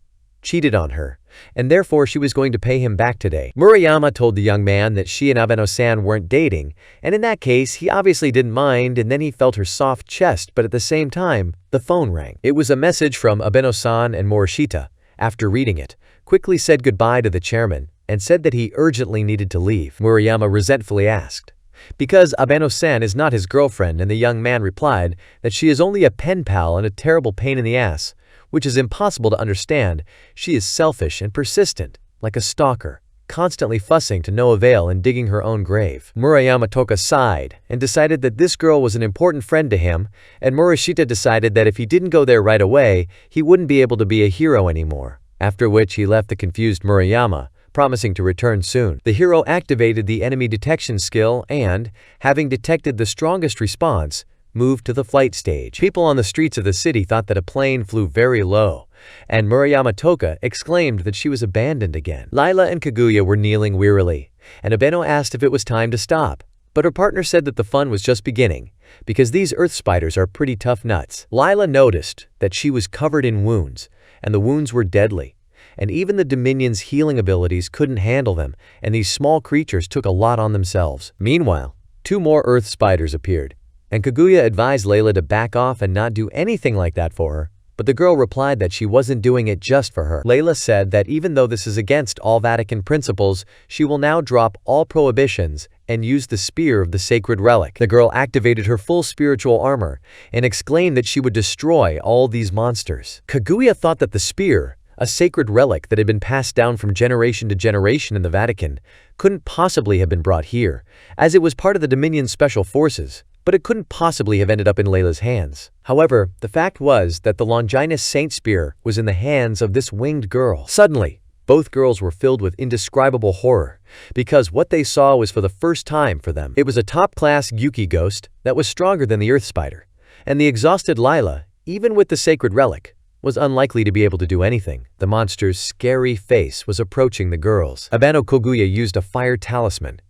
cheated on her, and therefore she was going to pay him back today. Murayama told the young man that she and Abeno-san weren't dating, and in that case, he obviously didn't mind, and then he felt her soft chest, but at the same time, the phone rang. It was a message from Abeno-san, and Morishita, after reading it, quickly said goodbye to the chairman and said that he urgently needed to leave. Murayama resentfully asked, because Abeno-san is not his girlfriend, and the young man replied that she is only a pen pal and a terrible pain in the ass, which is impossible to understand. She is selfish and persistent, like a stalker, constantly fussing to no avail and digging her own grave. Murayama Touka sighed and decided that this girl was an important friend to him, and Morishita decided that if he didn't go there right away, he wouldn't be able to be a hero anymore. After which he left the confused Murayama, promising to return soon. The hero activated the enemy detection skill and, having detected the strongest response, moved to the flight stage. People on the streets of the city thought that a plane flew very low, and Murayama Touka exclaimed that she was abandoned again. Lela and Kaguya were kneeling wearily, and Abeno asked if it was time to stop, but her partner said that the fun was just beginning, because these earth spiders are pretty tough nuts. Lela noticed that she was covered in wounds, and the wounds were deadly, and even the Dominion's healing abilities couldn't handle them, and these small creatures took a lot on themselves. Meanwhile, two more earth spiders appeared, and Kaguya advised Lela to back off and not do anything like that for her, but the girl replied that she wasn't doing it just for her. Lela said that even though this is against all Vatican principles, she will now drop all prohibitions and use the spear of the sacred relic. The girl activated her full spiritual armor and exclaimed that she would destroy all these monsters. Kaguya thought that the spear, a sacred relic that had been passed down from generation to generation in the Vatican, couldn't possibly have been brought here, as it was part of the Dominion's special forces, but it couldn't possibly have ended up in Lela's hands. However, the fact was that the Longinus Saint Spear was in the hands of this winged girl. Suddenly, both girls were filled with indescribable horror, because what they saw was for the first time for them. It was a top-class Yuki ghost that was stronger than the earth spider, and the exhausted Lela even with the sacred relic, was unlikely to be able to do anything. The monster's scary face was approaching the girls. Abeno Kaguya used a fire talisman.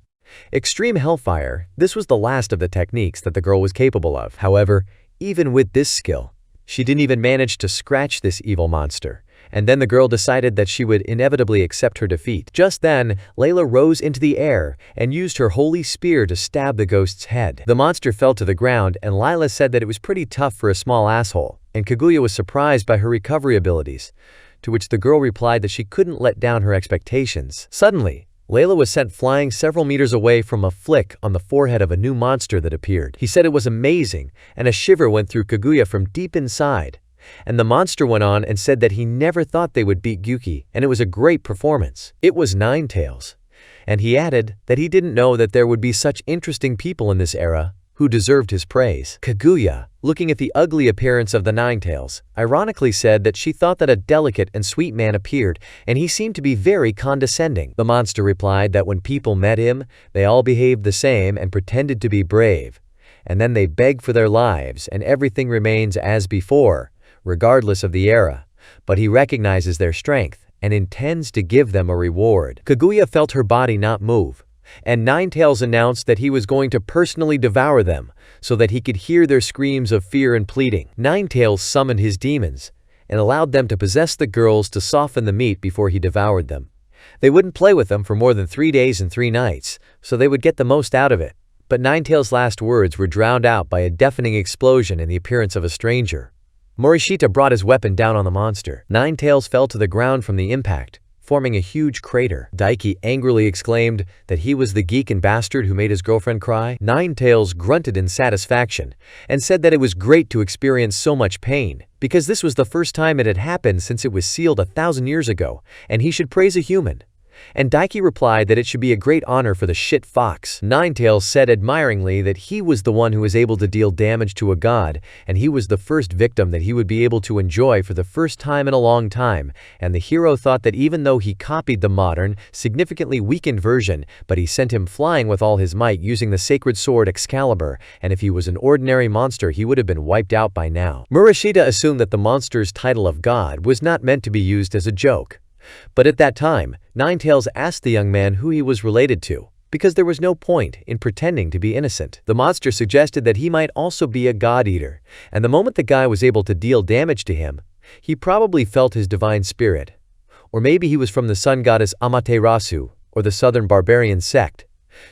Extreme hellfire, this was the last of the techniques that the girl was capable of. However, even with this skill, she didn't even manage to scratch this evil monster. And then the girl decided that she would inevitably accept her defeat. Just then, Lela rose into the air and used her holy spear to stab the ghost's head. The monster fell to the ground, and Lela said that it was pretty tough for a small asshole, and Kaguya was surprised by her recovery abilities, to which the girl replied that she couldn't let down her expectations. Suddenly, Lela was sent flying several meters away from a flick on the forehead of a new monster that appeared. He said it was amazing, and a shiver went through Kaguya from deep inside. And the monster went on and said that he never thought they would beat Gyuki, and it was a great performance. It was Ninetales. And he added that he didn't know that there would be such interesting people in this era who deserved his praise. Kaguya, looking at the ugly appearance of the Ninetales, ironically said that she thought that a delicate and sweet man appeared, and he seemed to be very condescending. The monster replied that when people met him, they all behaved the same and pretended to be brave. And then they begged for their lives, and everything remains as before, regardless of the era, but he recognizes their strength and intends to give them a reward. Kaguya felt her body not move, and Ninetales announced that he was going to personally devour them so that he could hear their screams of fear and pleading. Ninetales summoned his demons and allowed them to possess the girls to soften the meat before he devoured them. They wouldn't play with them for more than 3 days and 3 nights, so they would get the most out of it. But Ninetales' last words were drowned out by a deafening explosion and the appearance of a stranger. Morishita brought his weapon down on the monster. Ninetales fell to the ground from the impact, forming a huge crater. Daiki angrily exclaimed that he was the geek and bastard who made his girlfriend cry. Ninetales grunted in satisfaction and said that it was great to experience so much pain, because this was the first time it had happened since it was sealed 1,000 years ago, and he should praise a human. And Daiki replied that it should be a great honor for the shit fox. Ninetales said admiringly that he was the one who was able to deal damage to a god, and he was the first victim that he would be able to enjoy for the first time in a long time, and the hero thought that even though he copied the modern, significantly weakened version, but he sent him flying with all his might using the sacred sword Excalibur, and if he was an ordinary monster he would have been wiped out by now. Murashita assumed that the monster's title of god was not meant to be used as a joke. But at that time, Ninetales asked the young man who he was related to, because there was no point in pretending to be innocent. The monster suggested that he might also be a god-eater, and the moment the guy was able to deal damage to him, he probably felt his divine spirit. Or maybe he was from the sun goddess Amaterasu, or the southern barbarian sect,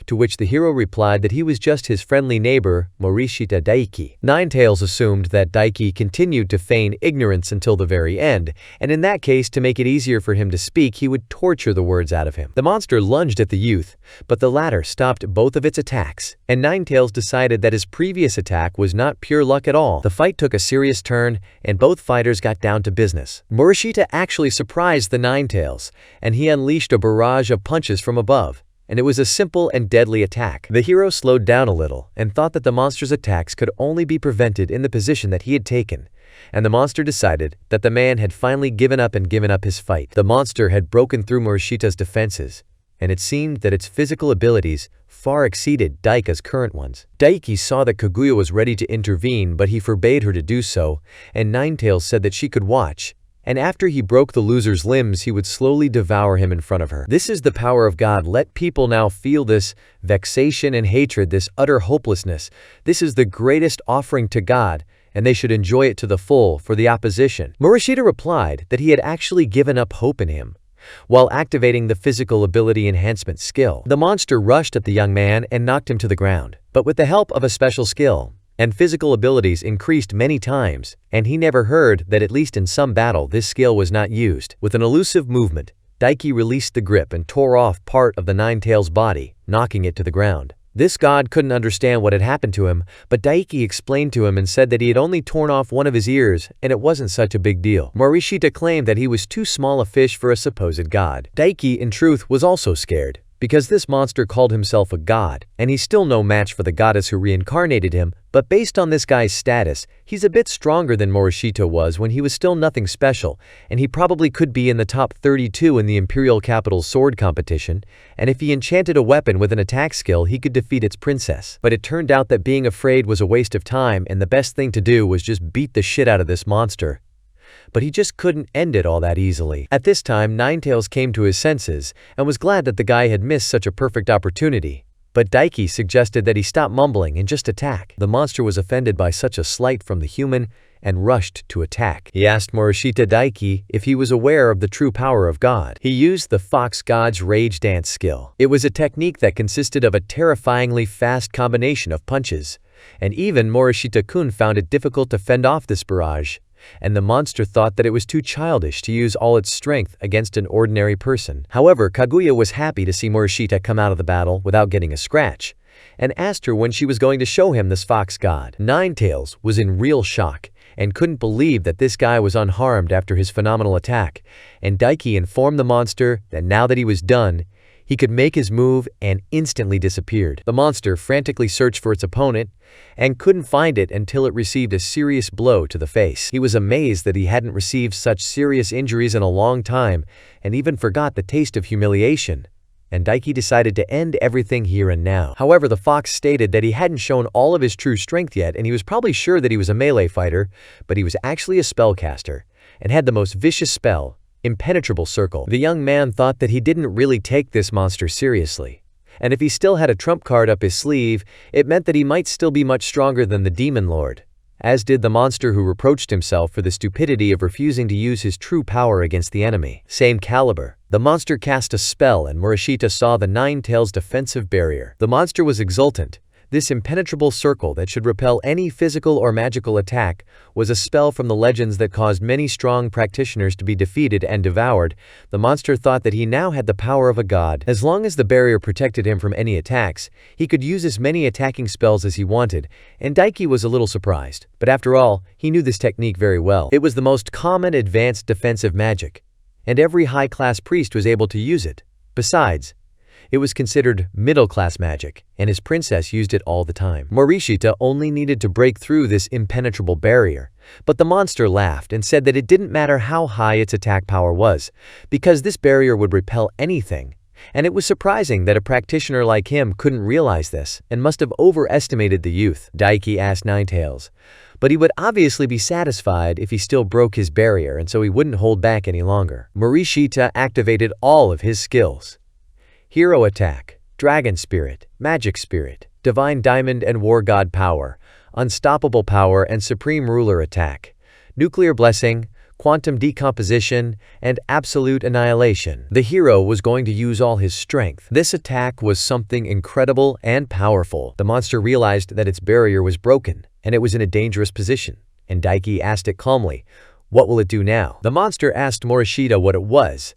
to which the hero replied that he was just his friendly neighbor, Morishita Daiki. Ninetales assumed that Daiki continued to feign ignorance until the very end, and in that case, to make it easier for him to speak, he would torture the words out of him. The monster lunged at the youth, but the latter stopped both of its attacks, and Ninetales decided that his previous attack was not pure luck at all. The fight took a serious turn, and both fighters got down to business. Morishita actually surprised the Ninetales, and he unleashed a barrage of punches from above, and it was a simple and deadly attack. The hero slowed down a little and thought that the monster's attacks could only be prevented in the position that he had taken, and the monster decided that the man had finally given up his fight. The monster had broken through Morishita's defenses, and it seemed that its physical abilities far exceeded Daika's current ones. Daiki saw that Kaguya was ready to intervene, but he forbade her to do so, and Ninetales said that she could watch, and after he broke the loser's limbs, he would slowly devour him in front of her. This is the power of God. Let people now feel this vexation and hatred, this utter hopelessness. This is the greatest offering to God, and they should enjoy it to the full for the opposition. Morishita replied that he had actually given up hope in him, while activating the physical ability enhancement skill. The monster rushed at the young man and knocked him to the ground, but with the help of a special skill, and physical abilities increased many times, and he never heard that at least in some battle this skill was not used. With an elusive movement, Daiki released the grip and tore off part of the Ninetales' body, knocking it to the ground. This god couldn't understand what had happened to him, but Daiki explained to him and said that he had only torn off one of his ears and it wasn't such a big deal. Morishita claimed that he was too small a fish for a supposed god. Daiki, in truth, was also scared, because this monster called himself a god, and he's still no match for the goddess who reincarnated him, but based on this guy's status, he's a bit stronger than Morishita was when he was still nothing special, and he probably could be in the top 32 in the Imperial Capital's sword competition, and if he enchanted a weapon with an attack skill, he could defeat its princess. But it turned out that being afraid was a waste of time, and the best thing to do was just beat the shit out of this monster. But he just couldn't end it all that easily. At this time, Ninetales came to his senses and was glad that the guy had missed such a perfect opportunity. But Daiki suggested that he stop mumbling and just attack. The monster was offended by such a slight from the human and rushed to attack. He asked Morishita Daiki if he was aware of the true power of God. He used the Fox God's Rage Dance skill. It was a technique that consisted of a terrifyingly fast combination of punches, and even Morishita-kun found it difficult to fend off this barrage, and the monster thought that it was too childish to use all its strength against an ordinary person. However, Kaguya was happy to see Morishita come out of the battle without getting a scratch, and asked her when she was going to show him this fox god. Ninetales was in real shock and couldn't believe that this guy was unharmed after his phenomenal attack, and Daiki informed the monster that now that he was done, he could make his move and instantly disappeared. The monster frantically searched for its opponent and couldn't find it until it received a serious blow to the face. He was amazed that he hadn't received such serious injuries in a long time and even forgot the taste of humiliation, and Daiki decided to end everything here and now. However, the fox stated that he hadn't shown all of his true strength yet, and he was probably sure that he was a melee fighter, but he was actually a spellcaster and had the most vicious spell, Impenetrable Circle. The young man thought that he didn't really take this monster seriously, and if he still had a trump card up his sleeve, it meant that he might still be much stronger than the Demon Lord, as did the monster who reproached himself for the stupidity of refusing to use his true power against the enemy. Same caliber. The monster cast a spell and Morishita saw the Ninetales defensive barrier. The monster was exultant. This impenetrable circle that should repel any physical or magical attack was a spell from the legends that caused many strong practitioners to be defeated and devoured. The monster thought that he now had the power of a god. As long as the barrier protected him from any attacks, he could use as many attacking spells as he wanted, and Daiki was a little surprised. But after all, he knew this technique very well. It was the most common advanced defensive magic, and every high-class priest was able to use it. Besides, it was considered middle-class magic, and his princess used it all the time. Morishita only needed to break through this impenetrable barrier, but the monster laughed and said that it didn't matter how high its attack power was, because this barrier would repel anything, and it was surprising that a practitioner like him couldn't realize this and must have overestimated the youth. Daiki asked Ninetales, but he would obviously be satisfied if he still broke his barrier, and so he wouldn't hold back any longer. Morishita activated all of his skills. Hero Attack, Dragon Spirit, Magic Spirit, Divine Diamond and War God Power, Unstoppable Power and Supreme Ruler Attack, Nuclear Blessing, Quantum Decomposition, and Absolute Annihilation. The hero was going to use all his strength. This attack was something incredible and powerful. The monster realized that its barrier was broken, and it was in a dangerous position, and Daiki asked it calmly, "What will it do now?" The monster asked Morishita what it was,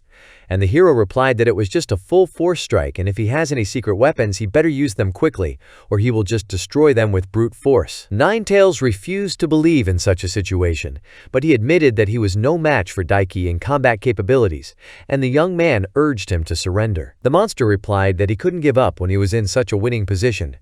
and the hero replied that it was just a full force strike, and if he has any secret weapons, he better use them quickly, or he will just destroy them with brute force. Ninetales refused to believe in such a situation, but he admitted that he was no match for Daiki in combat capabilities, and the young man urged him to surrender. The monster replied that he couldn't give up when he was in such a winning position,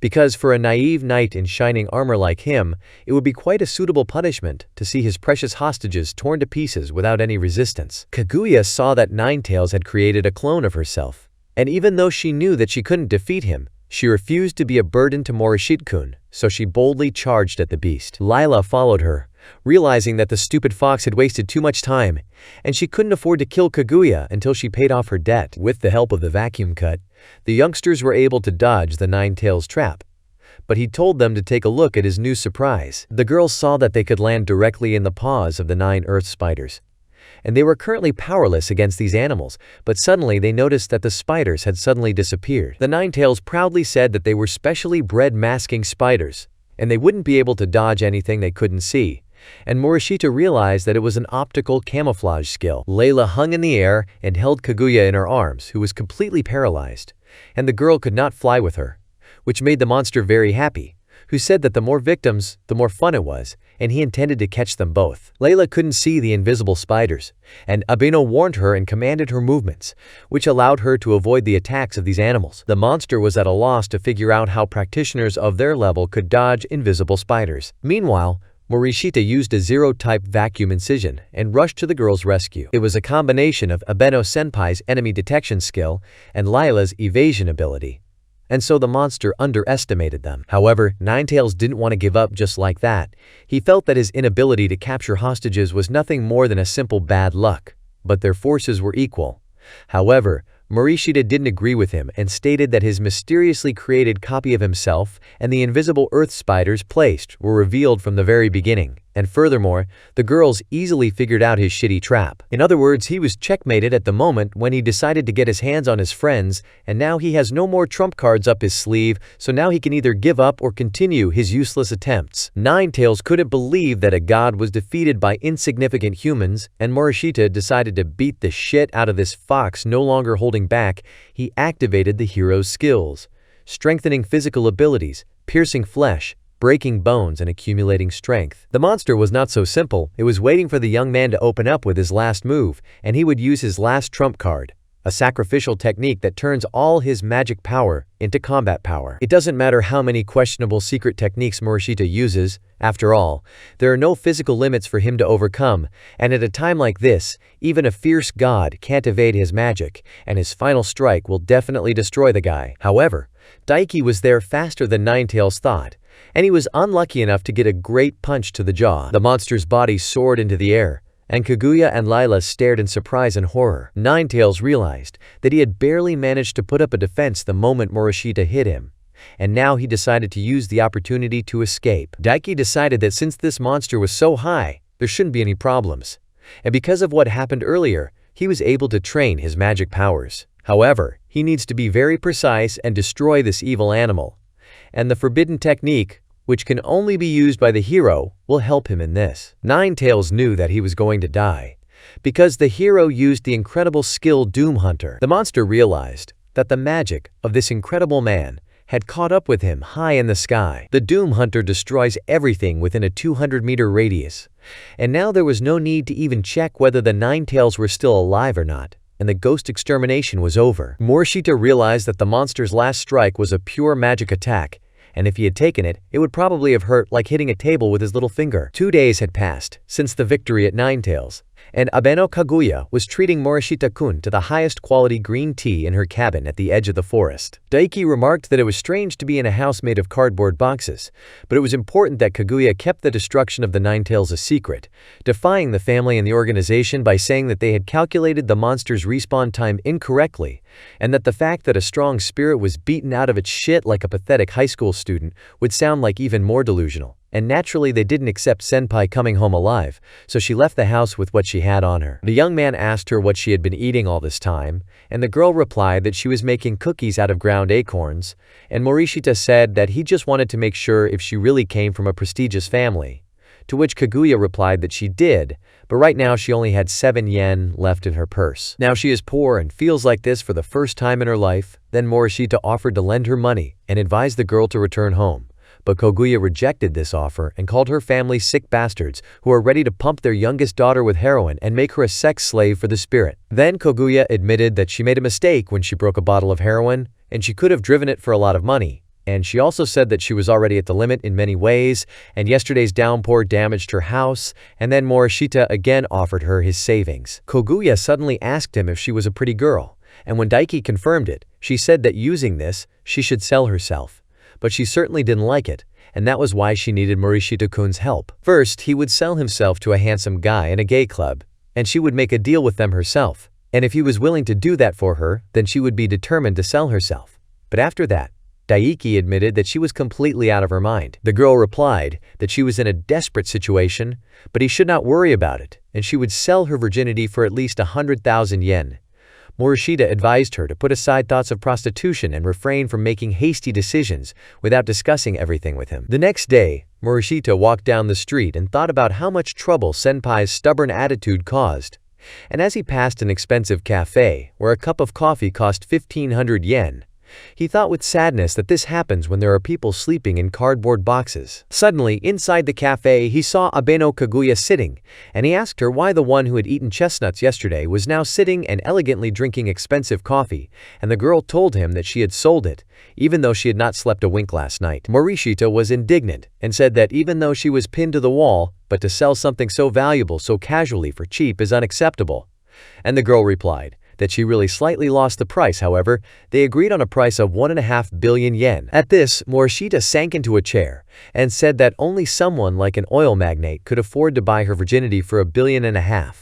because for a naive knight in shining armor like him, it would be quite a suitable punishment to see his precious hostages torn to pieces without any resistance. Kaguya saw that Ninetales had created a clone of herself, and even though she knew that she couldn't defeat him, she refused to be a burden to Morishita-kun, so she boldly charged at the beast. Lela followed her, realizing that the stupid fox had wasted too much time, and she couldn't afford to kill Kaguya until she paid off her debt. With the help of the vacuum cut, the youngsters were able to dodge the Ninetales trap, but he told them to take a look at his new surprise. The girls saw that they could land directly in the paws of the 9 earth spiders, and they were currently powerless against these animals, but suddenly they noticed that the spiders had suddenly disappeared. The Ninetales proudly said that they were specially bred masking spiders, and they wouldn't be able to dodge anything they couldn't see, and Morishita realized that it was an optical camouflage skill. Lela hung in the air and held Kaguya in her arms, who was completely paralyzed, and the girl could not fly with her, which made the monster very happy, who said that the more victims, the more fun it was, and he intended to catch them both. Lela couldn't see the invisible spiders, and Abeno warned her and commanded her movements, which allowed her to avoid the attacks of these animals. The monster was at a loss to figure out how practitioners of their level could dodge invisible spiders. Meanwhile, Morishita used a zero-type vacuum incision and rushed to the girl's rescue. It was a combination of Abeno-senpai's enemy detection skill and Lila's evasion ability, and so the monster underestimated them. However, Ninetales didn't want to give up just like that. He felt that his inability to capture hostages was nothing more than a simple bad luck, but their forces were equal. However, Morishita didn't agree with him and stated that his mysteriously created copy of himself and the invisible earth spiders placed were revealed from the very beginning, and furthermore, the girls easily figured out his shitty trap. In other words, he was checkmated at the moment when he decided to get his hands on his friends, and now he has no more trump cards up his sleeve, so now he can either give up or continue his useless attempts. Ninetales couldn't believe that a god was defeated by insignificant humans, and Morishita decided to beat the shit out of this fox. No longer holding back, he activated the hero's skills, strengthening physical abilities, piercing flesh, breaking bones, and accumulating strength. The monster was not so simple. It was waiting for the young man to open up with his last move, and he would use his last trump card, a sacrificial technique that turns all his magic power into combat power. It doesn't matter how many questionable secret techniques Morishita uses. After all, there are no physical limits for him to overcome, and at a time like this, even a fierce god can't evade his magic, and his final strike will definitely destroy the guy. However, Daiki was there faster than Ninetales thought, and he was unlucky enough to get a great punch to the jaw. The monster's body soared into the air, and Kaguya and Lela stared in surprise and horror. Ninetales realized that he had barely managed to put up a defense the moment Morishita hit him, and now he decided to use the opportunity to escape. Daiki decided that since this monster was so high, there shouldn't be any problems, and because of what happened earlier, he was able to train his magic powers. However, he needs to be very precise and destroy this evil animal, and the forbidden technique, which can only be used by the hero, will help him in this. Ninetales knew that he was going to die, because the hero used the incredible skill Doom Hunter. The monster realized that the magic of this incredible man had caught up with him high in the sky. The Doom Hunter destroys everything within a 200-meter radius, and now there was no need to even check whether the Ninetales were still alive or not, and the ghost extermination was over. Morishita realized that the monster's last strike was a pure magic attack, and if he had taken it, it would probably have hurt like hitting a table with his little finger. 2 days had passed since the victory at Ninetales, and Abeno Kaguya was treating Morishita-kun to the highest quality green tea in her cabin at the edge of the forest. Daiki remarked that it was strange to be in a house made of cardboard boxes, but it was important that Kaguya kept the destruction of the Ninetales a secret, defying the family and the organization by saying that they had calculated the monster's respawn time incorrectly, and that the fact that a strong spirit was beaten out of its shit like a pathetic high school student would sound like even more delusional. And naturally they didn't accept Senpai coming home alive, so she left the house with what she had on her. The young man asked her what she had been eating all this time, and the girl replied that she was making cookies out of ground acorns, and Morishita said that he just wanted to make sure if she really came from a prestigious family, to which Kaguya replied that she did, but right now she only had 7 yen left in her purse. Now she is poor and feels like this for the first time in her life. Then Morishita offered to lend her money and advised the girl to return home. But Kaguya rejected this offer and called her family sick bastards who are ready to pump their youngest daughter with heroin and make her a sex slave for the spirit. Then Kaguya admitted that she made a mistake when she broke a bottle of heroin, and she could have driven it for a lot of money. And she also said that she was already at the limit in many ways, and yesterday's downpour damaged her house, and then Morishita again offered her his savings. Kaguya suddenly asked him if she was a pretty girl, and when Daiki confirmed it, she said that using this, she should sell herself. But she certainly didn't like it, and that was why she needed Morishita-kun's help. First, he would sell himself to a handsome guy in a gay club, and she would make a deal with them herself. And if he was willing to do that for her, then she would be determined to sell herself. But after that, Daiki admitted that she was completely out of her mind. The girl replied that she was in a desperate situation, but he should not worry about it, and she would sell her virginity for at least 100,000 yen. Morishita advised her to put aside thoughts of prostitution and refrain from making hasty decisions without discussing everything with him. The next day, Morishita walked down the street and thought about how much trouble Senpai's stubborn attitude caused. And as he passed an expensive cafe, where a cup of coffee cost 1,500 yen, He thought with sadness that this happens when there are people sleeping in cardboard boxes. Suddenly, inside the cafe, he saw Abeno Kaguya sitting, and he asked her why the one who had eaten chestnuts yesterday was now sitting and elegantly drinking expensive coffee, and the girl told him that she had sold it, even though she had not slept a wink last night. Morishita was indignant and said that even though she was pinned to the wall, but to sell something so valuable so casually for cheap is unacceptable. And the girl replied that she really slightly lost the price. However, they agreed on a price of 1.5 billion yen. At this, Morishita sank into a chair and said that only someone like an oil magnate could afford to buy her virginity for 1.5 billion.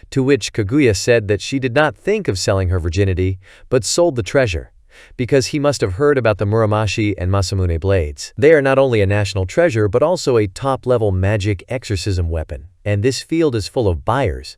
To which Kaguya said that she did not think of selling her virginity, but sold the treasure, because he must have heard about the Muramashi and Masamune blades. They are not only a national treasure but also a top-level magic exorcism weapon, and this field is full of buyers.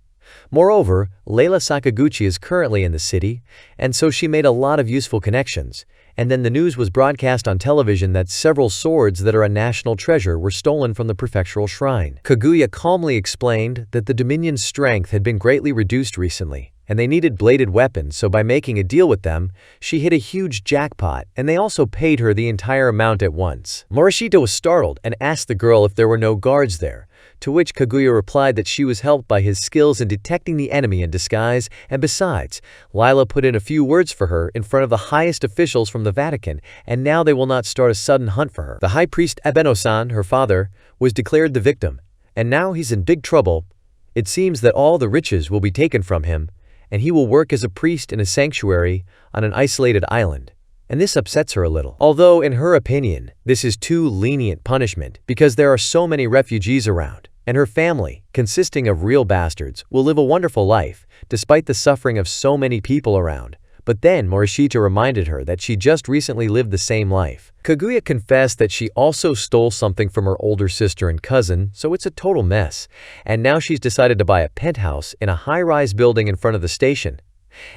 Moreover, Lela Sakaguchi is currently in the city, and so she made a lot of useful connections, and then the news was broadcast on television that several swords that are a national treasure were stolen from the prefectural shrine. Kaguya calmly explained that the Dominion's strength had been greatly reduced recently, and they needed bladed weapons, so by making a deal with them, she hit a huge jackpot, and they also paid her the entire amount at once. Morishita was startled and asked the girl if there were no guards there, to which Kaguya replied that she was helped by his skills in detecting the enemy in disguise, and besides, Lela put in a few words for her in front of the highest officials from the Vatican, and now they will not start a sudden hunt for her. The high priest Abeno-san, her father, was declared the victim, and now he's in big trouble. It seems that all the riches will be taken from him, and he will work as a priest in a sanctuary on an isolated island. And this upsets her a little. Although, in her opinion, this is too lenient punishment because there are so many refugees around, and her family, consisting of real bastards, will live a wonderful life, despite the suffering of so many people around. But then Morishita reminded her that she just recently lived the same life. Kaguya confessed that she also stole something from her older sister and cousin, so it's a total mess. And now she's decided to buy a penthouse in a high-rise building in front of the station.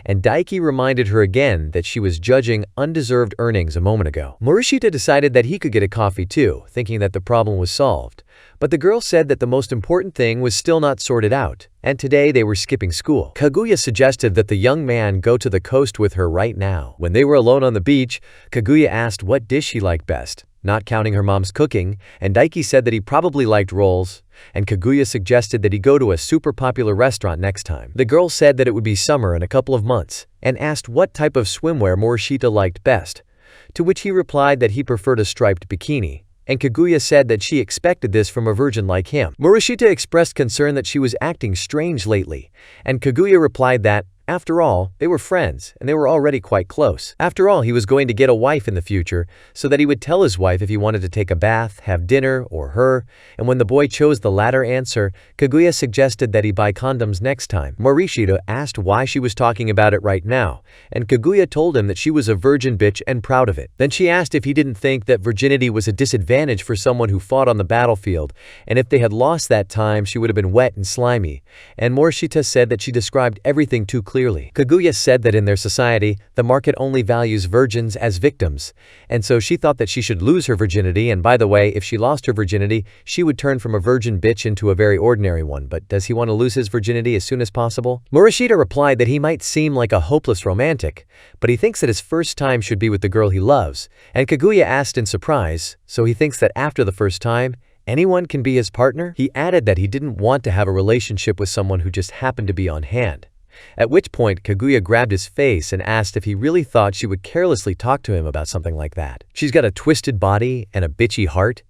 And Daiki reminded her again that she was judging undeserved earnings a moment ago. Morishita decided that he could get a coffee too, thinking that the problem was solved. But the girl said that the most important thing was still not sorted out, and today they were skipping school. Kaguya suggested that the young man go to the coast with her right now. When they were alone on the beach, Kaguya asked what dish she liked best, not counting her mom's cooking, and Daiki said that he probably liked rolls, and Kaguya suggested that he go to a super popular restaurant next time. The girl said that it would be summer in a couple of months, and asked what type of swimwear Morishita liked best, to which he replied that he preferred a striped bikini, and Kaguya said that she expected this from a virgin like him. Morishita expressed concern that she was acting strange lately, and Kaguya replied that, after all, they were friends, and they were already quite close. After all, he was going to get a wife in the future, so that he would tell his wife if he wanted to take a bath, have dinner, or her, and when the boy chose the latter answer, Kaguya suggested that he buy condoms next time. Morishita asked why she was talking about it right now, and Kaguya told him that she was a virgin bitch and proud of it. Then she asked if he didn't think that virginity was a disadvantage for someone who fought on the battlefield, and if they had lost that time, she would have been wet and slimy, and Morishita said that she described everything too clearly. Kaguya said that in their society, the market only values virgins as victims, and so she thought that she should lose her virginity, and by the way, if she lost her virginity, she would turn from a virgin bitch into a very ordinary one. But does he want to lose his virginity as soon as possible? Morishita replied that he might seem like a hopeless romantic, but he thinks that his first time should be with the girl he loves, and Kaguya asked in surprise, so he thinks that after the first time, anyone can be his partner? He added that he didn't want to have a relationship with someone who just happened to be on hand. At which point, Kaguya grabbed his face and asked if he really thought she would carelessly talk to him about something like that. She's got a twisted body and a bitchy heart,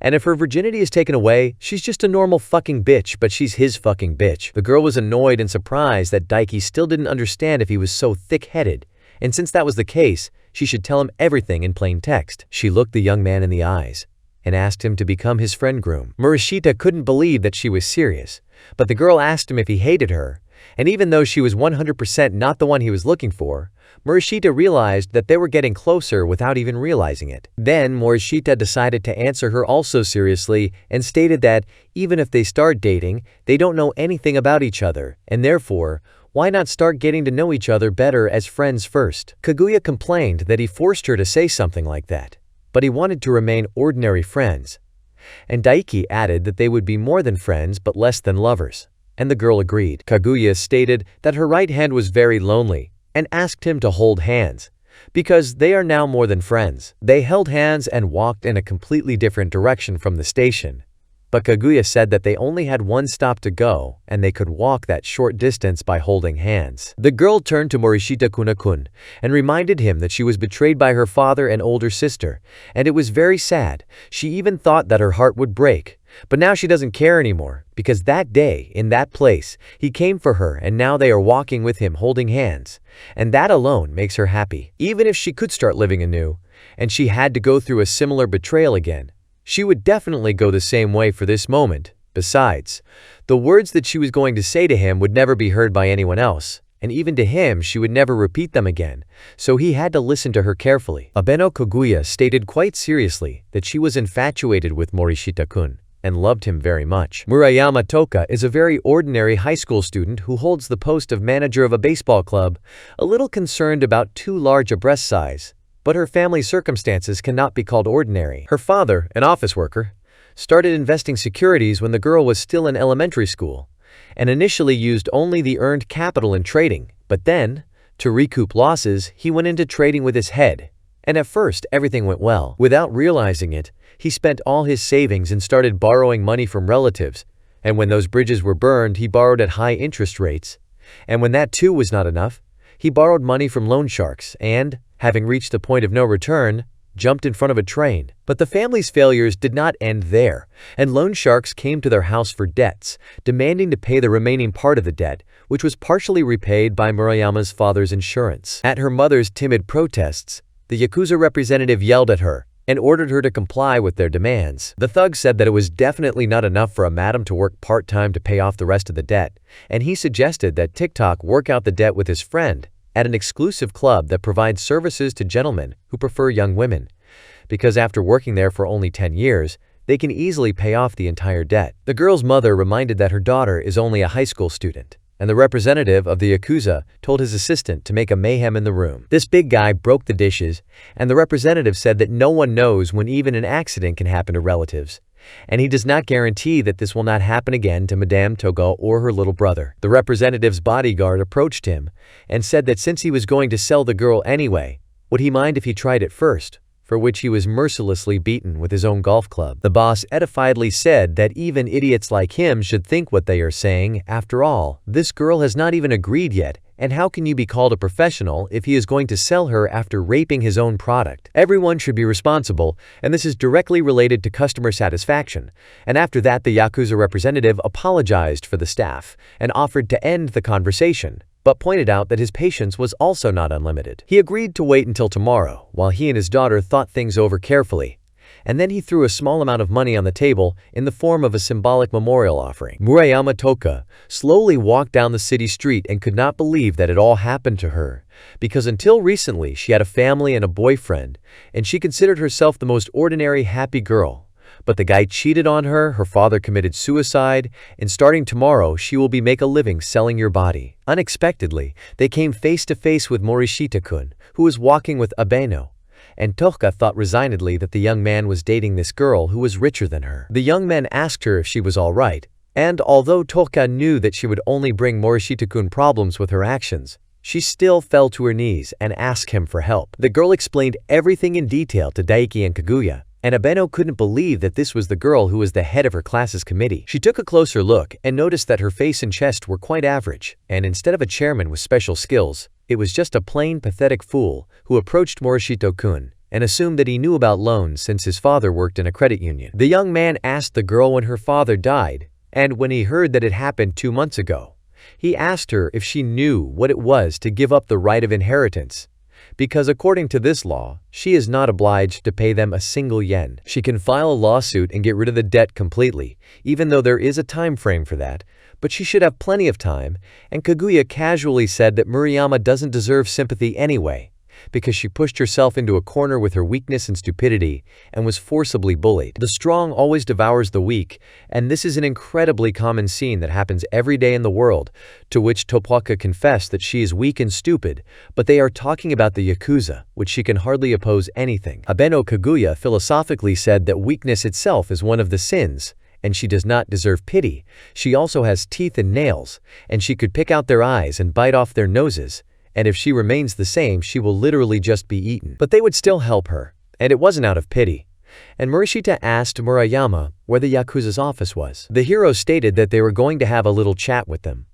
and if her virginity is taken away, she's just a normal fucking bitch, but she's his fucking bitch. The girl was annoyed and surprised that Daiki still didn't understand if he was so thick-headed, and since that was the case, she should tell him everything in plain text. She looked the young man in the eyes and asked him to become his friend groom. Morishita couldn't believe that she was serious, but the girl asked him if he hated her, and even though she was 100% not the one he was looking for, Morishita realized that they were getting closer without even realizing it. Then Morishita decided to answer her also seriously and stated that even if they start dating, they don't know anything about each other, and therefore, why not start getting to know each other better as friends first? Kaguya complained that he forced her to say something like that, but he wanted to remain ordinary friends. And Daiki added that they would be more than friends but less than lovers. And the girl agreed. Kaguya stated that her right hand was very lonely and asked him to hold hands, because they are now more than friends. They held hands and walked in a completely different direction from the station. But Kaguya said that they only had one stop to go, and they could walk that short distance by holding hands. The girl turned to Morishita Kunakun and reminded him that she was betrayed by her father and older sister, and it was very sad. She even thought that her heart would break. But now she doesn't care anymore, because that day, in that place, he came for her and now they are walking with him holding hands. And that alone makes her happy. Even if she could start living anew, and she had to go through a similar betrayal again, she would definitely go the same way for this moment. Besides, the words that she was going to say to him would never be heard by anyone else, and even to him she would never repeat them again, so he had to listen to her carefully. Abeno Kaguya stated quite seriously that she was infatuated with Morishita-kun and loved him very much. Murayama Touka is a very ordinary high school student who holds the post of manager of a baseball club, a little concerned about too large a breast size. But her family circumstances cannot be called ordinary. Her father, an office worker, started investing securities when the girl was still in elementary school, and initially used only the earned capital in trading. But then, to recoup losses, he went into trading with his head. And at first, everything went well. Without realizing it, he spent all his savings and started borrowing money from relatives. And when those bridges were burned, he borrowed at high interest rates. And when that too was not enough, he borrowed money from loan sharks and, having reached the point of no return, jumped in front of a train. But the family's failures did not end there, and loan sharks came to their house for debts, demanding to pay the remaining part of the debt, which was partially repaid by Murayama's father's insurance. At her mother's timid protests, the Yakuza representative yelled at her and ordered her to comply with their demands. The thug said that it was definitely not enough for a madam to work part-time to pay off the rest of the debt, and he suggested that TikTok work out the debt with his friend at an exclusive club that provides services to gentlemen who prefer young women, because after working there for only 10 years, they can easily pay off the entire debt. The girl's mother reminded that her daughter is only a high school student, and the representative of the Yakuza told his assistant to make a mayhem in the room. This big guy broke the dishes, and the representative said that no one knows when even an accident can happen to relatives, and he does not guarantee that this will not happen again to Madame Touka or her little brother. The representative's bodyguard approached him and said that since he was going to sell the girl anyway, would he mind if he tried it first, for which he was mercilessly beaten with his own golf club. The boss edifiedly said that even idiots like him should think what they are saying. After all, this girl has not even agreed yet, and how can you be called a professional if he is going to sell her after raping his own product? Everyone should be responsible, and this is directly related to customer satisfaction. And after that, the Yakuza representative apologized for the staff and offered to end the conversation, but pointed out that his patience was also not unlimited. He agreed to wait until tomorrow, while he and his daughter thought things over carefully, and then he threw a small amount of money on the table in the form of a symbolic memorial offering. Murayama Touka slowly walked down the city street and could not believe that it all happened to her, because until recently she had a family and a boyfriend, and she considered herself the most ordinary happy girl. But the guy cheated on her, her father committed suicide, and starting tomorrow she will be make a living selling your body. Unexpectedly, they came face to face with Morishita-kun, who was walking with Abeno, and Touka thought resignedly that the young man was dating this girl who was richer than her. The young man asked her if she was all right, and although Touka knew that she would only bring Morishita-kun problems with her actions, she still fell to her knees and asked him for help. The girl explained everything in detail to Daiki and Kaguya, and Abeno couldn't believe that this was the girl who was the head of her class's committee. She took a closer look and noticed that her face and chest were quite average, and instead of a chairman with special skills, it was just a plain, pathetic fool who approached Morishita-kun and assumed that he knew about loans since his father worked in a credit union. The young man asked the girl when her father died, and when he heard that it happened 2 months ago, he asked her if she knew what it was to give up the right of inheritance, because according to this law, she is not obliged to pay them a single yen. She can file a lawsuit and get rid of the debt completely, even though there is a time frame for that, but she should have plenty of time, and Kaguya casually said that Murayama doesn't deserve sympathy anyway, because she pushed herself into a corner with her weakness and stupidity and was forcibly bullied. The strong always devours the weak, and this is an incredibly common scene that happens every day in the world, to which Touka confessed that she is weak and stupid, but they are talking about the Yakuza, which she can hardly oppose anything. Abeno Kaguya philosophically said that weakness itself is one of the sins, and she does not deserve pity. She also has teeth and nails, and she could pick out their eyes and bite off their noses, and if she remains the same, she will literally just be eaten. But they would still help her, and it wasn't out of pity. And Morishita asked Murayama where the Yakuza's office was. The hero stated that they were going to have a little chat with them,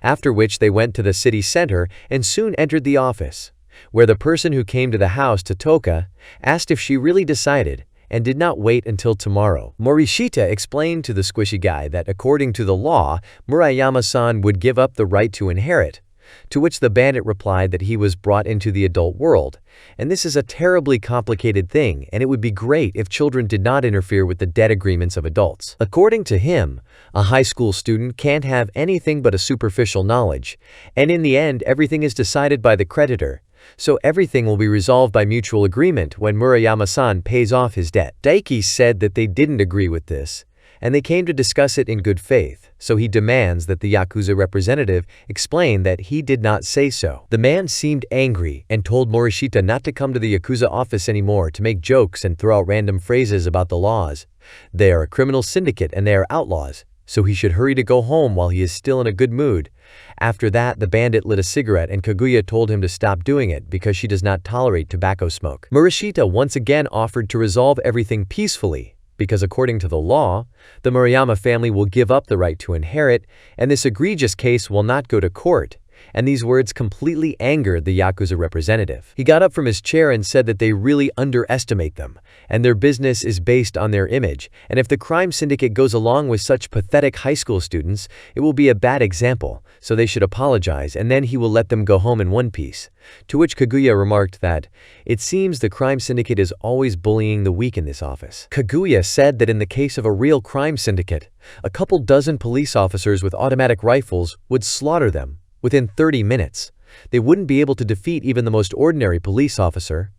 after which they went to the city center and soon entered the office, where the person who came to the house to Touka asked if she really decided and did not wait until tomorrow. Morishita explained to the squishy guy that according to the law, Murayama-san would give up the right to inherit, to which the bandit replied that he was brought into the adult world, and this is a terribly complicated thing, and it would be great if children did not interfere with the debt agreements of adults. According to him, a high school student can't have anything but a superficial knowledge, and in the end everything is decided by the creditor, so everything will be resolved by mutual agreement when Murayama-san pays off his debt. Daiki said that they didn't agree with this, and they came to discuss it in good faith, so he demands that the Yakuza representative explain that he did not say so. The man seemed angry and told Morishita not to come to the Yakuza office anymore to make jokes and throw out random phrases about the laws. They are a criminal syndicate and they are outlaws, so he should hurry to go home while he is still in a good mood. After that, the bandit lit a cigarette and Kaguya told him to stop doing it because she does not tolerate tobacco smoke. Morishita once again offered to resolve everything peacefully, because according to the law, the Murayama family will give up the right to inherit, and this egregious case will not go to court, and these words completely angered the Yakuza representative. He got up from his chair and said that they really underestimate them, and their business is based on their image, and if the crime syndicate goes along with such pathetic high school students, it will be a bad example, so they should apologize, and then he will let them go home in one piece. To which Kaguya remarked that, "It seems the crime syndicate is always bullying the weak in this office." Kaguya said that in the case of a real crime syndicate, a couple dozen police officers with automatic rifles would slaughter them within 30 minutes. They wouldn't be able to defeat even the most ordinary police officer.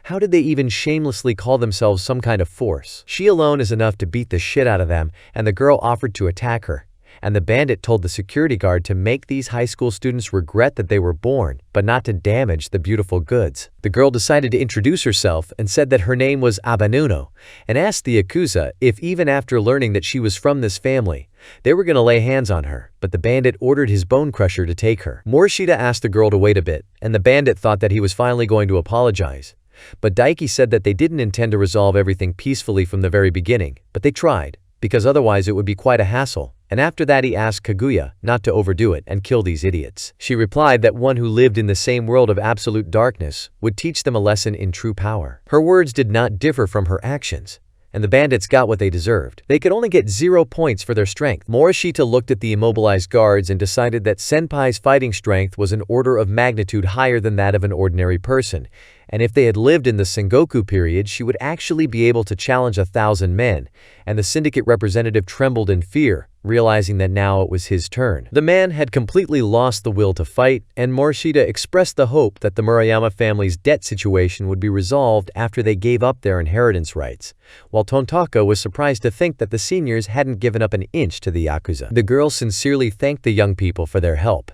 How did they even shamelessly call themselves some kind of force? She alone is enough to beat the shit out of them, and the girl offered to attack her. And the bandit told the security guard to make these high school students regret that they were born, but not to damage the beautiful goods. The girl decided to introduce herself and said that her name was Abeno, and asked the Yakuza if even after learning that she was from this family, they were going to lay hands on her, but the bandit ordered his bone crusher to take her. Morishita asked the girl to wait a bit, and the bandit thought that he was finally going to apologize. But Daiki said that they didn't intend to resolve everything peacefully from the very beginning, but they tried, because otherwise it would be quite a hassle. And after that he asked Kaguya not to overdo it and kill these idiots. She replied that one who lived in the same world of absolute darkness would teach them a lesson in true power. Her words did not differ from her actions, and the bandits got what they deserved. They could only get 0 points for their strength. Morishita looked at the immobilized guards and decided that Senpai's fighting strength was an order of magnitude higher than that of an ordinary person, and if they had lived in the Sengoku period, she would actually be able to challenge 1,000 men, and the syndicate representative trembled in fear, realizing that now it was his turn. The man had completely lost the will to fight, and Morishita expressed the hope that the Murayama family's debt situation would be resolved after they gave up their inheritance rights, while Tontaka was surprised to think that the seniors hadn't given up an inch to the Yakuza. The girl sincerely thanked the young people for their help,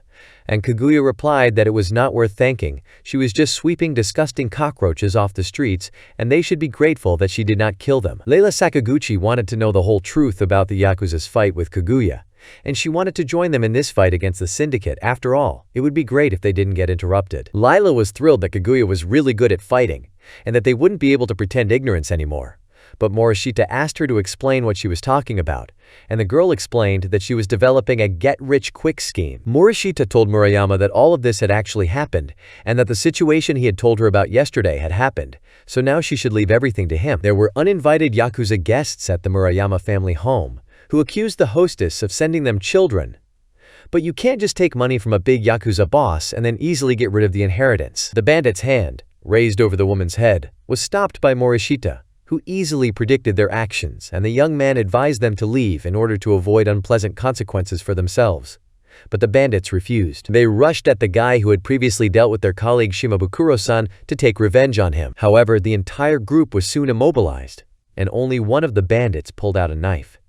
and Kaguya replied that it was not worth thanking. She was just sweeping disgusting cockroaches off the streets, and they should be grateful that she did not kill them. Lela Sakaguchi wanted to know the whole truth about the Yakuza's fight with Kaguya, and she wanted to join them in this fight against the syndicate. After all, it would be great if they didn't get interrupted. Lela was thrilled that Kaguya was really good at fighting, and that they wouldn't be able to pretend ignorance anymore. But Morishita asked her to explain what she was talking about, and the girl explained that she was developing a get-rich-quick scheme. Morishita told Murayama that all of this had actually happened, and that the situation he had told her about yesterday had happened, so now she should leave everything to him. There were uninvited Yakuza guests at the Murayama family home, who accused the hostess of sending them children. But you can't just take money from a big Yakuza boss and then easily get rid of the inheritance. The bandit's hand, raised over the woman's head, was stopped by Morishita, who easily predicted their actions, and the young man advised them to leave in order to avoid unpleasant consequences for themselves. But the bandits refused. They rushed at the guy who had previously dealt with their colleague Shimabukuro-san to take revenge on him. However, the entire group was soon immobilized, and only one of the bandits pulled out a knife.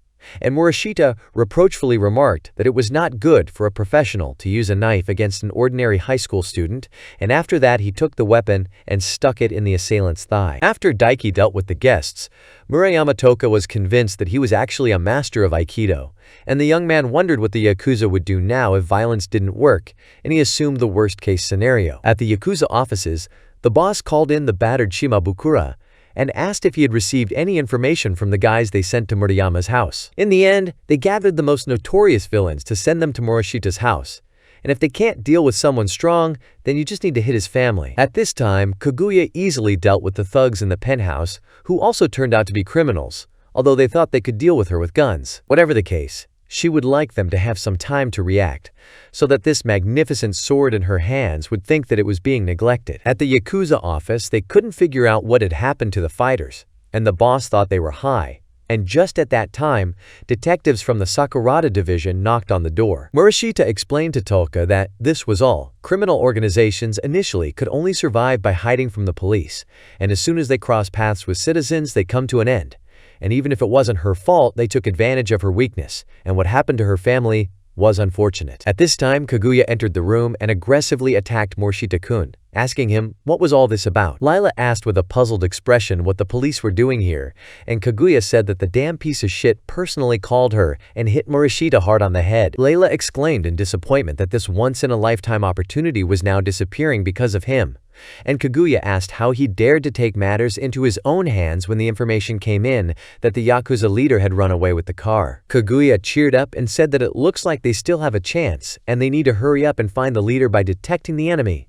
and Morishita reproachfully remarked that it was not good for a professional to use a knife against an ordinary high school student, and after that he took the weapon and stuck it in the assailant's thigh. After Daiki dealt with the guests, Murayama Touka was convinced that he was actually a master of Aikido, and the young man wondered what the Yakuza would do now if violence didn't work, and he assumed the worst-case scenario. At the Yakuza offices, the boss called in the battered Shimabukura and asked if he had received any information from the guys they sent to Murayama's house. In the end, they gathered the most notorious villains to send them to Morishita's house. And if they can't deal with someone strong, then you just need to hit his family. At this time, Kaguya easily dealt with the thugs in the penthouse, who also turned out to be criminals, although they thought they could deal with her with guns. Whatever the case, she would like them to have some time to react, so that this magnificent sword in her hands would think that it was being neglected. At the Yakuza office, they couldn't figure out what had happened to the fighters, and the boss thought they were high. And just at that time, detectives from the Sakurada division knocked on the door. Morishita explained to Touka that this was all. Criminal organizations initially could only survive by hiding from the police, and as soon as they cross paths with citizens, they come to an end. And even if it wasn't her fault, they took advantage of her weakness, and what happened to her family was unfortunate. At this time, Kaguya entered the room and aggressively attacked Morishita-kun, asking him what was all this about. Lela asked with a puzzled expression what the police were doing here, and Kaguya said that the damn piece of shit personally called her and hit Morishita hard on the head. Lela exclaimed in disappointment that this once-in-a-lifetime opportunity was now disappearing because of him. And Kaguya asked how he dared to take matters into his own hands when the information came in that the Yakuza leader had run away with the car. Kaguya cheered up and said that it looks like they still have a chance and they need to hurry up and find the leader by detecting the enemy.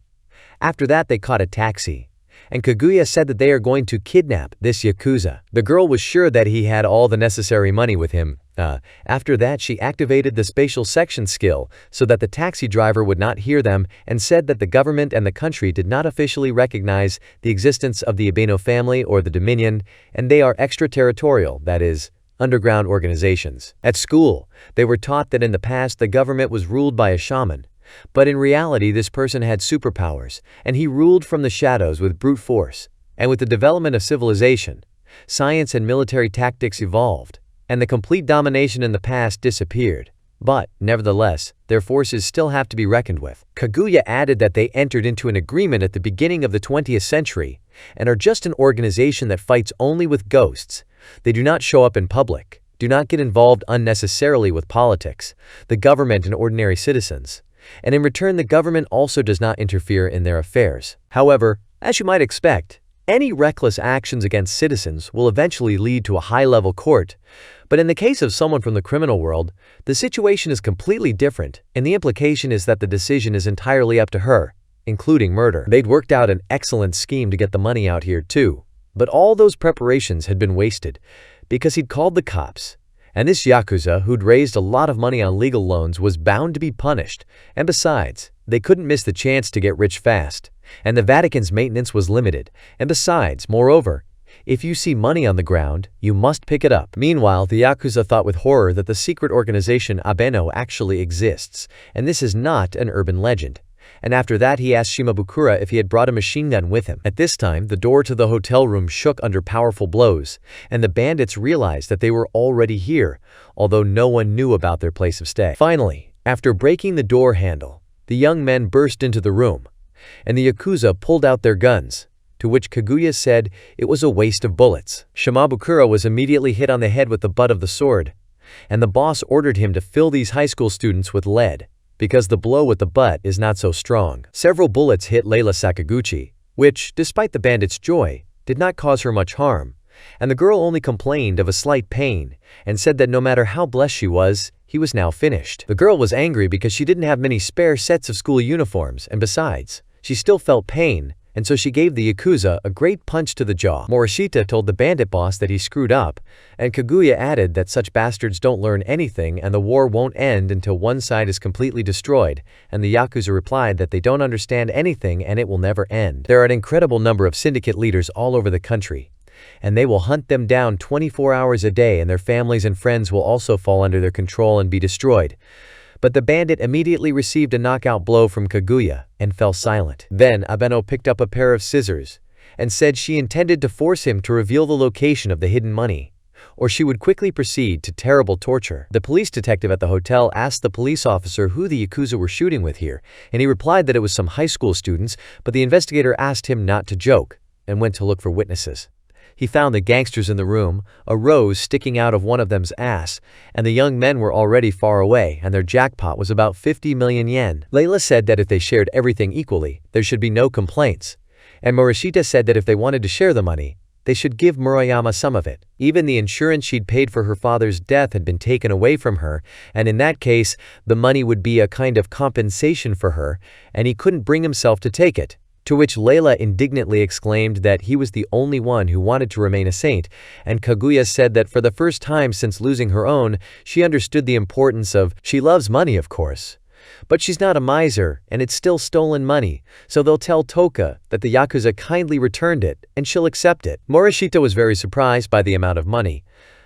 After that, they caught a taxi, and Kaguya said that they are going to kidnap this Yakuza. The girl was sure that he had all the necessary money with him. After that, she activated the spatial section skill so that the taxi driver would not hear them and said that the government and the country did not officially recognize the existence of the Abeno family or the Dominion, and they are extraterritorial, that is, underground organizations. At school, they were taught that in the past the government was ruled by a shaman, but in reality this person had superpowers, and he ruled from the shadows with brute force. And with the development of civilization, science and military tactics evolved, and the complete domination in the past disappeared. But, nevertheless, their forces still have to be reckoned with. Kaguya added that they entered into an agreement at the beginning of the 20th century and are just an organization that fights only with ghosts. They do not show up in public, do not get involved unnecessarily with politics, the government and ordinary citizens, and in return the government also does not interfere in their affairs. However, as you might expect, any reckless actions against citizens will eventually lead to a high-level court, but in the case of someone from the criminal world, the situation is completely different, and the implication is that the decision is entirely up to her, including murder. They'd worked out an excellent scheme to get the money out here too, but all those preparations had been wasted because he'd called the cops, and this Yakuza, who'd raised a lot of money on legal loans, was bound to be punished, and besides, they couldn't miss the chance to get rich fast, and the Vatican's maintenance was limited, and besides, moreover, if you see money on the ground, you must pick it up. Meanwhile, the Yakuza thought with horror that the secret organization Abeno actually exists, and this is not an urban legend. And after that, he asked Shimabukura if he had brought a machine gun with him. At this time, the door to the hotel room shook under powerful blows, and the bandits realized that they were already here, although no one knew about their place of stay. Finally, after breaking the door handle, the young men burst into the room, and the Yakuza pulled out their guns, to which Kaguya said it was a waste of bullets. Shimabukura was immediately hit on the head with the butt of the sword, and the boss ordered him to fill these high school students with lead, because the blow with the butt is not so strong. Several bullets hit Lela Sakaguchi, which, despite the bandits' joy, did not cause her much harm, and the girl only complained of a slight pain and said that no matter how blessed she was, he was now finished. The girl was angry because she didn't have many spare sets of school uniforms, and besides, she still felt pain, and so she gave the Yakuza a great punch to the jaw. Morishita told the bandit boss that he screwed up, and Kaguya added that such bastards don't learn anything and the war won't end until one side is completely destroyed, and the Yakuza replied that they don't understand anything and it will never end. There are an incredible number of syndicate leaders all over the country, and they will hunt them down 24 hours a day, and their families and friends will also fall under their control and be destroyed. But the bandit immediately received a knockout blow from Kaguya and fell silent. Then Abeno picked up a pair of scissors and said she intended to force him to reveal the location of the hidden money, or she would quickly proceed to terrible torture. The police detective at the hotel asked the police officer who the Yakuza were shooting with here, and he replied that it was some high school students, but the investigator asked him not to joke and went to look for witnesses. He found the gangsters in the room, a rose sticking out of one of them's ass, and the young men were already far away, and their jackpot was about 50 million yen. Lela said that if they shared everything equally, there should be no complaints. And Morishita said that if they wanted to share the money, they should give Murayama some of it. Even the insurance she'd paid for her father's death had been taken away from her, and in that case, the money would be a kind of compensation for her, and he couldn't bring himself to take it. To which Lela indignantly exclaimed that he was the only one who wanted to remain a saint, and Kaguya said that for the first time since losing her own, she understood the importance of, she loves money of course. But she's not a miser, and it's still stolen money, so they'll tell Touka that the Yakuza kindly returned it, and she'll accept it. Morishita was very surprised by the amount of money.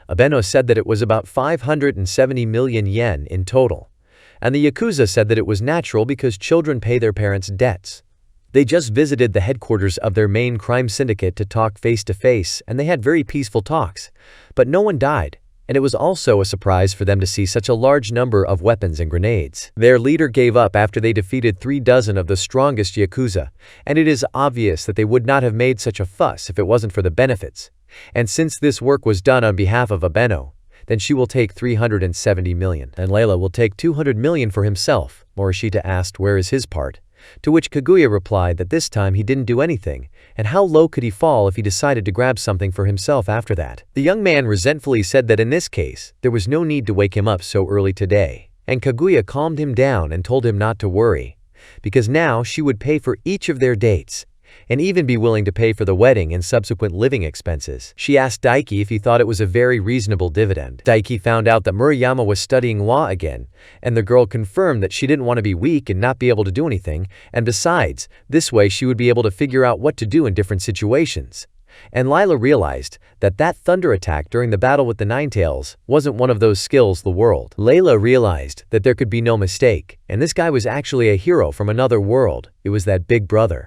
Abeno said that it was about 570 million yen in total. And the Yakuza said that it was natural because children pay their parents' debts. They just visited the headquarters of their main crime syndicate to talk face to face, and they had very peaceful talks. But no one died, and it was also a surprise for them to see such a large number of weapons and grenades. Their leader gave up after they defeated 36 of the strongest Yakuza, and it is obvious that they would not have made such a fuss if it wasn't for the benefits. And since this work was done on behalf of Abeno, then she will take 370 million, and Lela will take 200 million for himself. Morishita asked where is his part. To which Kaguya replied that this time he didn't do anything, and how low could he fall if he decided to grab something for himself after that. The young man resentfully said that in this case, there was no need to wake him up so early today, and Kaguya calmed him down and told him not to worry, because now she would pay for each of their dates, and even be willing to pay for the wedding and subsequent living expenses. She asked Daiki if he thought it was a very reasonable dividend. Daiki found out that Murayama was studying law again, and the girl confirmed that she didn't want to be weak and not be able to do anything, and besides, this way she would be able to figure out what to do in different situations. And Lela realized that that thunder attack during the battle with the Ninetales wasn't one of those skills the world. Lela realized that there could be no mistake, and this guy was actually a hero from another world. It was that big brother.